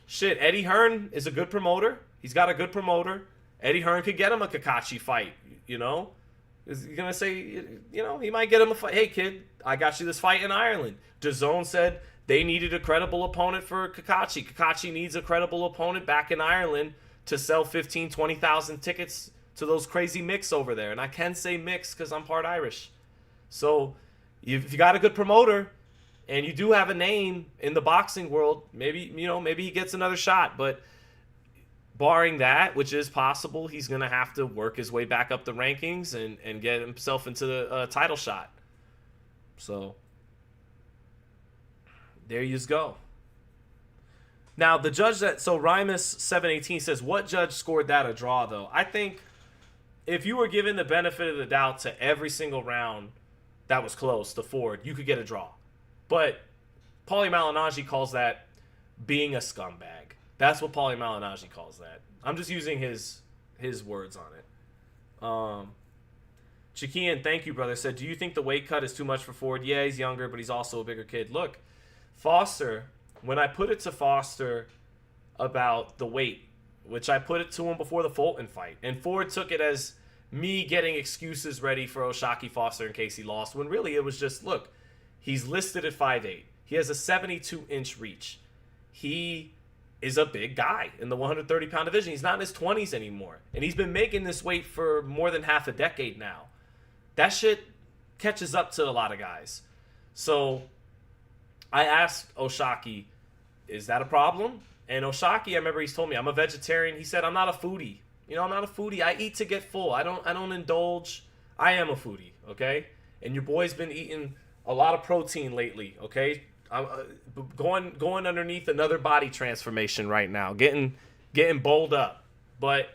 Shit, Eddie Hearn is a good promoter. He's got a good promoter. Eddie Hearn could get him a Kakashi fight, Is he going to say, he might get him a fight. Hey, kid, I got you this fight in Ireland. DAZN said they needed a credible opponent for Kakashi. Kakashi needs a credible opponent back in Ireland to sell 15,000, 20,000 tickets to those crazy mix over there. And I can say mix because I'm part Irish. So if you got a good promoter and you do have a name in the boxing world, maybe he gets another shot. But barring that, which is possible, he's going to have to work his way back up the rankings and get himself into the title shot. So there you go. Now, the judge Rymus 718 says, what judge scored that a draw, though? I think if you were given the benefit of the doubt to every single round that was close to Ford, you could get a draw. But Paulie Malignaggi calls that being a scumbag. That's what Paulie Malignaggi calls that. I'm just using his words on it. Chikian, thank you, brother, said, do you think the weight cut is too much for Ford? Yeah, he's younger, but he's also a bigger kid. Look, Foster when I put it to Foster about the weight, which I put it to him before the Fulton fight, and Ford took it as me getting excuses ready for O'Shaquie Foster in case he lost, when really it was just, look, he's listed at 5'8". He has a 72-inch reach. He is a big guy in the 130-pound division. He's not in his 20s anymore. And he's been making this weight for more than half a decade now. That shit catches up to a lot of guys. So I asked O'Shaquie, is that a problem? And O'Shaquie, I remember he's told me, I'm a vegetarian. He said, I'm not a foodie. You know, I'm not a foodie. I eat to get full. I don't indulge. I am a foodie, okay? And your boy's been eating a lot of protein lately, okay? I'm going underneath another body transformation right now, getting bowled up. But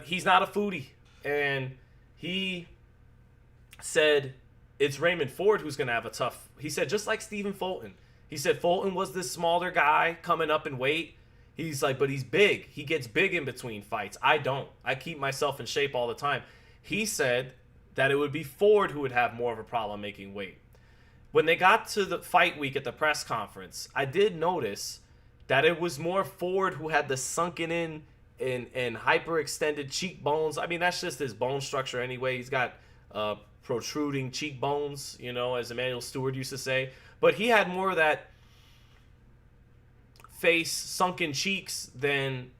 he's not a foodie. And he said it's Raymond Ford who's going to have a tough. He said, just like Stephen Fulton. He said Fulton was this smaller guy coming up in weight. He's like, but he's big. He gets big in between fights. I don't. I keep myself in shape all the time. He said that it would be Ford who would have more of a problem making weight. When they got to the fight week at the press conference, I did notice that it was more Ford who had the sunken in and hyperextended cheekbones. I mean, that's just his bone structure anyway. He's got protruding cheekbones, you know, as Emmanuel Stewart used to say. But he had more of that face, sunken cheeks than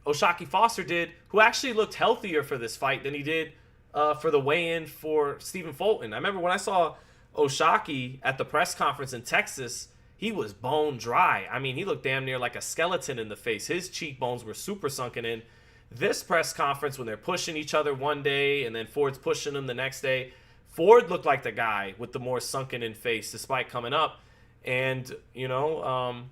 O'Shaquie Foster did, who actually looked healthier for this fight than he did for the weigh-in for Stephen Fulton. I remember when I saw O'Shaquie at the press conference in Texas, he was bone dry. I mean, he looked damn near like a skeleton in the face. His cheekbones were super sunken in. This press conference, when they're pushing each other one day and then Ford's pushing him the next day, Ford looked like the guy with the more sunken in face despite coming up. And, you know,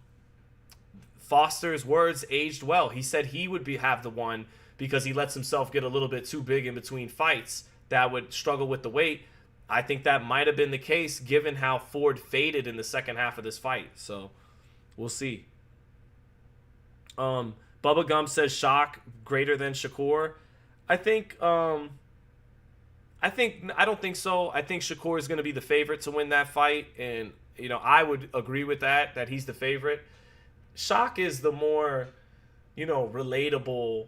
Foster's words aged well. He said he would have the one because he lets himself get a little bit too big in between fights that would struggle with the weight. I think that might have been the case given how Ford faded in the second half of this fight. So we'll see. Bubba Gum says Shock greater than Shakur. I don't think so. I think Shakur is going to be the favorite to win that fight. And, you know, I would agree with that he's the favorite. Shock is the more, you know, relatable,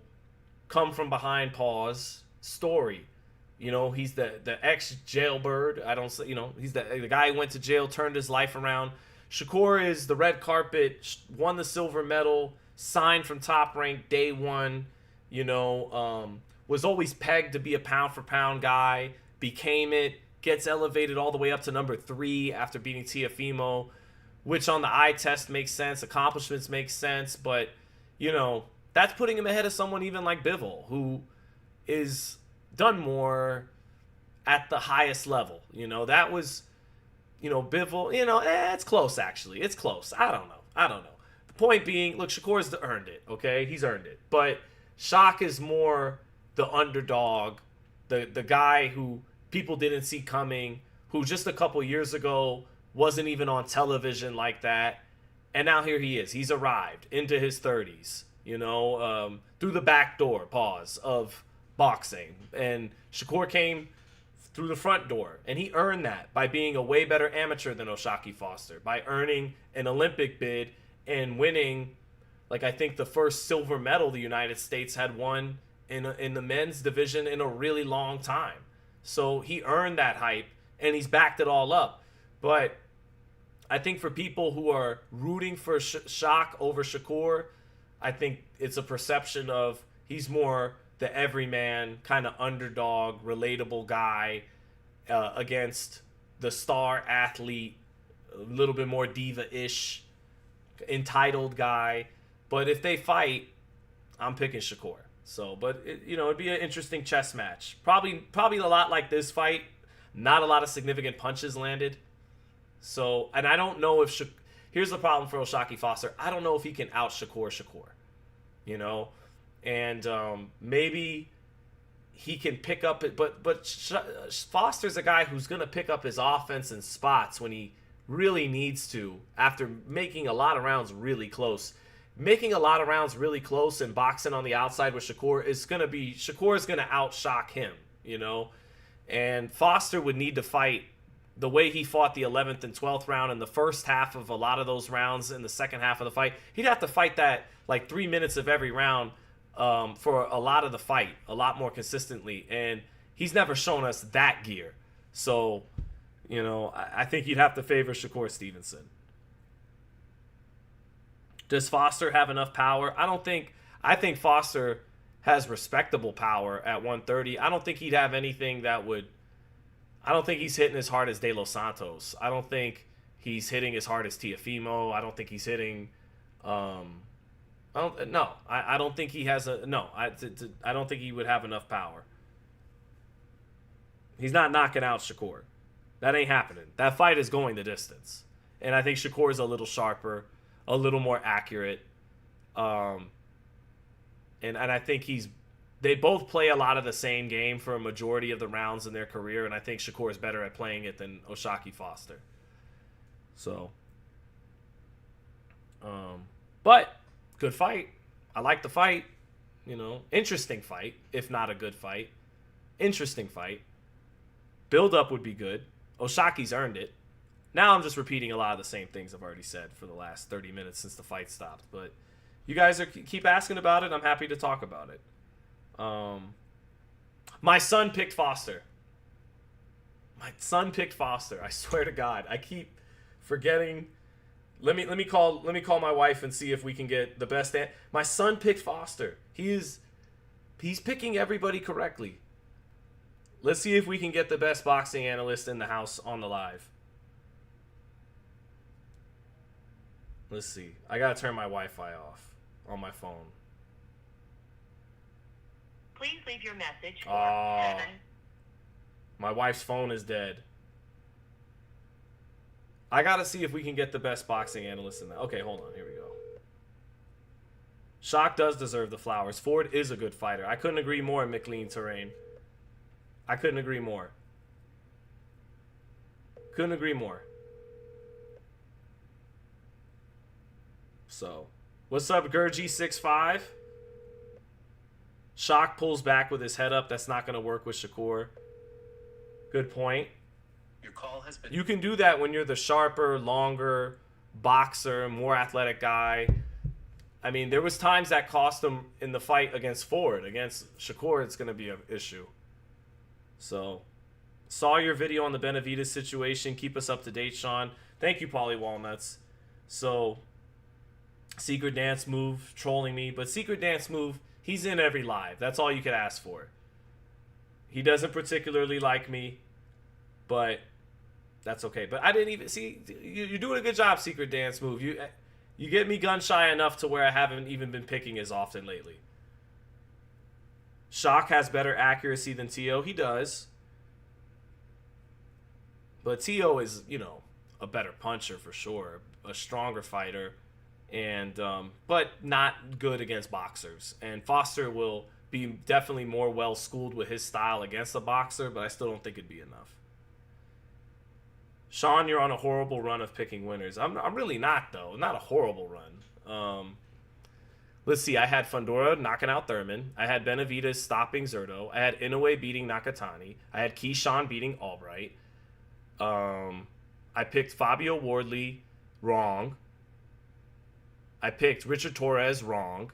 come from behind pause story. You know, he's the ex-jailbird. He's the guy who went to jail, turned his life around. Shakur is the red carpet, won the silver medal, signed from Top Rank day one, you know, was always pegged to be a pound-for-pound guy, became it, gets elevated all the way up to number 3 after beating Teofimo, which on the eye test makes sense, accomplishments make sense, but, you know, that's putting him ahead of someone even like Bivol, who is done more at the highest level. You know, that was, you know, Bivol, you know, it's close, actually. It's close. I don't know. The point being, look, Shakur's earned it, okay? He's earned it. But Shock is more the underdog, the guy who people didn't see coming, who just a couple years ago wasn't even on television like that. And now here he is. He's arrived into his 30s, you know, through the back door, of boxing. And Shakur came through the front door, and he earned that by being a way better amateur than O'Shaquie Foster, by earning an Olympic bid and winning, like, I think the first silver medal the United States had won in the men's division in a really long time. So he earned that hype, and he's backed it all up. But I think for people who are rooting for Shock over Shakur, I think it's a perception of he's more the everyman, kind of underdog, relatable guy against the star athlete, a little bit more diva-ish, entitled guy. But if they fight, I'm picking Shakur. So, but it'd be an interesting chess match. Probably a lot like this fight. Not a lot of significant punches landed. So, and I don't know if here's the problem for O'Shaquie Foster. I don't know if he can out Shakur. You know, and maybe he can pick up it, but Foster's a guy who's gonna pick up his offense in spots when he really needs to after making a lot of rounds really close. Making a lot of rounds really close and boxing on the outside with Shakur is gonna outshock him, you know, and Foster would need to fight the way he fought the 11th and 12th round in the first half of a lot of those rounds in the second half of the fight, he'd have to fight that like 3 minutes of every round for a lot of the fight, a lot more consistently. And he's never shown us that gear. So, you know, I think you'd have to favor Shakur Stevenson. Does Foster have enough power? I think Foster has respectable power at 130. I don't think he'd have anything that would... I don't think he's hitting as hard as De Los Santos. I don't think he's hitting as hard as Teofimo. I don't think he's hitting... I don't think he has a... No, I don't think he would have enough power. He's not knocking out Shakur. That ain't happening. That fight is going the distance. And I think Shakur is a little sharper, a little more accurate. And I think they both play a lot of the same game for a majority of the rounds in their career, and I think Shakur is better at playing it than O'Shaquie Foster. So, but good fight. I like the fight. You know, interesting fight, if not a good fight. Interesting fight. Build up would be good. O'Shaquie's earned it. Now I'm just repeating a lot of the same things I've already said for the last 30 minutes since the fight stopped. But you guys keep asking about it. I'm happy to talk about it. My son picked Foster. I swear to God, I keep forgetting. Let me call my wife and see if we can get the best. My son picked Foster. He's picking everybody correctly. Let's see if we can get the best boxing analyst in the house on the live. Let's see. I gotta turn my Wi-Fi off on my phone. Please leave your message for Kevin. My wife's phone is dead. I gotta see if we can get the best boxing analyst in there. Okay, hold on. Here we go. Shock does deserve the flowers. Ford is a good fighter. I couldn't agree more, McLean Terrain. I couldn't agree more. Couldn't agree more. So, what's up, Gurgy65? Shock pulls back with his head up. That's not going to work with Shakur. Good point. Your call has been... You can do that when you're the sharper, longer boxer, more athletic guy. I mean, there was times that cost him in the fight against Ford. Against Shakur, it's going to be an issue. So, saw your video on the Benavidez situation. Keep us up to date, Sean. Thank you, Paulie Walnuts. So, Secret Dance Move trolling me. But Secret Dance Move, he's in every live. That's all you could ask for. He doesn't particularly like me, but that's okay. But I didn't even... See, you're doing a good job, Secret Dance Move. You get me gun shy enough to where I haven't even been picking as often lately. Shock has better accuracy than T.O. He does. But T.O. is, you know, a better puncher for sure. A stronger fighter. And but not good against boxers. And Foster will be definitely more well-schooled with his style against a boxer, but I still don't think it'd be enough. Sean, you're on a horrible run of picking winners. I'm really not, though. Not a horrible run. Let's see. I had Fundora knocking out Thurman. I had Benavidez stopping Zurdo. I had Inoue beating Nakatani. I had Keyshawn beating Albright. I picked Fabio Wardley wrong. I picked Richard Torres wrong.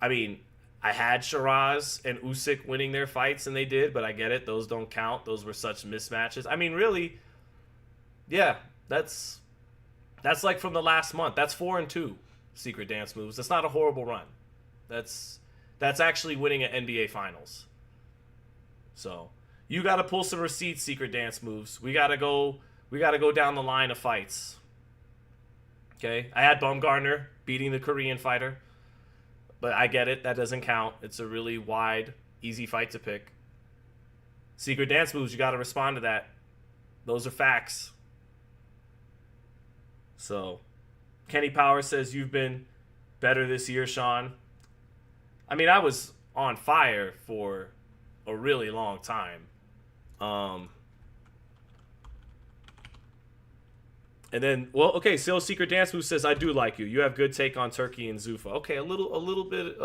I mean, I had Shiraz and Usyk winning their fights, and they did, but I get it. Those don't count. Those were such mismatches. I mean, really, yeah, that's like from the last month. That's 4-2 Secret Dance Moves. That's not a horrible run. That's actually winning at NBA Finals. So you got to pull some receipts, Secret Dance Moves. We got to go down the line of fights. Okay, I had Baumgartner beating the Korean fighter, but I get it. That doesn't count. It's a really wide, easy fight to pick. Secret Dance Moves, you got to respond to that. Those are facts. So, Kenny Power says you've been better this year, Sean. I mean, I was on fire for a really long time. And then, well, okay, so Secret Dance Move says, I do like you. You have good take on Turkey and Zuffa. Okay, a little bit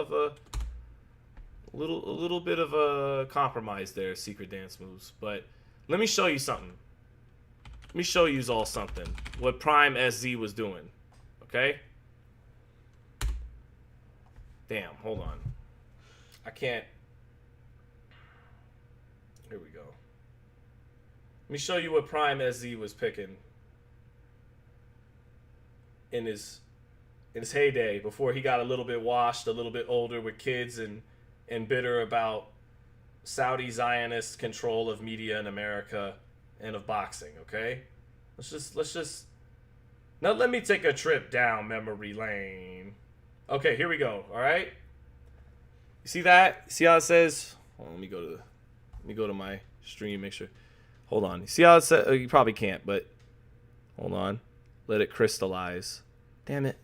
of a compromise there, Secret Dance Moves. But let me show you something. Let me show you all something. What Prime SZ was doing. Okay? Damn, hold on. I can't. Here we go. Let me show you what Prime SZ was picking in his heyday, before he got a little bit washed, a little bit older with kids, and bitter about Saudi Zionist control of media in America and of boxing. Okay, let's just now let me take a trip down memory lane. Okay, here we go. All right, you see that? See how it says? Hold on, let me go to my stream. Make sure. Hold on. You see how it says? You probably can't, but hold on. Let it crystallize. Damn it.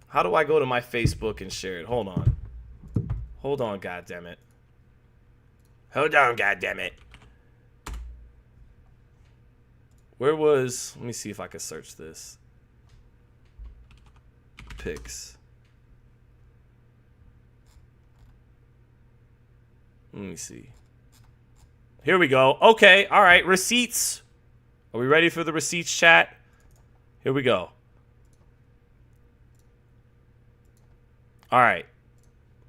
How do I go to my Facebook and share it? Hold on. Hold on, goddammit. Hold on, goddammit. Where was... Let me see if I can search this. Pics. Let me see. Here we go. Okay, all right. Receipts. Are we ready for the receipts, chat? Here we go. All right.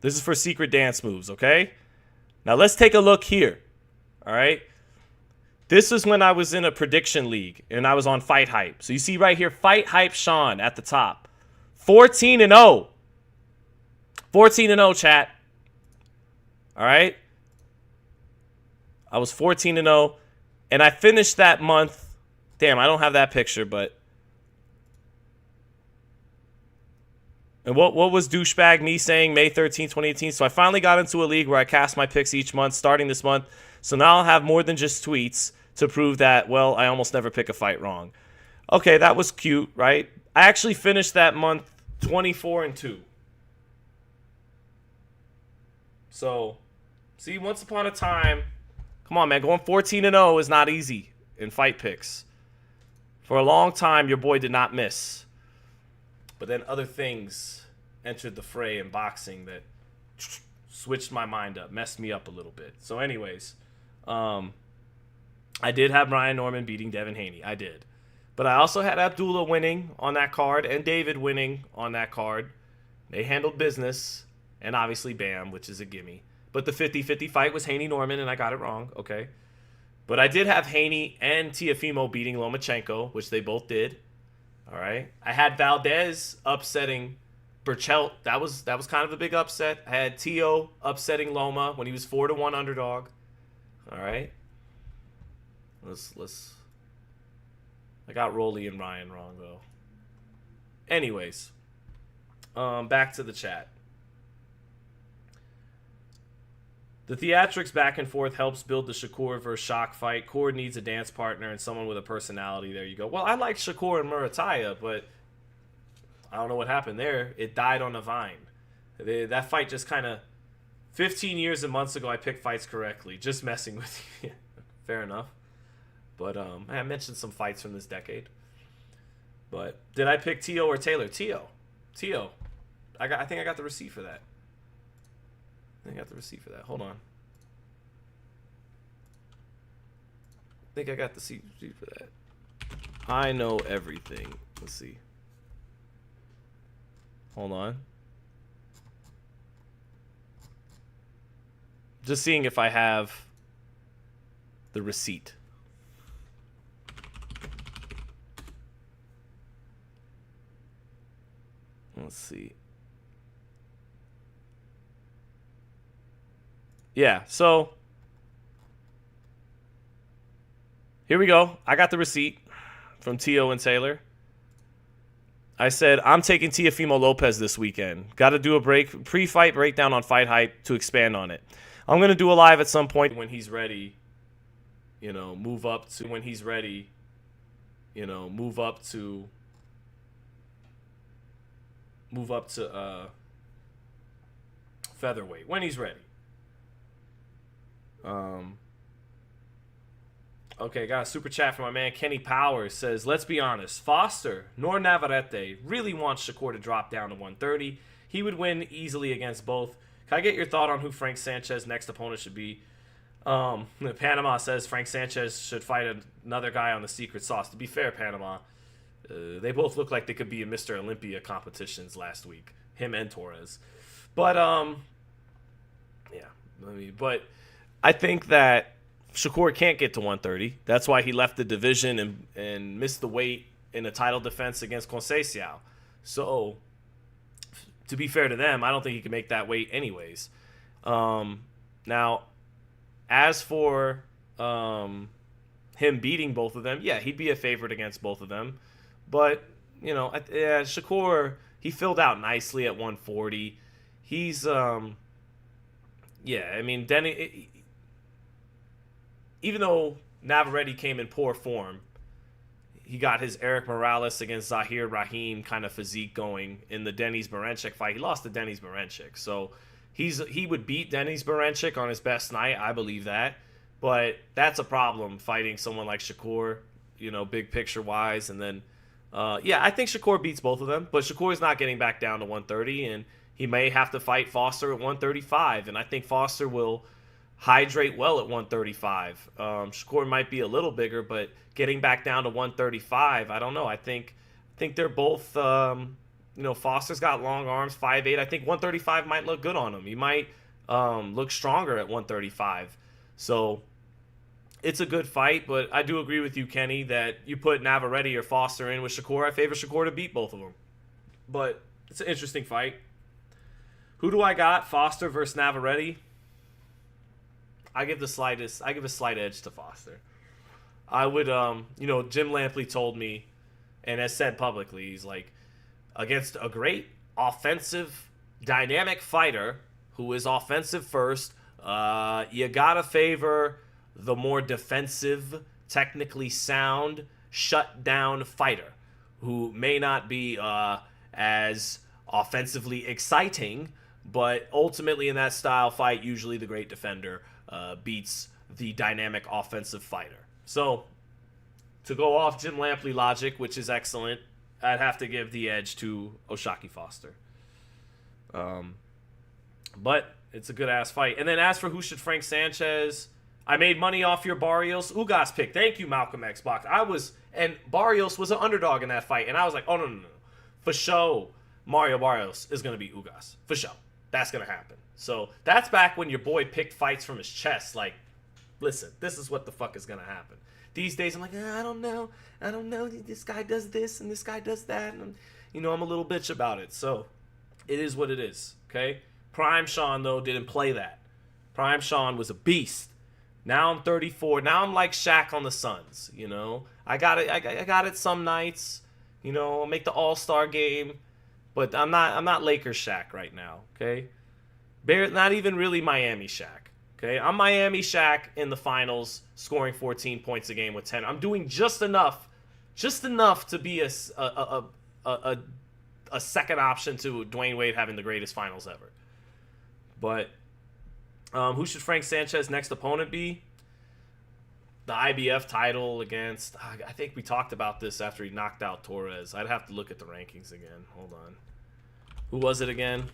This is for secret dance moves, okay? Now let's take a look here. All right. This is when I was in a prediction league and I was on Fight Hype. So you see right here, Fight Hype Sean at the top. 14-0. 14-0, chat. All right. I was 14-0 and I finished that month. Damn, I don't have that picture, but. And what was douchebag me saying May 13, 2018? So I finally got into a league where I cast my picks each month, starting this month. So now I'll have more than just tweets to prove that, well, I almost never pick a fight wrong. Okay, that was cute, right? I actually finished that month 24-2. So, see, once upon a time, come on, man, going 14-0 is not easy in fight picks. For a long time, your boy did not miss. But then other things entered the fray in boxing that switched my mind up, messed me up a little bit. So anyways, I did have Ryan Norman beating Devin Haney. I did. But I also had Abdullah winning on that card and David winning on that card. They handled business. And obviously Bam, which is a gimme. But the 50-50 fight was Haney-Norman, and I got it wrong. Okay. But I did have Haney and Teofimo beating Lomachenko, which they both did. All right. I had Valdez upsetting Burchelt. That was kind of a big upset. I had Teo upsetting Loma when he was 4-1 underdog. All right. Let's. I got Rolly and Ryan wrong though. Anyways, back to the chat. The theatrics back and forth helps build the Shakur versus Shock fight. Cord needs a dance partner and someone with a personality. There you go. Well, I like Shakur and Murataya, but I don't know what happened there. It died on a vine. That fight just kind of... 15 years and months ago, I picked fights correctly. Just messing with you. Fair enough. But I mentioned some fights from this decade. But did I pick Teo or Taylor? Teo. I think I got the receipt for that. I got the receipt for that. Hold on. I think I got the receipt for that. I know everything. Let's see. Hold on. Just seeing if I have the receipt. Let's see. Yeah, so here we go. I got the receipt from Teo and Taylor. I said, I'm taking Teofimo Lopez this weekend. Got to do a pre-fight breakdown on Fight Hype to expand on it. I'm going to do a live at some point when he's ready. Move up to featherweight when he's ready. Okay, got a super chat from my man Kenny Powers. Says, let's be honest, Foster nor Navarrete really wants Shakur to drop down to 130. He would win easily against both. Can I get your thought on who Frank Sanchez's next opponent should be? Panama says Frank Sanchez should fight another guy on the secret sauce. To be fair, Panama, they both look like they could be in Mr. Olympia competitions last week. Him and Torres. But, but I think that Shakur can't get to 130. That's why he left the division and missed the weight in a title defense against Conceição. So, to be fair to them, I don't think he can make that weight anyways. Now, as for him beating both of them, yeah, he'd be a favorite against both of them. But, Shakur, he filled out nicely at 140. He's, Denny, even though Navarrete came in poor form, he got his Eric Morales against Zahir Rahim kind of physique going in the Denis Berinchyk fight. He lost to Denis Berinchyk. So he would beat Denis Berinchyk on his best night. I believe that. But that's a problem fighting someone like Shakur, big picture wise. And then, I think Shakur beats both of them. But Shakur is not getting back down to 130. And he may have to fight Foster at 135. And I think Foster will hydrate well at 135. Shakur might be a little bigger, but getting back down to 135, I don't know. I think they're both, Foster's got long arms, 5'8". I think 135 might look good on him. He might look stronger at 135. So it's a good fight, but I do agree with you, Kenny, that you put Navarrete or Foster in with Shakur. I favor Shakur to beat both of them. But it's an interesting fight. Who do I got? Foster versus Navarrete? I give a slight edge to Foster. I would, Jim Lampley told me, and has said publicly, he's like, against a great offensive, dynamic fighter who is offensive first, you gotta favor the more defensive, technically sound, shut down fighter who may not be as offensively exciting, but ultimately in that style fight, usually the great defender beats the dynamic offensive fighter. So, to go off Jim Lampley logic, which is excellent, I'd have to give the edge to O'Shaquie Foster. But it's a good-ass fight. And then as for who should Frank Sanchez, I made money off your Barrios Ugas pick. Thank you, Malcolm Xbox. And Barrios was an underdog in that fight. And I was like, oh, no. For sure, Mario Barrios is going to beat Ugas. For sure. That's going to happen. So that's back when your boy picked fights from his chest. Like, listen, this is what the fuck is going to happen. These days, I'm like, I don't know. This guy does this and this guy does that. And, I'm a little bitch about it. So it is what it is, okay? Prime Sean, though, didn't play that. Prime Sean was a beast. Now I'm 34. Now I'm like Shaq on the Suns, I got it some nights. I'll make the All-Star game. But I'm not Lakers Shaq right now, okay? Not even really Miami Shaq, okay? I'm Miami Shaq in the finals, scoring 14 points a game with 10. I'm doing just enough to be a second option to Dwayne Wade having the greatest finals ever. But who should Frank Sanchez next opponent be? The IBF title against, I think we talked about this after he knocked out Torres. I'd have to look at the rankings again. Hold on. Who was it again?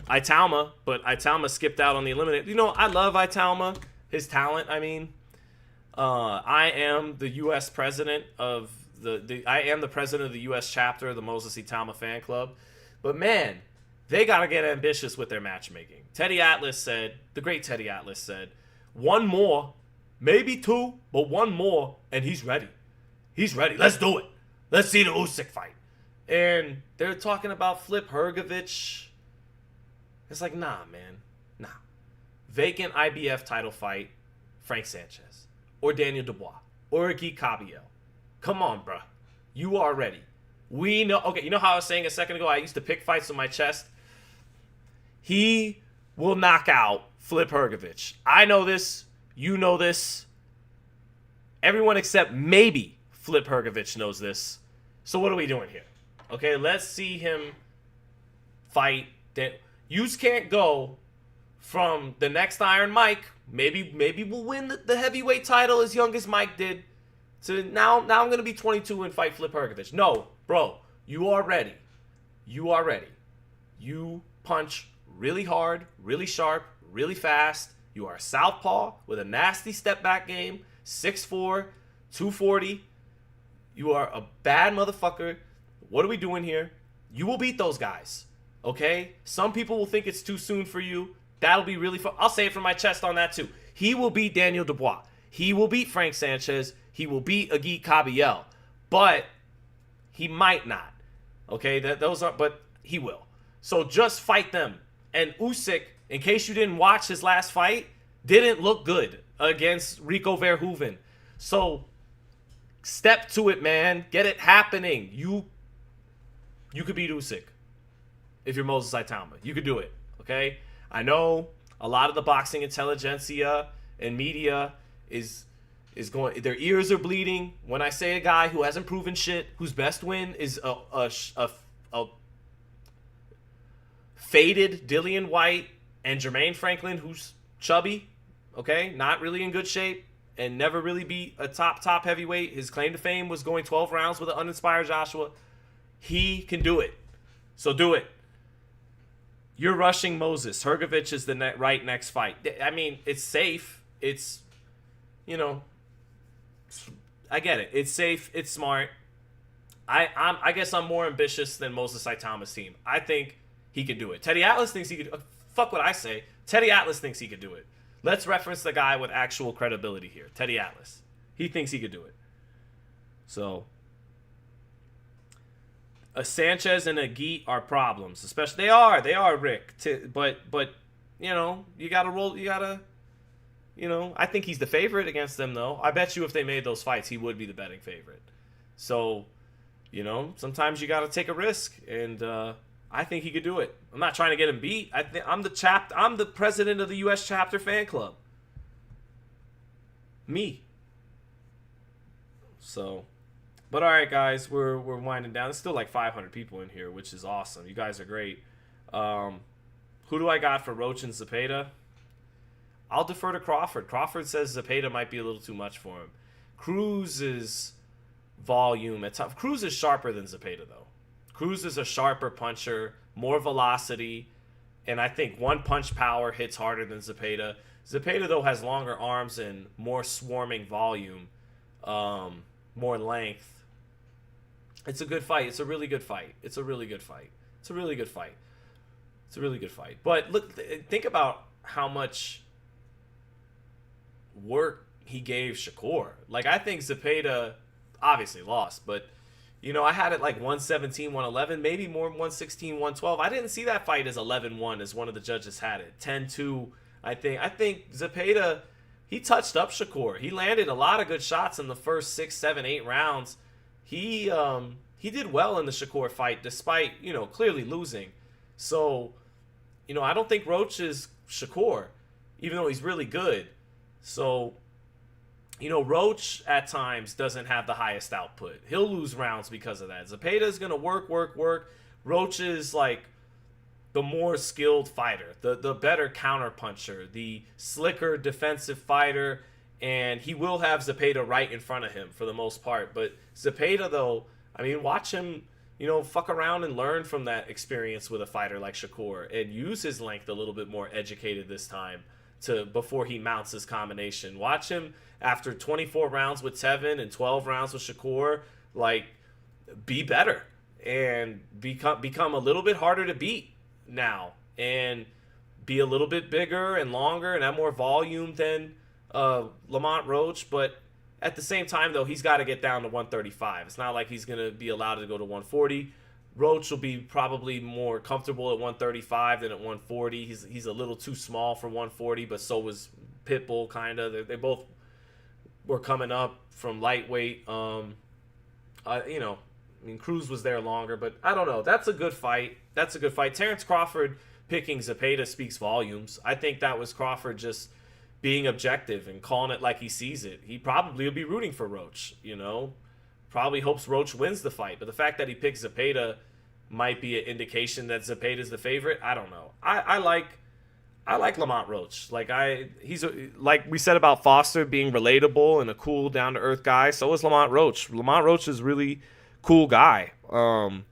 Italma, but Italma skipped out on the eliminator. I love Italma, his talent. I mean, I am the U.S. president of I am the president of the U.S. chapter of the Moses Italma fan club. But man, they gotta get ambitious with their matchmaking. The great Teddy Atlas said, one more, maybe two, but one more, and he's ready. He's ready. Let's do it. Let's see the Usyk fight. And they're talking about Flip Hrgovic. It's like, nah, man. Nah. Vacant IBF title fight, Frank Sanchez. Or Daniel Dubois. Or Guy Cabiel. Come on, bruh. You are ready. We know. Okay, you know how I was saying a second ago, I used to pick fights on my chest? He will knock out Flip Hrgovic. I know this. You know this. Everyone except maybe Flip Hrgovic knows this. So what are we doing here? Okay, let's see him fight. You can't go from the next Iron Mike. Maybe we'll win the heavyweight title as young as Mike did. So now I'm gonna be 22 and fight Flip Hrgovic. No, bro, you are ready. You are ready. You punch really hard, really sharp, really fast, You are a southpaw with a nasty step back game, 6'4", 240. You are a bad motherfucker. What are we doing here? You will beat those guys, okay? Some people will think it's too soon for you. That'll be really fun. I'll say it from my chest on that too. He will beat Daniel Dubois. He will beat Frank Sanchez. He will beat Agit Kabayel. But he might not, okay? But he will. So just fight them. And Usyk, in case you didn't watch his last fight, didn't look good against Rico Verhoeven. So step to it, man. Get it happening. You could beat Usyk if you're Moses Saitama. You could do it, okay? I know a lot of the boxing intelligentsia and media is going, their ears are bleeding when I say a guy who hasn't proven shit, whose best win is a faded Dillian White and Jermaine Franklin, who's chubby, okay, not really in good shape, and never really beat a top heavyweight. His claim to fame was going 12 rounds with an uninspired Joshua. He can do it. So do it. You're rushing Moses. Hrgovic is the next fight. I mean, it's safe. It's, you know, I get it. It's safe. It's smart. I guess I'm more ambitious than Moses Saitama's team. I think he could do it. Teddy Atlas thinks he could. Fuck what I say. Teddy Atlas thinks he could do it. Let's reference the guy with actual credibility here. Teddy Atlas. He thinks he could do it. So a Sanchez and a Agit are problems. Especially they are Rick. But you know, you gotta roll. You gotta. You know, I think he's the favorite against them, though. I bet you if they made those fights, he would be the betting favorite. So, you know, sometimes you got to take a risk, and I think he could do it. I'm not trying to get him beat. I'm the president of the U.S. chapter fan club. Me. So, but all right, guys, we're winding down. There's still like 500 people in here, which is awesome. You guys are great. Who do I got for Roach and Zepeda? I'll defer to Crawford. Crawford says Zepeda might be a little too much for him. Cruz's volume at top. Cruz is sharper than Zepeda, though. Cruz is a sharper puncher, more velocity, and I think one punch power hits harder than Zepeda. Zepeda, though, has longer arms and more swarming volume, more length. It's a good fight. It's a really good fight. It's a really good fight. It's a really good fight. It's a really good fight. But look, think about how much work he gave Shakur. Like, I think Zepeda obviously lost, but you know, I had it like 117, 111, maybe more 116, 112. I didn't see that fight as 11-1 as one of the judges had it. 10-2, I think Zepeda, he touched up Shakur. He landed a lot of good shots in the first 6, 7, 8 rounds. He did well in the Shakur fight despite, you know, clearly losing. So, you know, I don't think Roach is Shakur, even though he's really good. So, you know, Roach at times doesn't have the highest output. He'll lose rounds because of that. Zepeda is going to work. Roach is like the more skilled fighter, the better counter puncher, the slicker defensive fighter, and he will have Zepeda right in front of him for the most part. But Zepeda, though, I mean, watch him, you know, fuck around and learn from that experience with a fighter like Shakur and use his length a little bit more educated this time before he mounts his combination. Watch him after 24 rounds with Tevin and 12 rounds with Shakur, like, be better and become a little bit harder to beat now and be a little bit bigger and longer and have more volume than Lamont Roach. But at the same time, though, he's got to get down to 135. It's not like he's going to be allowed to go to 140. Roach will be probably more comfortable at 135 than at 140. He's a little too small for 140, but so was Pitbull, kind of. They both were coming up from lightweight. You know, I mean, Cruz was there longer, but I don't know. That's a good fight. Terrence Crawford picking Zepeda speaks volumes. I think that was Crawford just being objective and calling it like he sees it. He probably will be rooting for Roach, you know. Probably hopes Roach wins the fight, but the fact that he picks Zepeda might be an indication that Zepeda's the favorite. I don't know. I like Lamont Roach. Like like we said about Foster being relatable and a cool, down to earth guy. So is Lamont Roach. Lamont Roach is a really cool guy. And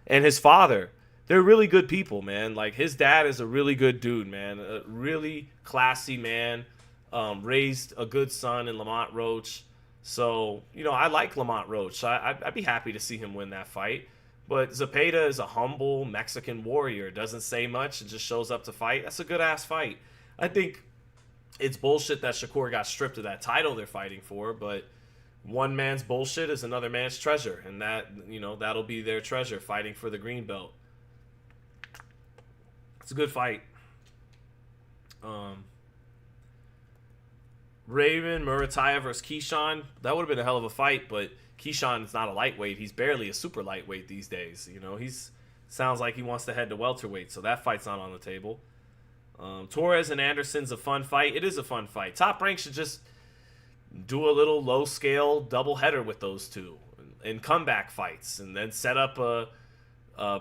his father, they're really good people, man. Like, his dad is a really good dude, man. A really classy man. Raised a good son in Lamont Roach. So, I like Lamont Roach. I'd be happy to see him win that fight. But Zepeda is a humble Mexican warrior. Doesn't say much and just shows up to fight. That's a good-ass fight. I think it's bullshit that Shakur got stripped of that title they're fighting for, but one man's bullshit is another man's treasure. And that'll be their treasure, fighting for the green belt. It's a good fight. Raymond Murataya versus Keyshawn. That would have been a hell of a fight, but Keyshawn's not a lightweight. He's barely a super lightweight these days. He's sounds like he wants to head to welterweight, so that fight's not on the table. Torres and Anderson's a fun fight. It is a fun fight. Top Rank should just do a little low-scale doubleheader with those two and comeback fights, and then set up a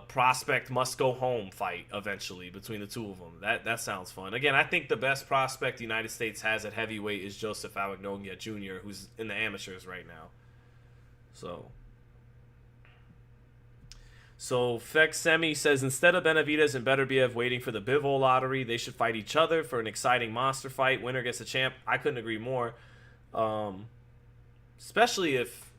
prospect must go home fight eventually between the two of them. That sounds fun. Again, I think the best prospect the United States has at heavyweight is Joseph Awagnogia Jr., who's in the amateurs right now. So Fexemi says, instead of Benavidez and Beterbiev waiting for the Bivol lottery, they should fight each other for an exciting monster fight. Winner gets a champ. I couldn't agree more. Especially if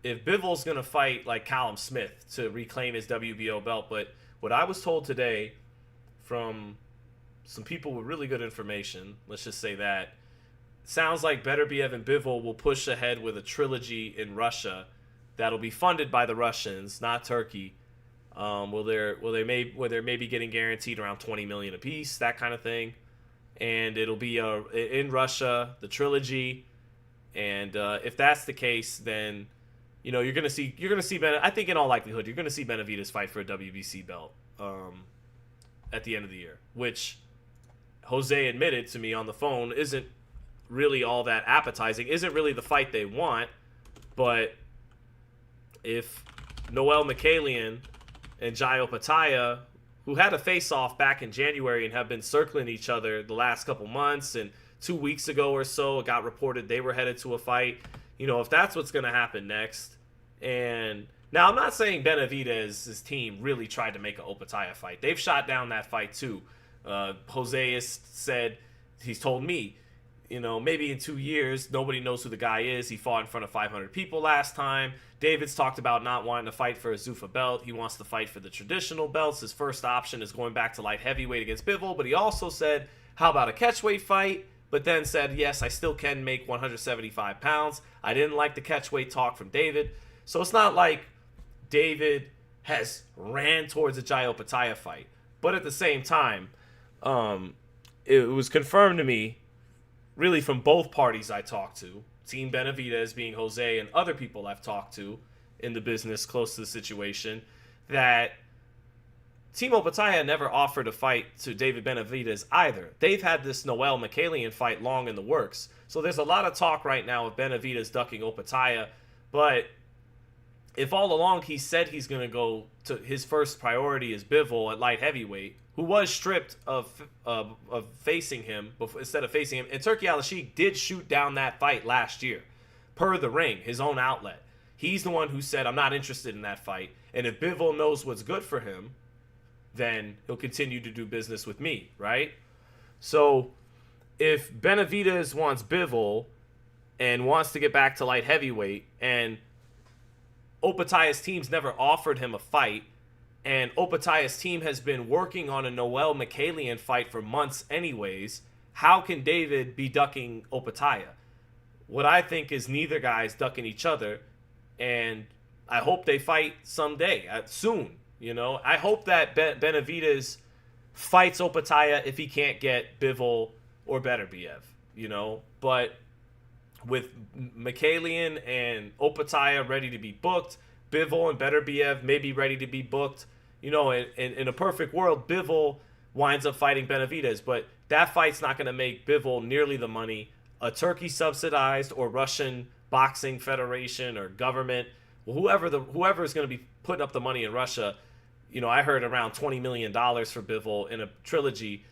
Bivol's going to fight like Callum Smith to reclaim his WBO belt. But what I was told today from some people with really good information, let's just say that, sounds like Beterbiev and Bivol will push ahead with a trilogy in Russia that'll be funded by the Russians, not Turkey. Where they're maybe getting guaranteed around $20 million apiece, that kind of thing. And it'll be in Russia, the trilogy. And if that's the case, then you're gonna see I think in all likelihood you're gonna see Benavidez fight for a WBC belt at the end of the year, which Jose admitted to me on the phone isn't really all that appetizing, isn't really the fight they want. But if Noel Mikhailian and Jai Opataya, who had a face-off back in January and have been circling each other the last couple months, and 2 weeks ago or so it got reported they were headed to a fight, if that's what's going to happen next. And now I'm not saying Benavidez's team really tried to make an Opataya fight. They've shot down that fight too. Jose has said, he's told me, maybe in 2 years, nobody knows who the guy is. He fought in front of 500 people last time. David's talked about not wanting to fight for a Zuffa belt. He wants to fight for the traditional belts. His first option is going back to light heavyweight against Bivol. But he also said, how about a catchweight fight? But then said, yes, I still can make 175 pounds. I didn't like the catchweight talk from David. So it's not like David has ran towards a Jai Opataya fight. But at the same time, it was confirmed to me, really from both parties I talked to, Team Benavidez being Jose and other people I've talked to in the business close to the situation, that Team Opataya never offered a fight to David Benavidez either. They've had this Noel Mikhailian fight long in the works. So there's a lot of talk right now of Benavidez ducking Opataya. But if all along he said he's going to go to his first priority is Bivol at light heavyweight, who was stripped of facing him instead of facing him. And Turki Al-Sheikh did shoot down that fight last year, per The Ring, his own outlet. He's the one who said, I'm not interested in that fight. And if Bivol knows what's good for him, then he'll continue to do business with me, right? So if Benavidez wants Bivol and wants to get back to light heavyweight, and Opataya's team's never offered him a fight, and Opataya's team has been working on a Noel Mikhailian fight for months anyways, how can David be ducking Opataya? What I think is neither guy's ducking each other, and I hope they fight someday, soon. I hope that Benavidez fights Opataya if he can't get Bivol or Beterbiev, But with Mikhailian and Opataya ready to be booked, Bivol and Beterbiev maybe ready to be booked, in a perfect world, Bivol winds up fighting Benavidez, but that fight's not going to make Bivol nearly the money a Turkey subsidized or Russian boxing federation or government, whoever is going to be putting up the money in Russia. I heard around $20 million for Bivol in a trilogy.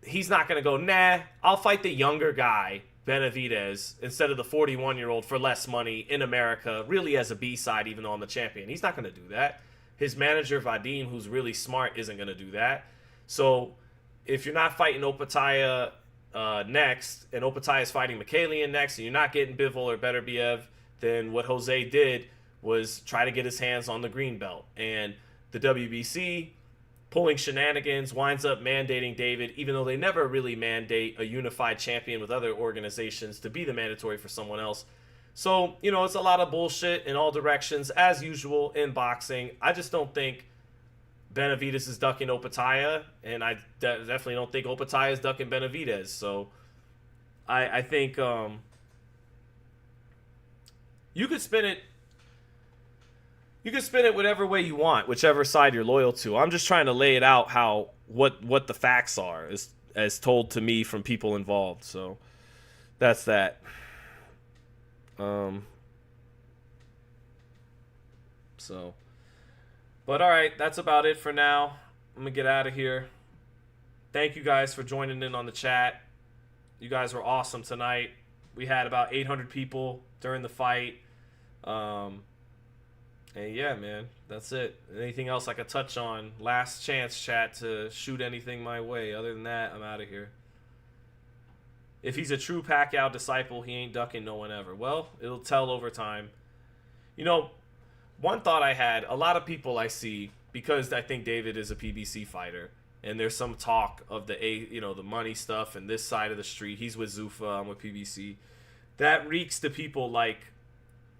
He's not going to go, nah, I'll fight the younger guy, Benavidez, instead of the 41-year-old for less money in America, really as a B-side, even though I'm the champion. He's not going to do that. his manager Vadim, who's really smart, isn't going to do that. So if you're not fighting Opataya next, and Opataya is fighting Mikhailian next, and you're not getting Bivol or Beterbiev, then what Jose did was try to get his hands on the green belt. And the WBC, pulling shenanigans, winds up mandating David, even though they never really mandate a unified champion with other organizations to be the mandatory for someone else. So, it's a lot of bullshit in all directions, as usual in boxing. I just don't think Benavidez is ducking Opataya, and I definitely don't think Opataya is ducking Benavidez. So, I think you could spin it. You can spin it whatever way you want, whichever side you're loyal to. I'm just trying to lay it out what the facts are as told to me from people involved. So that's that. But all right, that's about it for now. I'm gonna get out of here. Thank you guys for joining in on the chat. You guys were awesome tonight. We had about 800 people during the fight. And yeah, man, that's it. Anything else I could touch on? Last chance, chat, to shoot anything my way. Other than that, I'm out of here. If he's a true Pacquiao disciple, he ain't ducking no one ever. Well, it'll tell over time. One thought I had, a lot of people I see, because I think David is a PBC fighter, and there's some talk of the money stuff and this side of the street. He's with Zuffa, I'm with PBC. That reeks to people like,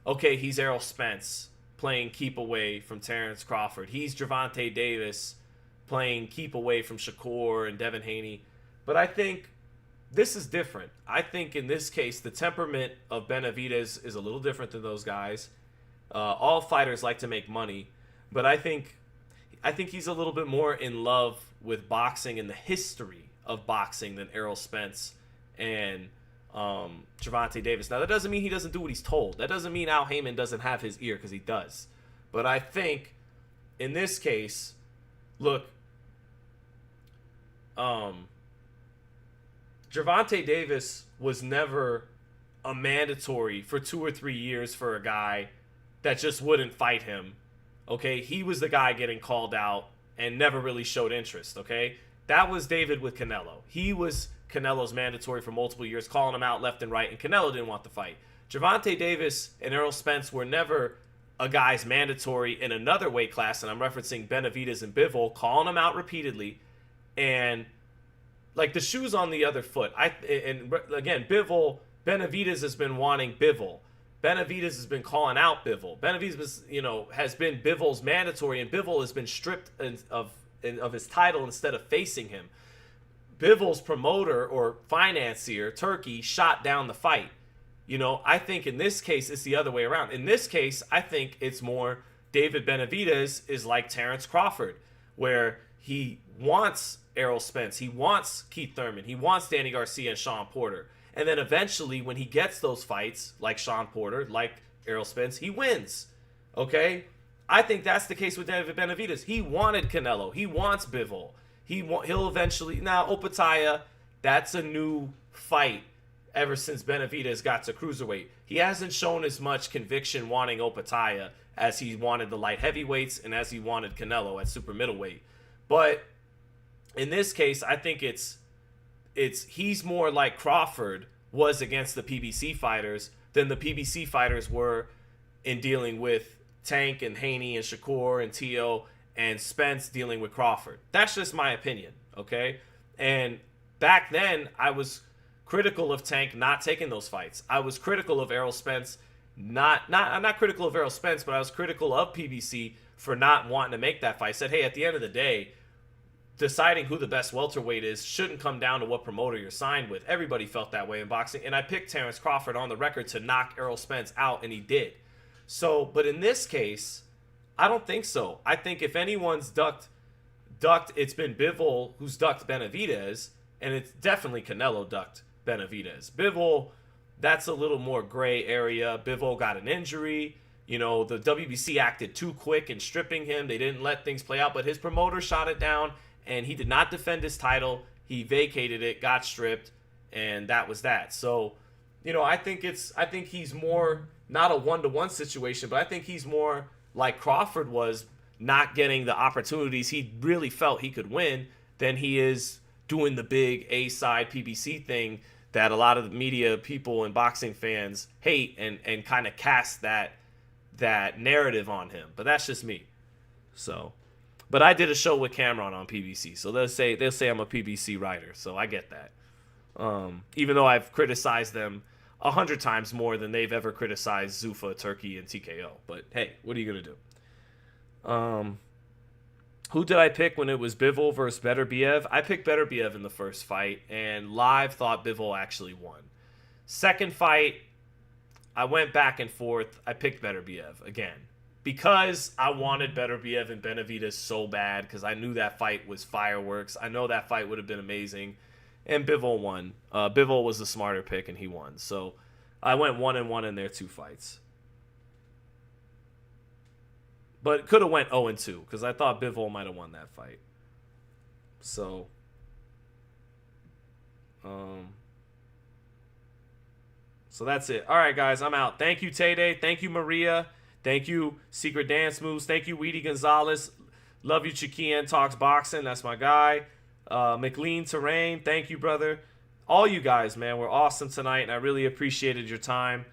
okay, he's Errol Spence playing keep away from Terrence Crawford. He's Gervonta Davis playing keep away from Shakur and Devin Haney. But I think this is different. I think in this case, the temperament of Benavidez is a little different than those guys. All fighters like to make money, but I think he's a little bit more in love with boxing and the history of boxing than Errol Spence and Gervonta Davis. Now, that doesn't mean he doesn't do what he's told. That doesn't mean Al Heyman doesn't have his ear, because he does. But I think in this case, look, Gervonta Davis was never a mandatory for 2 or 3 years for a guy that just wouldn't fight him. Okay, he was the guy getting called out and never really showed interest. Okay, that was David with Canelo. He was Canelo's mandatory for multiple years, calling him out left and right, and Canelo didn't want the fight. Gervonta Davis and Errol Spence were never a guy's mandatory in another weight class, and I'm referencing Benavidez and Bivol, calling him out repeatedly, and like the shoe's on the other foot. And again, Benavidez has been wanting Bivol. Benavidez has been calling out Bivol. Benavidez has been Bivol's mandatory, and Bivol has been stripped of his title instead of facing him. Bivol's promoter or financier, Turkey, shot down the fight. I think in this case, it's the other way around. In this case, I think it's more David Benavidez is like Terrence Crawford, where he wants Errol Spence, he wants Keith Thurman, he wants Danny Garcia and Sean Porter. And then eventually, when he gets those fights, like Sean Porter, like Errol Spence, he wins. Okay? I think that's the case with David Benavidez. He wanted Canelo. He wants Bivol. He'll eventually... Now, Opataya, that's a new fight ever since Benavidez got to cruiserweight. He hasn't shown as much conviction wanting Opataya as he wanted the light heavyweights and as he wanted Canelo at super middleweight. But in this case, I think he's more like Crawford was against the PBC fighters than the PBC fighters were in dealing with Tank and Haney and Shakur and Tio and Spence dealing with Crawford. That's just my opinion, okay? And back then, I was critical of Tank not taking those fights. I was critical of Errol Spence, I'm not critical of Errol Spence, but I was critical of PBC for not wanting to make that fight. I said, hey, at the end of the day, deciding who the best welterweight is shouldn't come down to what promoter you're signed with. Everybody felt that way in boxing, and I picked Terrence Crawford on the record to knock Errol Spence out, and he did. So, but in this case, I don't think so. I think if anyone's ducked, it's been Bivol who's ducked Benavidez, and it's definitely Canelo ducked Benavidez. Bivol, that's a little more gray area. Bivol got an injury. The WBC acted too quick in stripping him. They didn't let things play out, but his promoter shot it down, and he did not defend his title. He vacated it, got stripped, and that was that. So, I think he's more not a 1-to-1 situation, but I think he's more like Crawford was not getting the opportunities he really felt he could win than he is doing the big A-side PBC thing that a lot of the media people and boxing fans hate and kind of cast that narrative on him. But that's just me. So, but I did a show with Cameron on PBC, so they'll say I'm a PBC writer, so I get that. Even though I've criticized them 100 times more than they've ever criticized Zuffa, Turkey, and TKO. But hey, what are you gonna do? Who did I pick when it was Bivol versus Beterbiev? I picked Beterbiev in the first fight, and live thought Bivol actually won. Second fight, I went back and forth. I picked Beterbiev again because I wanted Beterbiev and Benavidez so bad because I knew that fight was fireworks. I know that fight would have been amazing, and Bivol won. Bivol was the smarter pick, and he won. So I went 1-1 in their 2 fights. But could have went 0-2 because I thought Bivol might have won that fight. So, so that's it. All right, guys, I'm out. Thank you, Tay-Day. Thank you, Maria. Thank you, Secret Dance Moves. Thank you, Weedy Gonzalez. Love you, Chiquian Talks Boxing. That's my guy. McLean Terrain. Thank you, brother. All you guys, man, were awesome tonight, and I really appreciated your time.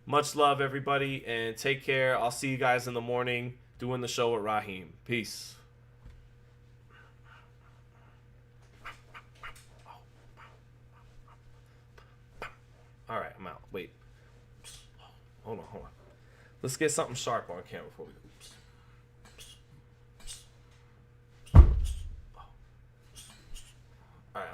Much love, everybody, and take care. I'll see you guys in the morning doing the show with Raheem. Peace. All right, I'm out. Wait. Hold on. Let's get something sharp on camera before we go.